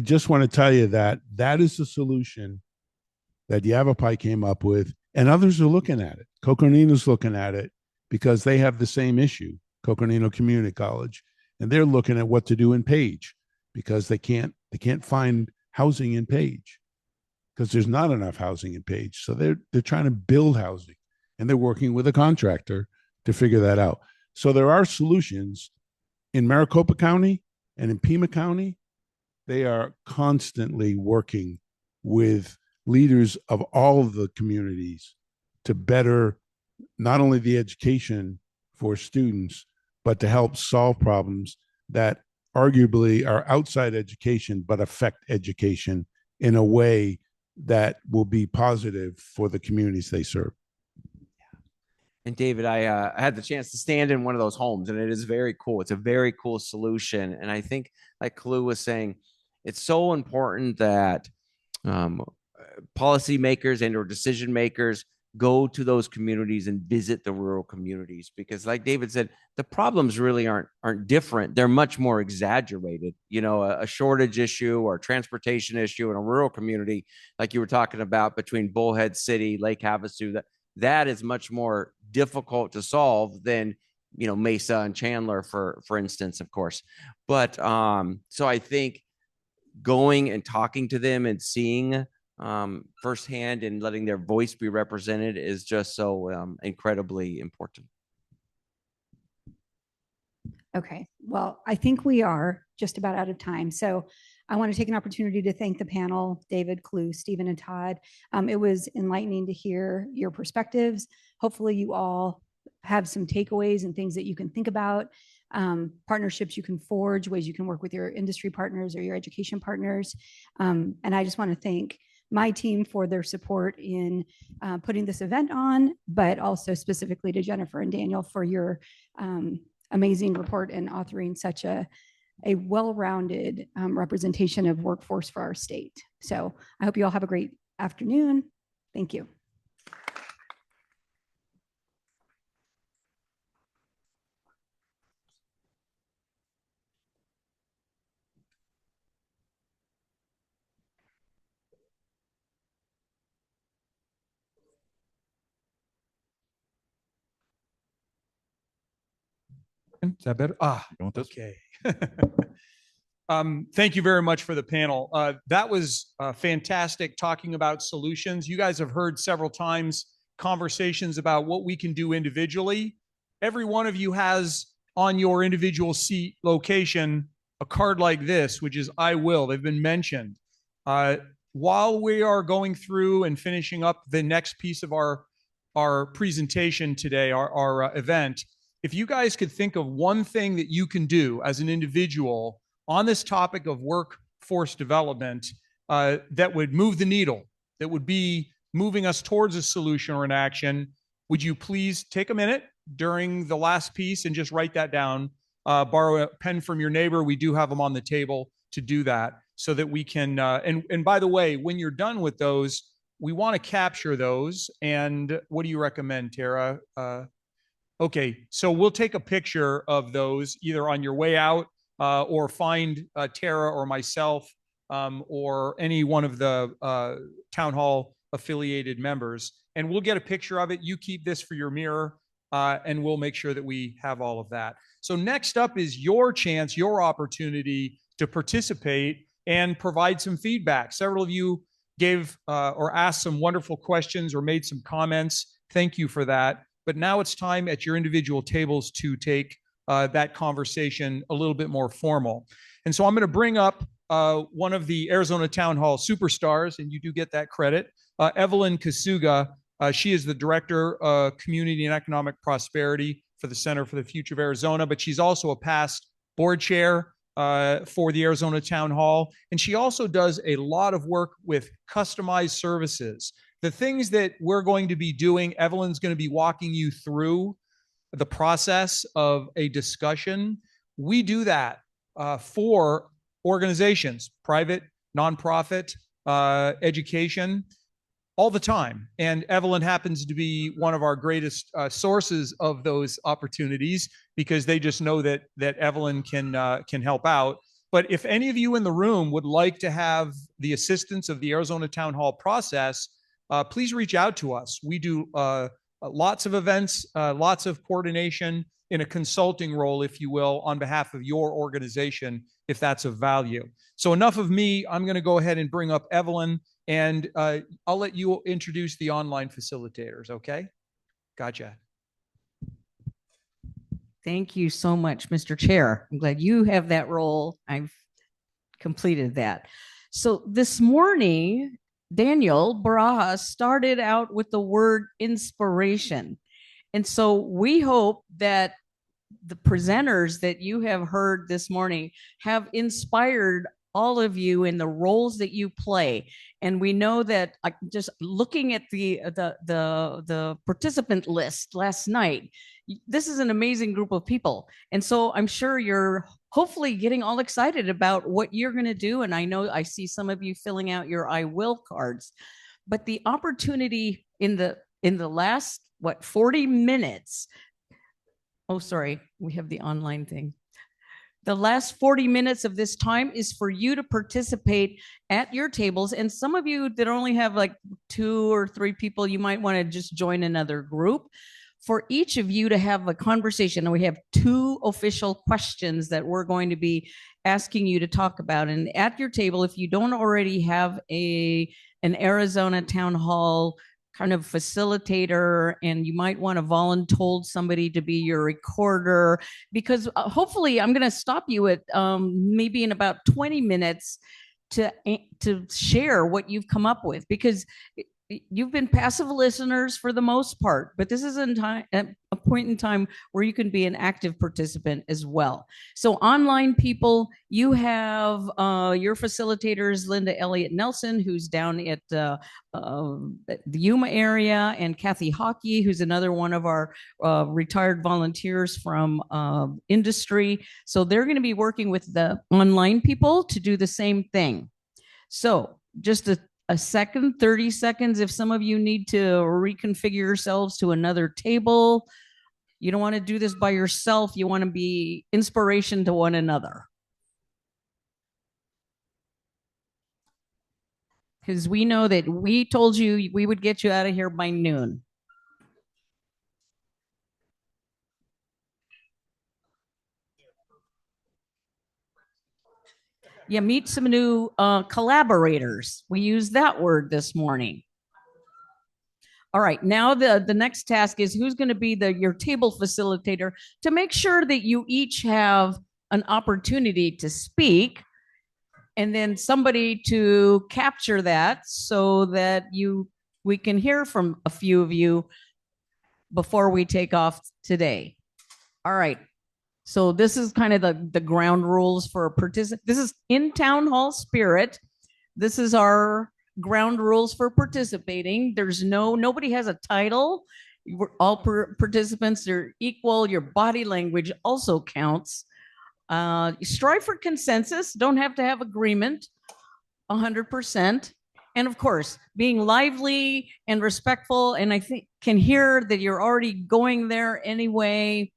just want to tell you that that is the solution that Yavapai came up with, and others are looking at it. Coconino's looking at it because they have the same issue, Coconino Community College, and they're looking at what to do in Page because they can't find housing in Page because there's not enough housing in Page. So they're trying to build housing, and they're working with a contractor to figure that out. So there are solutions in Maricopa County and in Pima County. They are constantly working with leaders of all of the communities to better not only the education for students, but to help solve problems that arguably are outside education, but affect education in a way that will be positive for the communities they serve. And David, I had the chance to stand in one of those homes, and it is very cool. It's a very cool solution. And I think, like Kalu was saying, it's so important that policymakers and or decision makers go to those communities and visit the rural communities, because like David said, the problems really aren't different. They're much more exaggerated. You know, a shortage issue or a transportation issue in a rural community, like you were talking about between Bullhead City, Lake Havasu, that is much more difficult to solve than, you know, Mesa and Chandler, for instance, of course. But so I think going and talking to them and seeing firsthand and letting their voice be represented is just so incredibly important. Okay, well, I think we are just about out of time. So I want to take an opportunity to thank the panel, David, Kalu, Stephen, and Todd. It was enlightening to hear your perspectives. Hopefully you all have some takeaways and things that you can think about, partnerships you can forge, ways you can work with your industry partners or your education partners. And I just want to thank my team for their support in putting this event on, but also specifically to Jennifer and Daniel for your amazing report and authoring such a well-rounded representation of workforce for our state. So I hope you all have a great afternoon. Thank you. Is that better? Okay. Thank you very much for the panel. That was fantastic, talking about solutions. You guys have heard several times conversations about what we can do individually. Every one of you has on your individual seat location a card like this, which is I will. They've been mentioned. While we are going through and finishing up the next piece of our presentation today, our event, if you guys could think of one thing that you can do as an individual on this topic of workforce development that would move the needle, that would be moving us towards a solution or an action, would you please take a minute during the last piece and just write that down? Borrow a pen from your neighbor. We do have them on the table to do that so that we can, and by the way, when you're done with those, we want to capture those. And what do you recommend, Tara? Okay, so we'll take a picture of those either on your way out or find Tara or myself or any one of the town hall affiliated members, and we'll get a picture of it. You keep this for your mirror and we'll make sure that we have all of that. So next up is your chance, your opportunity to participate and provide some feedback. Several of you gave or asked some wonderful questions or made some comments. Thank you for that. But now it's time at your individual tables to take that conversation a little bit more formal. And so I'm going to bring up one of the Arizona Town Hall superstars, and you do get that credit, Evelyn Kasuga. She is the Director of Community and Economic Prosperity for the Center for the Future of Arizona, but she's also a past board chair for the Arizona Town Hall. And she also does a lot of work with customized services. The things that we're going to be doing, Evelyn's going to be walking you through the process of a discussion. We do that for organizations, private, nonprofit, education, all the time. And Evelyn happens to be one of our greatest sources of those opportunities because they just know that Evelyn can help out. But if any of you in the room would like to have the assistance of the Arizona Town Hall process, please reach out to us. We do lots of events, lots of coordination in a consulting role, if you will, on behalf of your organization, if that's of value. So enough of me. I'm going to go ahead and bring up Evelyn, and I'll let you introduce the online facilitators, okay? Gotcha. Thank you so much, Mr. Chair. I'm glad you have that role. I've completed that. So this morning, Daniel Barajas started out with the word inspiration. And so we hope that the presenters that you have heard this morning have inspired all of you in the roles that you play. And we know that just looking at the participant list last night, this is an amazing group of people. And so I'm sure you're hopefully getting all excited about what you're going to do. And I know I see some of you filling out your I will cards, but the opportunity in the last, 40 minutes. Oh, sorry, we have the online thing. The last 40 minutes of this time is for you to participate at your tables. And some of you that only have like 2 or 3 people, you might want to just join another group. For each of you to have a conversation, and we have 2 official questions that we're going to be asking you to talk about. And at your table, if you don't already have an Arizona Town Hall kind of facilitator, and you might want to volunteer somebody to be your recorder, because hopefully I'm going to stop you at maybe in about 20 minutes to share what you've come up with, because you've been passive listeners for the most part, but this is a point in time where you can be an active participant as well. So online people, you have your facilitators, Linda Elliott Nelson, who's down at the Yuma area, and Kathy Hockey, who's another one of our retired volunteers from industry. So they're going to be working with the online people to do the same thing. So just a second, 30 seconds. If some of you need to reconfigure yourselves to another table, you don't want to do this by yourself. You want to be inspiration to one another. Because we know that we told you we would get you out of here by noon. Yeah, meet some new collaborators. We used that word this morning. All right, now the next task is who's going to be your table facilitator to make sure that you each have an opportunity to speak, and then somebody to capture that so that we can hear from a few of you before we take off today. All right. So this is kind of the ground rules for a participant. This is in town hall spirit. This is our ground rules for participating. Nobody has a title. All participants are equal. Your body language also counts. Strive for consensus. Don't have to have agreement 100%. And of course, being lively and respectful. And I can hear that you're already going there anyway.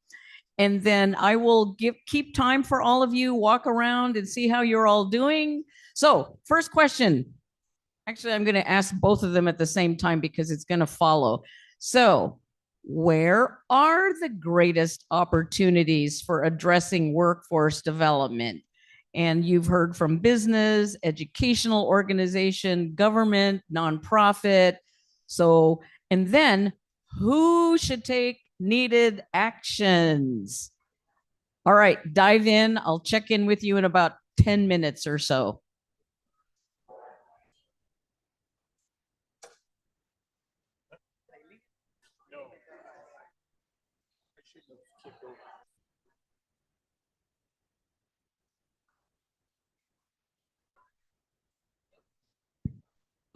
And then I will keep time for all of you, walk around and see how you're all doing. So first question. Actually, I'm going to ask both of them at the same time because it's going to follow. So where are the greatest opportunities for addressing workforce development? And you've heard from business, educational organization, government, nonprofit. So, and then who should take needed actions? All right, dive in. I'll check in with you in about 10 minutes or so.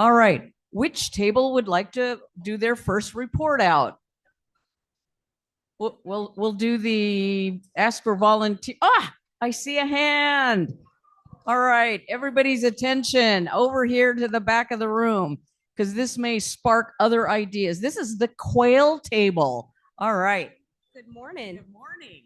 All right. Which table would like to do their first report out? We'll do the ask for volunteer. Ah, I see a hand. All right, everybody's attention over here to the back of the room, because this may spark other ideas. This is the quail table. All right. Good morning. Good morning.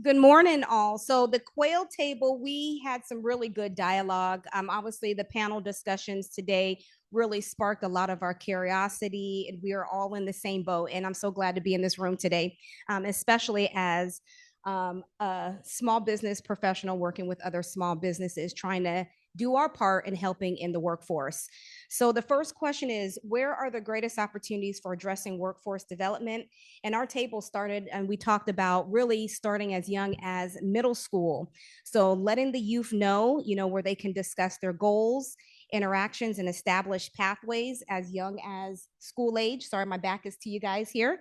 Good morning, all. So the quail table, we had some really good dialogue. Obviously, the panel discussions today really sparked a lot of our curiosity, and we are all in the same boat. And I'm so glad to be in this room today, especially as a small business professional working with other small businesses, trying to do our part in helping in the workforce. So the first question is, where are the greatest opportunities for addressing workforce development? And our table started, and we talked about really starting as young as middle school. So letting the youth know, where they can discuss their goals, interactions, and establish pathways as young as school age. Sorry, my back is to you guys here.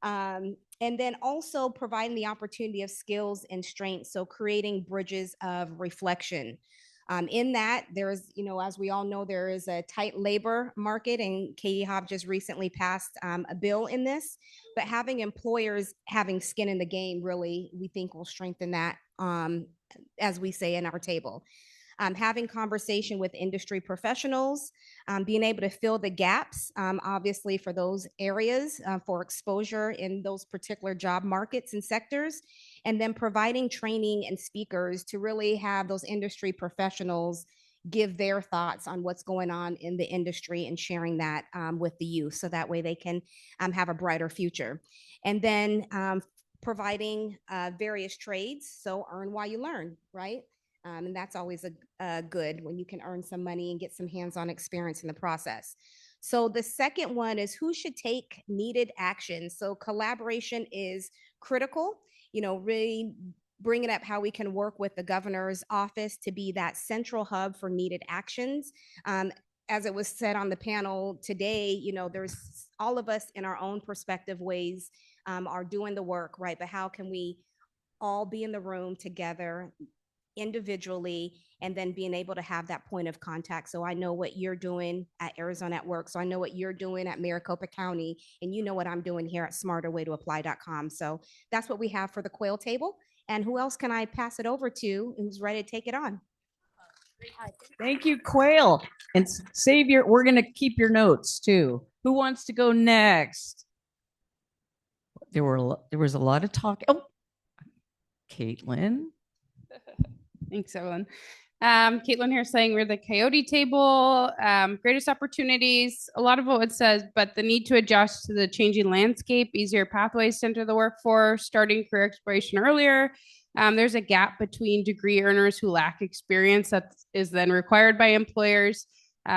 And then also providing the opportunity of skills and strengths. So creating bridges of reflection. In that, there's, as we all know, there is a tight labor market, and Katie Hobb just recently passed a bill in this, but having employers having skin in the game really, we think, will strengthen that, as we say in our table. Having conversation with industry professionals, being able to fill the gaps, obviously for those areas, for exposure in those particular job markets and sectors, and then providing training and speakers to really have those industry professionals give their thoughts on what's going on in the industry and sharing that with the youth, so that way they can have a brighter future. And then providing various trades, so earn while you learn, right? And that's always a good, when you can earn some money and get some hands-on experience in the process. So the second one is, who should take needed action? So collaboration is critical, really bringing up how we can work with the governor's office to be that central hub for needed actions. As it was said on the panel today, there's all of us in our own perspective ways are doing the work, right? But how can we all be in the room together individually, and then being able to have that point of contact. So I know what you're doing at Arizona at Work. So I know what you're doing at Maricopa County, and you know what I'm doing here at smarterwaytoapply.com. So that's what we have for the quail table. And who else can I pass it over to who's ready to take it on? Thank you, Quail. And we're going to keep your notes too. Who wants to go next? There was a lot of talk. Oh, Caitlin. Thanks, Evelyn. Caitlin here saying we're the coyote table, greatest opportunities, a lot of what it says, but the need to adjust to the changing landscape, easier pathways to enter the workforce, starting career exploration earlier. There's a gap between degree earners who lack experience that is then required by employers.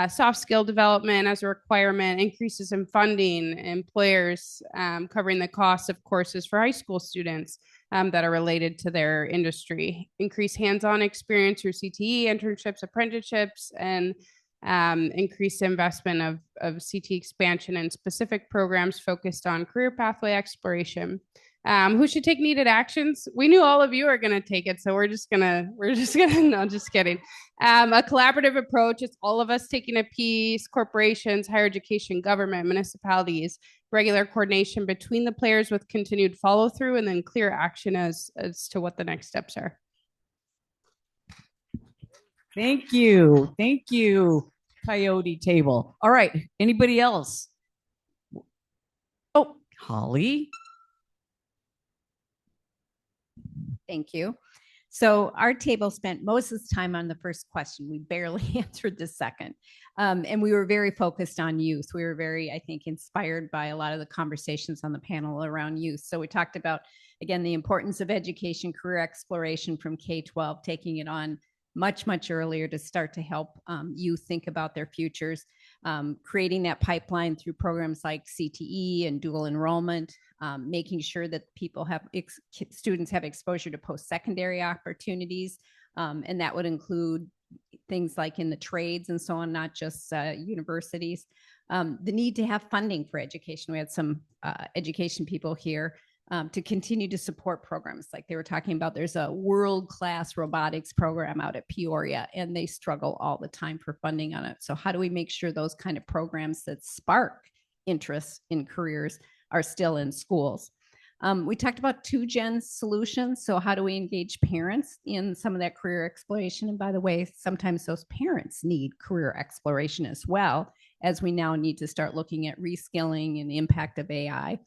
Soft skill development as a requirement, increases in funding, employers covering the cost of courses for high school students that are related to their industry, increase hands-on experience through CTE, internships, apprenticeships, and increased investment of CT expansion and specific programs focused on career pathway exploration. Who should take needed actions? We knew all of you are going to take it, so we're just gonna, no, just kidding. A collaborative approach, it's all of us taking a piece, corporations, higher education, government, municipalities, regular coordination between the players with continued follow through, and then clear action as to what the next steps are. Thank you. Thank you, Coyote Table. All right, anybody else? Oh, Holly. Thank you. So our table spent most of the time on the first question. We barely answered the second. And we were very focused on youth. We were very, I think, inspired by a lot of the conversations on the panel around youth. So we talked about, again, the importance of education, career exploration from K-12, taking it on much, much earlier to start to help youth think about their futures, creating that pipeline through programs like CTE and dual enrollment, making sure that people have, students have exposure to post-secondary opportunities. And that would include things like in the trades and so on, not just universities. The need to have funding for education. We had some education people here. to continue to support programs like they were talking about. There's a world-class robotics program out at Peoria, and they struggle all the time for funding on it. So how do we make sure those kind of programs that spark interest in careers are still in schools? We talked about 2-gen solutions. So how do we engage parents in some of that career exploration? And by the way, sometimes those parents need career exploration as well, as we now need to start looking at reskilling and the impact of AI.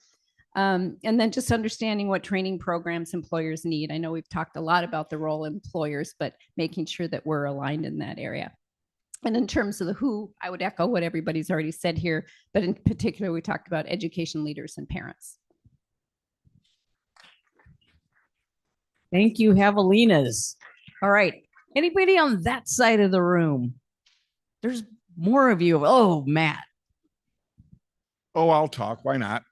And then just understanding what training programs employers need. I know we've talked a lot about the role of employers, but making sure that we're aligned in that area. And in terms of the who, I would echo what everybody's already said here, but in particular, we talked about education leaders and parents. Thank you, Javelinas. All right. Anybody on that side of the room? There's more of you. Oh, Matt. Oh, I'll talk. Why not?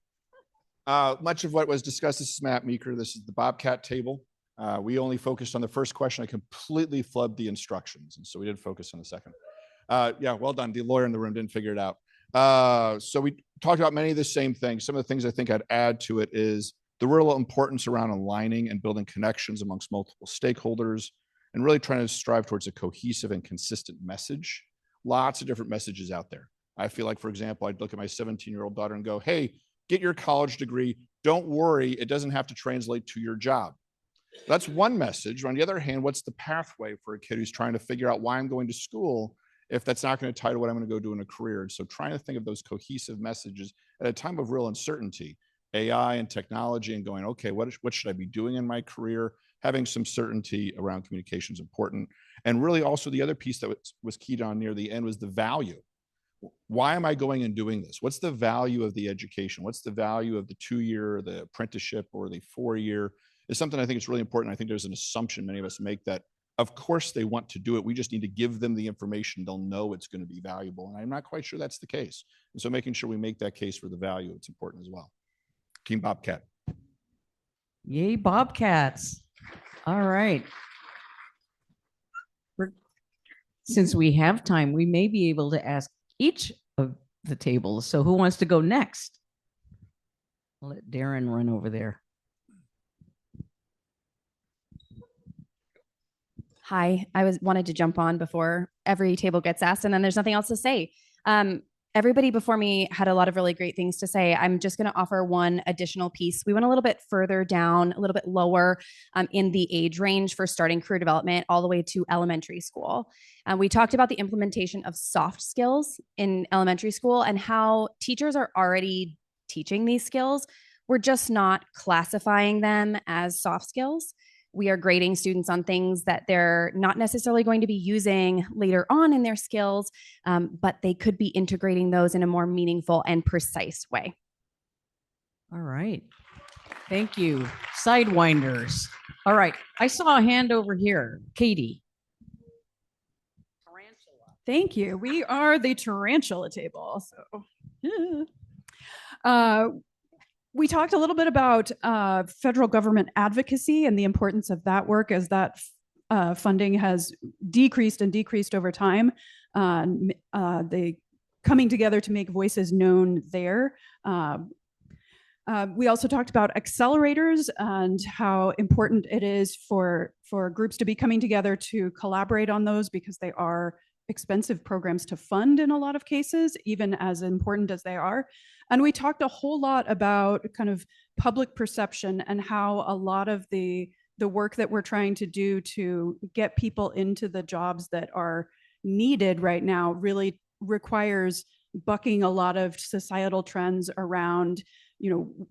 Much of what was discussed, this is Matt Meaker. This is the Bobcat table. We only focused on the first question. I completely flubbed the instructions. And so we did focus on the second. Yeah, well done. The lawyer in the room didn't figure it out. So we talked about many of the same things. Some of the things I think I'd add to it is the real importance around aligning and building connections amongst multiple stakeholders and really trying to strive towards a cohesive and consistent message. Lots of different messages out there. I feel like, for example, I'd look at my 17-year-old daughter and go, hey, get your college degree. Don't worry, it doesn't have to translate to your job. That's one message. On the other hand, what's the pathway for a kid who's trying to figure out why I'm going to school if that's not going to tie to what I'm going to go do in a career? And so trying to think of those cohesive messages at a time of real uncertainty, AI and technology, and going, okay, what should I be doing in my career? Having some certainty around communication is important. And really also the other piece that was keyed on near the end was the value. Why am I going and doing this? What's the value of the education? What's the value of the 2-year, the apprenticeship, or the 4-year? Is something I think is really important. I think there's an assumption many of us make that, of course, they want to do it. We just need to give them the information. They'll know it's going to be valuable. And I'm not quite sure that's the case. And so making sure we make that case for the value, it's important as well. Team Bobcat. Yay, Bobcats. All right. Since we have time, we may be able to ask each of the tables. So who wants to go next? I'll let Daran run over there. Hi, I wanted to jump on before every table gets asked, and then there's nothing else to say. Everybody before me had a lot of really great things to say. I'm just going to offer one additional piece. We went a little bit further down, a little bit lower in the age range for starting career development all the way to elementary school. We talked about the implementation of soft skills in elementary school and how teachers are already teaching these skills. We're just not classifying them as soft skills. We are grading students on things that they're not necessarily going to be using later on in their skills, but they could be integrating those in a more meaningful and precise way. All right. Thank you. Sidewinders. All right. I saw a hand over here. Katie. Thank you. We are the tarantula table. We talked a little bit about federal government advocacy and the importance of that work as that funding has decreased and decreased over time. They coming together to make voices known there. We also talked about accelerators and how important it is for groups to be coming together to collaborate on those because they are expensive programs to fund in a lot of cases, even as important as they are. And we talked a whole lot about kind of public perception and how a lot of the work that we're trying to do to get people into the jobs that are needed right now really requires bucking a lot of societal trends around, you know,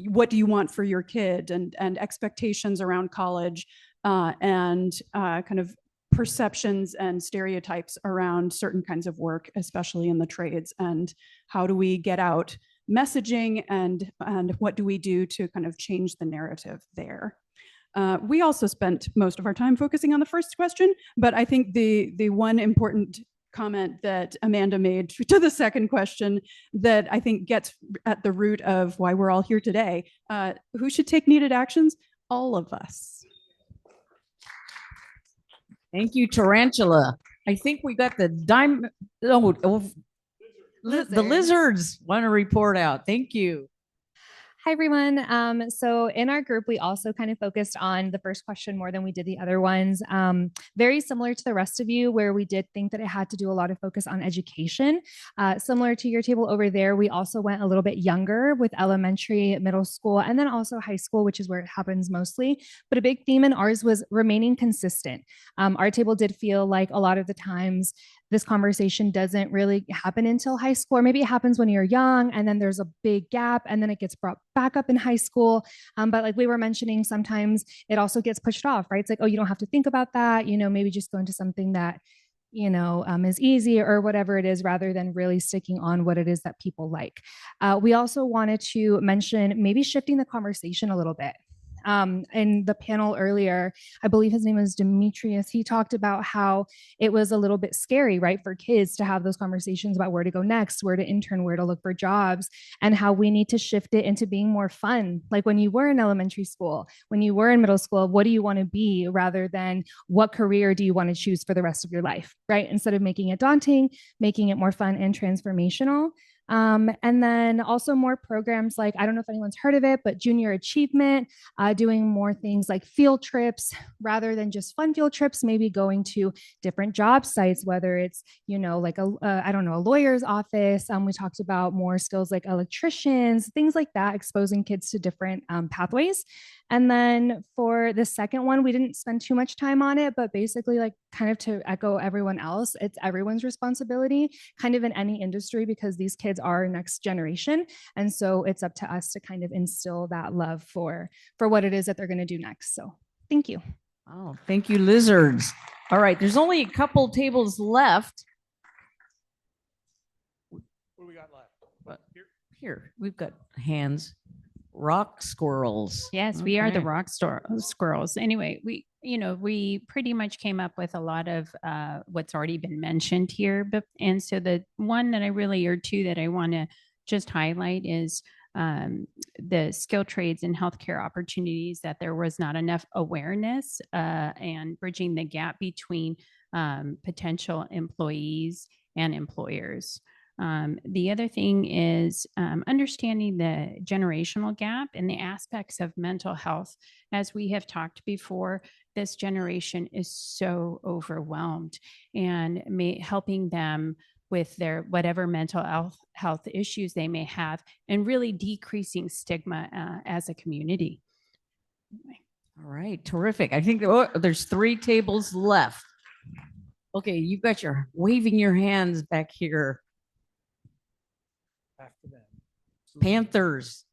what do you want for your kid and expectations around college and kind of perceptions and stereotypes around certain kinds of work, especially in the trades, and how do we get out messaging and what do we do to kind of change the narrative there. We also spent most of our time focusing on the first question, but I think the one important comment that Amanda made to the second question that I think gets at the root of why we're all here today, who should take needed actions? All of us. Thank you, Tarantula. I think we got the the lizards want to report out. Thank you. Hi, everyone. So in our group, we also kind of focused on the first question more than we did the other ones. Very similar to the rest of you, where we did think that it had to do a lot of focus on education. Similar to your table over there, we also went a little bit younger with elementary, middle school, and then also high school, which is where it happens mostly. But a big theme in ours was remaining consistent. Our table did feel like a lot of the times this conversation doesn't really happen until high school, or maybe it happens when you're young and then there's a big gap and then it gets brought back up in high school. But like we were mentioning, sometimes it also gets pushed off, right? It's like, oh, you don't have to think about that, maybe just go into something that is easy or whatever it is, rather than really sticking on what it is that people like. We also wanted to mention maybe shifting the conversation a little bit. In the panel earlier, I believe his name was Demetry. He talked about how it was a little bit scary, right, for kids to have those conversations about where to go next, where to intern, where to look for jobs, and how we need to shift it into being more fun. Like when you were in elementary school, when you were in middle school, what do you want to be, rather than what career do you want to choose for the rest of your life, right? Instead of making it daunting, making it more fun and transformational. And then also more programs like, I don't know if anyone's heard of it, but Junior Achievement, doing more things like field trips rather than just fun field trips, maybe going to different job sites, whether it's, like a lawyer's office. We talked about more skills like electricians, things like that, exposing kids to different pathways. And then for the second one, we didn't spend too much time on it, but basically, like, kind of to echo everyone else, it's everyone's responsibility kind of in any industry, because these kids are next generation. And so it's up to us to kind of instill that love for what it is that they're going to do next. So thank you. Oh, thank you, lizards. All right, there's only a couple tables left. What do we got left? Here, we've got hands. Rock squirrels. Yes, we are the rock squirrels. Anyway, we pretty much came up with a lot of what's already been mentioned here. And so the one that or two that I want to just highlight is the skill trades and healthcare opportunities, that there was not enough awareness and bridging the gap between potential employees and employers. The other thing is understanding the generational gap and the aspects of mental health. As we have talked before, this generation is so overwhelmed, and helping them with their whatever mental health issues they may have, and really decreasing stigma as a community. All right, terrific. I think there's 3 tables left. Okay, you've got waving your hands back here. After them. Panthers.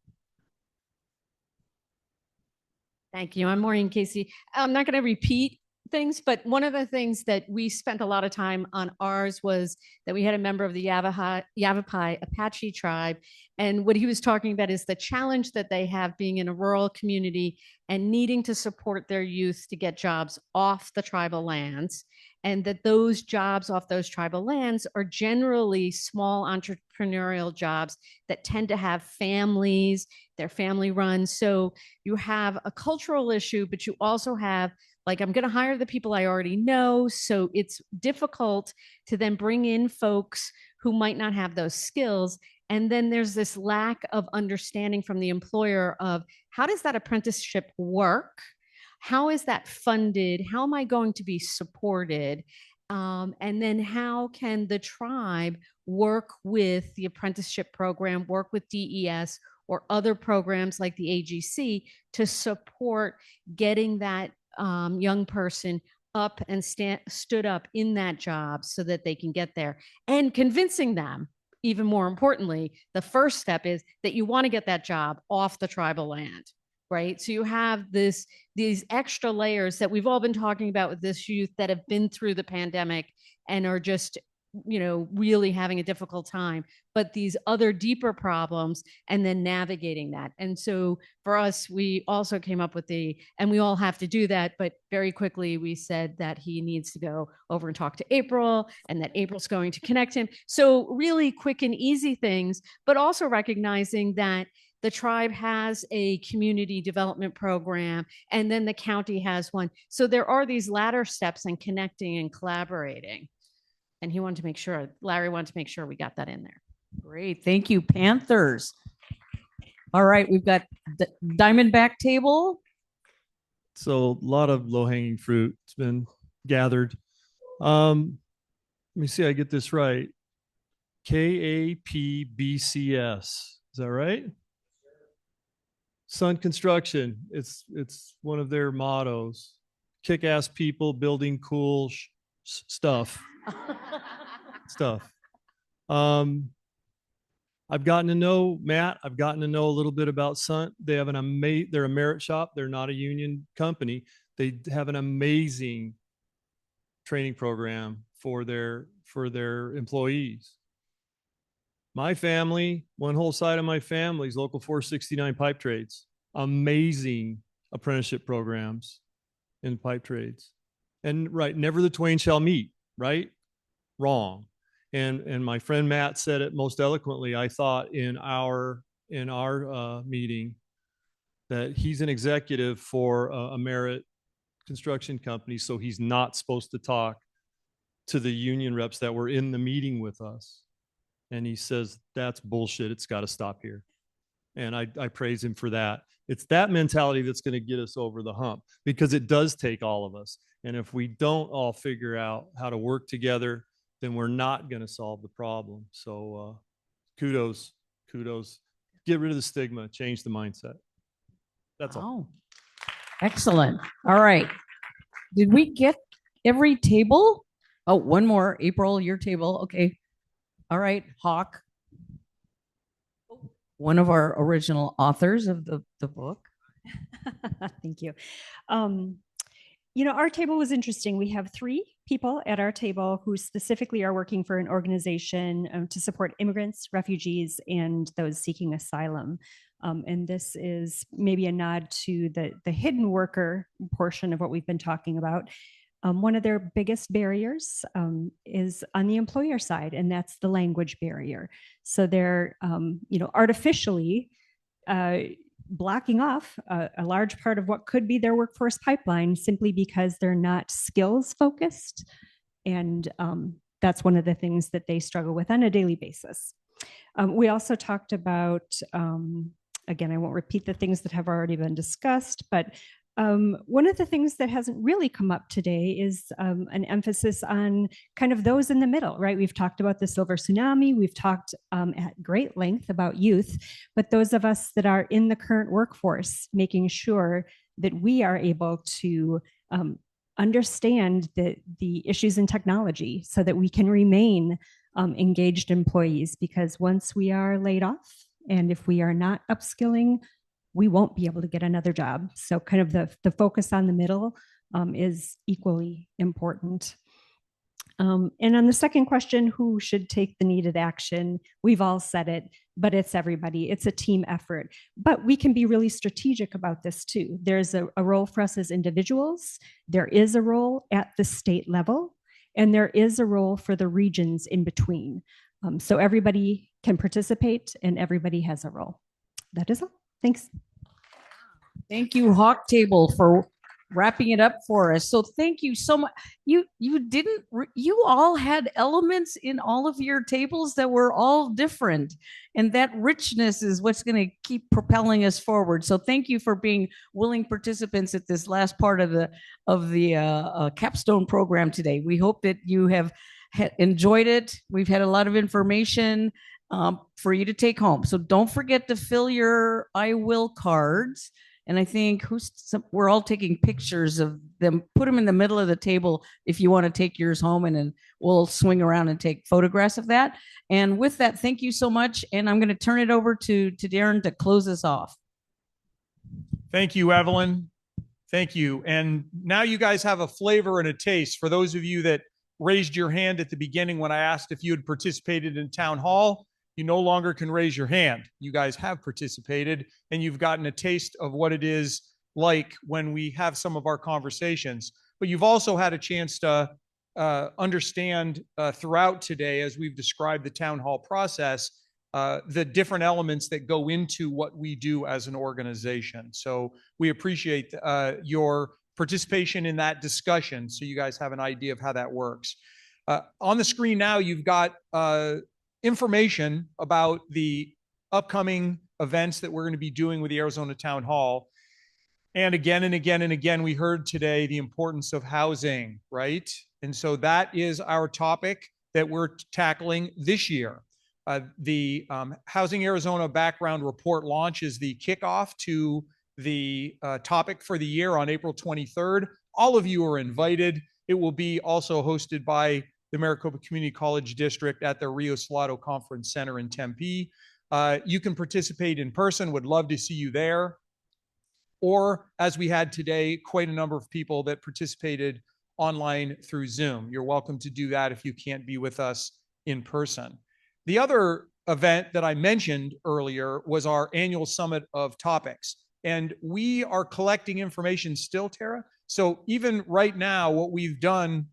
Thank you. I'm Maureen Casey. I'm not going to repeat things, but one of the things that we spent a lot of time on ours was that we had a member of the Yavapai Apache tribe. And what he was talking about is the challenge that they have being in a rural community and needing to support their youth to get jobs off the tribal lands. And that those jobs off those tribal lands are generally small entrepreneurial jobs that tend to have families, they're family run. So you have a cultural issue, but you also have, like, I'm going to hire the people I already know. So it's difficult to then bring in folks who might not have those skills. And then there's this lack of understanding from the employer of how does that apprenticeship work? How is that funded? How am I going to be supported? And then how can the tribe work with the apprenticeship program, work with DES or other programs like the AGC to support getting that young person up and stood up in that job so that they can get there, and convincing them, even more importantly, the first step is that you want to get that job off the tribal land. Right. So you have these extra layers that we've all been talking about with this youth that have been through the pandemic and are just, really having a difficult time, but these other deeper problems, and then navigating that. And so for us, we also came up with and we all have to do that, but very quickly we said that he needs to go over and talk to April, and that April's going to connect him. So really quick and easy things, but also recognizing that the tribe has a community development program, and then the county has one. So there are these ladder steps in connecting and collaborating. And Larry wanted to make sure we got that in there. Great. Thank you, Panthers. All right, we've got the Diamondback table. So a lot of low hanging fruit has been gathered. Let me see, I get this right. KAPBCS. Is that right? Sundt Construction. It's one of their mottos. Kick-ass people building cool stuff. Stuff. I've gotten to know Matt. I've gotten to know a little bit about Sundt. They have they're a merit shop. They're not a union company. They have an amazing training program for their employees. My family, one whole side of my family is Local 469 pipe trades. Amazing apprenticeship programs in pipe trades. And right, never the twain shall meet, right? Wrong. And my friend Matt said it most eloquently, I thought, in our meeting, that he's an executive for a merit construction company, so he's not supposed to talk to the union reps that were in the meeting with us. And he says, that's bullshit. It's got to stop here. And I praise him for that. It's that mentality that's going to get us over the hump, because it does take all of us. And if we don't all figure out how to work together, then we're not going to solve the problem. So kudos. Get rid of the stigma, change the mindset. That's all. Excellent. All right. Did we get every table? Oh, one more. April, your table. Okay. All right. Hawk, one of our original authors of the book. Thank you. Our table was interesting. We have 3 people at our table who specifically are working for an organization to support immigrants, refugees, and those seeking asylum. And this is maybe a nod to the hidden worker portion of what we've been talking about. One of their biggest barriers is on the employer side, and that's the language barrier. So they're, artificially blocking off a large part of what could be their workforce pipeline simply because they're not skills focused. And that's one of the things that they struggle with on a daily basis. We also talked about, again, I won't repeat the things that have already been discussed, but one of the things that hasn't really come up today is an emphasis on kind of those in the middle, right? We've talked about the silver tsunami. We've talked at great length about youth, but those of us that are in the current workforce, making sure that we are able to understand the issues in technology so that we can remain engaged employees, because once we are laid off, and if we are not upskilling, we won't be able to get another job. So kind of the focus on the middle is equally important. And on the second question, who should take the needed action? We've all said it, but it's everybody. It's a team effort. But we can be really strategic about this too. There's a role for us as individuals. There is a role at the state level, and there is a role for the regions in between. So everybody can participate and everybody has a role. That is all. Thanks. Thank you, Hawk Table, for wrapping it up for us. So thank you so much. You all had elements in all of your tables that were all different, and that richness is what's going to keep propelling us forward. So thank you for being willing participants at this last part of the Capstone program today. We hope that you have enjoyed it. We've had a lot of information for you to take home. So don't forget to fill your I will cards. And I think we're all taking pictures of them. Put them in the middle of the table if you want to take yours home, and then we'll swing around and take photographs of that. And with that, thank you so much. And I'm going to turn it over to Daran to close us off. Thank you, Evelyn. Thank you. And now you guys have a flavor and a taste. For those of you that raised your hand at the beginning when I asked if you had participated in town hall, you no longer can raise your hand. You guys have participated, and you've gotten a taste of what it is like when we have some of our conversations. But you've also had a chance to understand throughout today, as we've described the town hall process, the different elements that go into what we do as an organization. So we appreciate your participation in that discussion, so you guys have an idea of how that works. On the screen now, you've got information about the upcoming events that we're going to be doing with the Arizona Town Hall. And again and again and again, we heard today the importance of housing, right? And so that is our topic that we're tackling this year. The Housing Arizona Background Report launch is the kickoff to the topic for the year on April 23rd. All of you are invited. It will be also hosted by the Maricopa Community College District at the Rio Salado Conference Center in Tempe. You can participate in person. Would love to see you there. Or as we had today, quite a number of people that participated online through Zoom. You're welcome to do that if you can't be with us in person. The other event that I mentioned earlier was our annual summit of topics. And we are collecting information still, Tara. So even right now, what we've done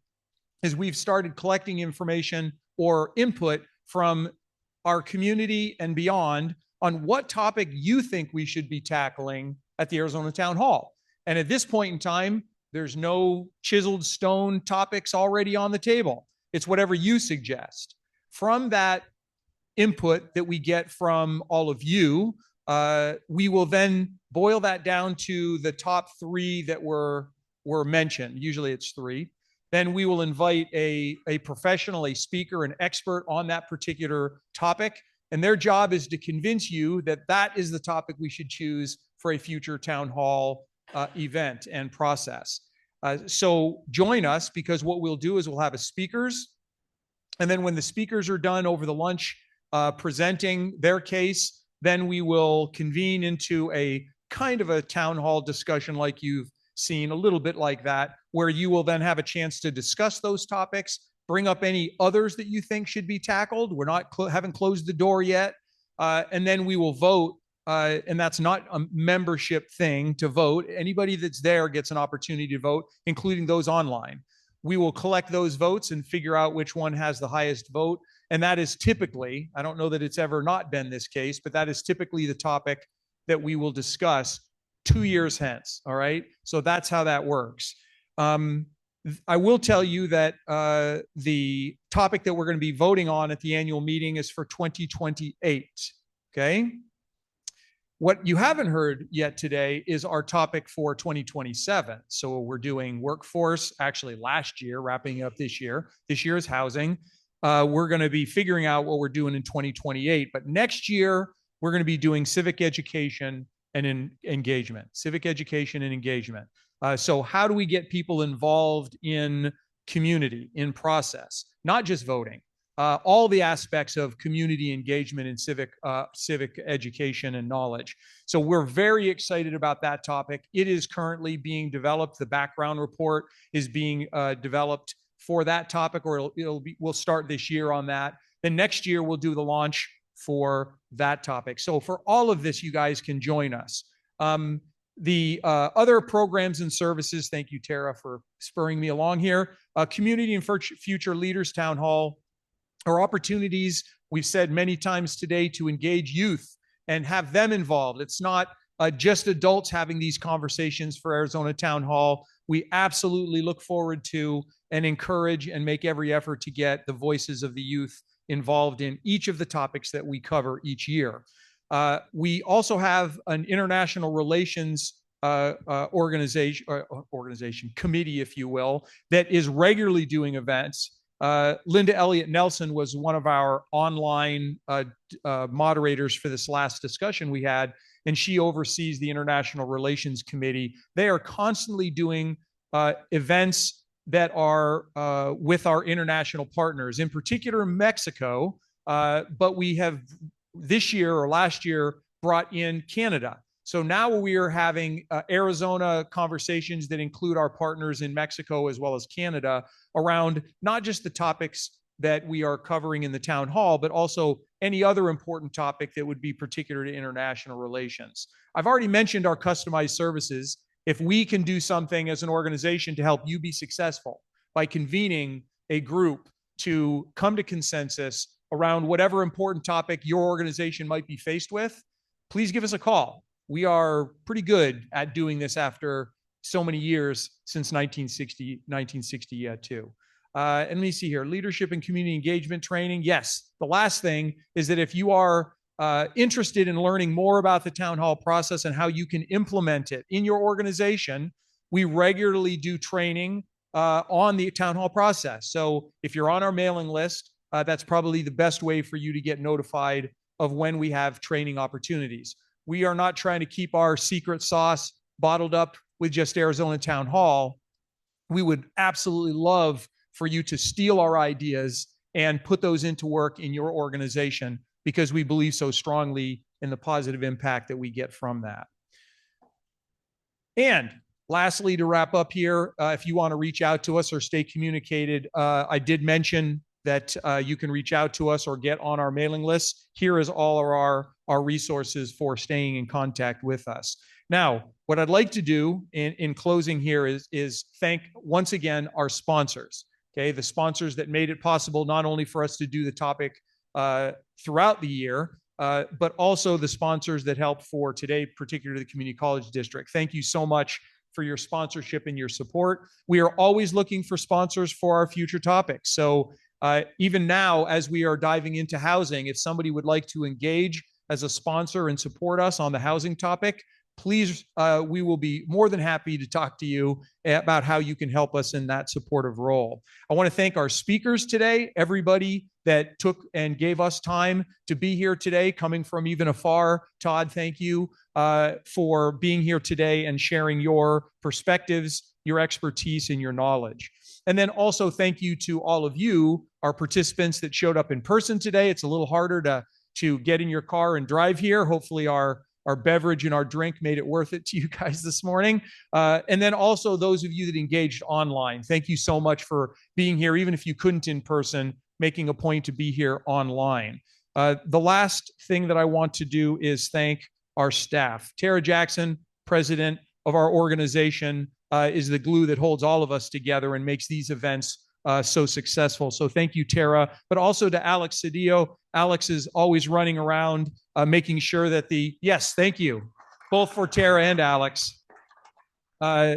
is we've started collecting information or input from our community and beyond on what topic you think we should be tackling at the Arizona Town Hall. And at this point in time, there's no chiseled stone topics already on the table. It's whatever you suggest. From that input that we get from all of you, we will then boil that down to the top 3 that were mentioned. Usually it's 3. Then we will invite a professional, a speaker, an expert on that particular topic. And their job is to convince you that that is the topic we should choose for a future town hall event and process. So join us, because what we'll do is we'll have a speakers. And then when the speakers are done over the lunch presenting their case, then we will convene into a kind of a town hall discussion like you've seen, a little bit like that, where you will then have a chance to discuss those topics, bring up any others that you think should be tackled. We're not haven't closed the door yet. And then we will vote. And that's not a membership thing to vote. Anybody that's there gets an opportunity to vote, including those online. We will collect those votes and figure out which one has the highest vote. And that is typically, I don't know that it's ever not been this case, but that is typically the topic that we will discuss 2 years hence. All right. So that's how that works. I will tell you that the topic that we're going to be voting on at the annual meeting is for 2028. Okay. What you haven't heard yet today is our topic for 2027. So we're doing workforce, actually last year, wrapping up this year. This year is housing. We're going to be figuring out what we're doing in 2028. But next year, we're going to be doing civic education and engagement. Civic education and engagement. So how do we get people involved in community, in process, not just voting? All the aspects of community engagement and civic education and knowledge. So we're very excited about that topic. It is currently being developed. The background report is being developed for that topic, or we'll start this year on that. Then next year we'll do the launch for that topic. So for all of this, you guys can join us. The other programs and services, thank you, Tara, for spurring me along here. Community and Future Leaders Town Hall are opportunities, we've said many times today, to engage youth and have them involved. It's not just adults having these conversations for Arizona Town Hall. We absolutely look forward to and encourage and make every effort to get the voices of the youth involved in each of the topics that we cover each year. We also have an international relations organization committee, if you will, that is regularly doing events. Linda Elliott Nelson was one of our online moderators for this last discussion we had, and she oversees the International Relations Committee. They are constantly doing events that are with our international partners, in particular Mexico, but we have this year or last year brought in Canada. So now we are having Arizona conversations that include our partners in Mexico as well as Canada around not just the topics that we are covering in the town hall, but also any other important topic that would be particular to international relations. I've already mentioned our customized services. If we can do something as an organization to help you be successful by convening a group to come to consensus around whatever important topic your organization might be faced with, please give us a call. We are pretty good at doing this after so many years, since 1962. And let me see here, leadership and community engagement training. Yes, the last thing is that if you are interested in learning more about the town hall process and how you can implement it in your organization, we regularly do training on the town hall process. So if you're on our mailing list, that's probably the best way for you to get notified of when we have training opportunities. We are not trying to keep our secret sauce bottled up with just Arizona Town Hall. We would absolutely love for you to steal our ideas and put those into work in your organization, because we believe so strongly in the positive impact that we get from that. And lastly, to wrap up here, if you want to reach out to us or stay communicated, I did mention that you can reach out to us or get on our mailing list. Here is all of our resources for staying in contact with us. Now, what I'd like to do in closing here is thank once again our sponsors. Okay, the sponsors that made it possible not only for us to do the topic throughout the year, but also the sponsors that helped for today, particularly the Community College District. Thank you so much for your sponsorship and your support. We are always looking for sponsors for our future topics. So even now, as we are diving into housing, if somebody would like to engage as a sponsor and support us on the housing topic, please, we will be more than happy to talk to you about how you can help us in that supportive role. I want to thank our speakers today, everybody that took and gave us time to be here today, coming from even afar. Todd, thank you for being here today and sharing your perspectives, your expertise, and your knowledge. And then also thank you to all of you, our participants that showed up in person today. It's a little harder to get in your car and drive here. Hopefully our beverage and our drink made it worth it to you guys this morning. And then also those of you that engaged online. Thank you so much for being here, even if you couldn't in person, making a point to be here online. The last thing that I want to do is thank our staff. Tara Jackson, president of our organization, is the glue that holds all of us together and makes these events so successful. So thank you, Tara, but also to Alex Cedillo. Alex is always running around, making sure that yes, thank you, both for Tara and Alex.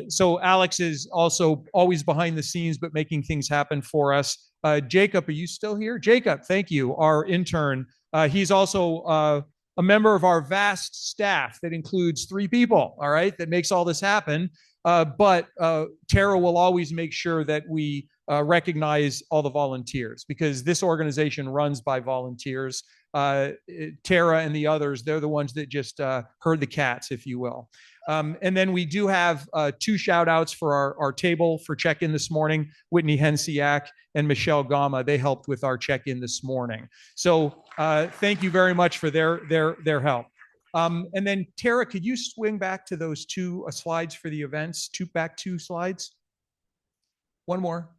So Alex is also always behind the scenes, but making things happen for us. Jacob, are you still here? Jacob, thank you, our intern. He's also a member of our vast staff that includes 3 people, all right, that makes all this happen. But Tara will always make sure that we recognize all the volunteers, because this organization runs by volunteers. Tara and the others, they're the ones that just herd the cats, if you will. And then we do have 2 shout outs for our table for check-in this morning, Whitney Hensiak and Michelle Gama. They helped with our check-in this morning. So thank you very much for their help. And then Tara, could you swing back to those 2 slides for the events? 2 slides. One more.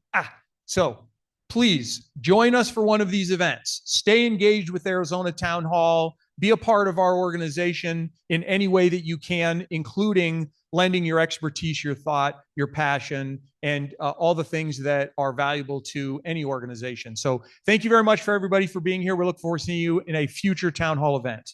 So please join us for one of these events. Stay engaged with Arizona Town Hall. Be a part of our organization in any way that you can, including lending your expertise, your thought, your passion, and all the things that are valuable to any organization. So thank you very much for everybody for being here. We look forward to seeing you in a future Town Hall event.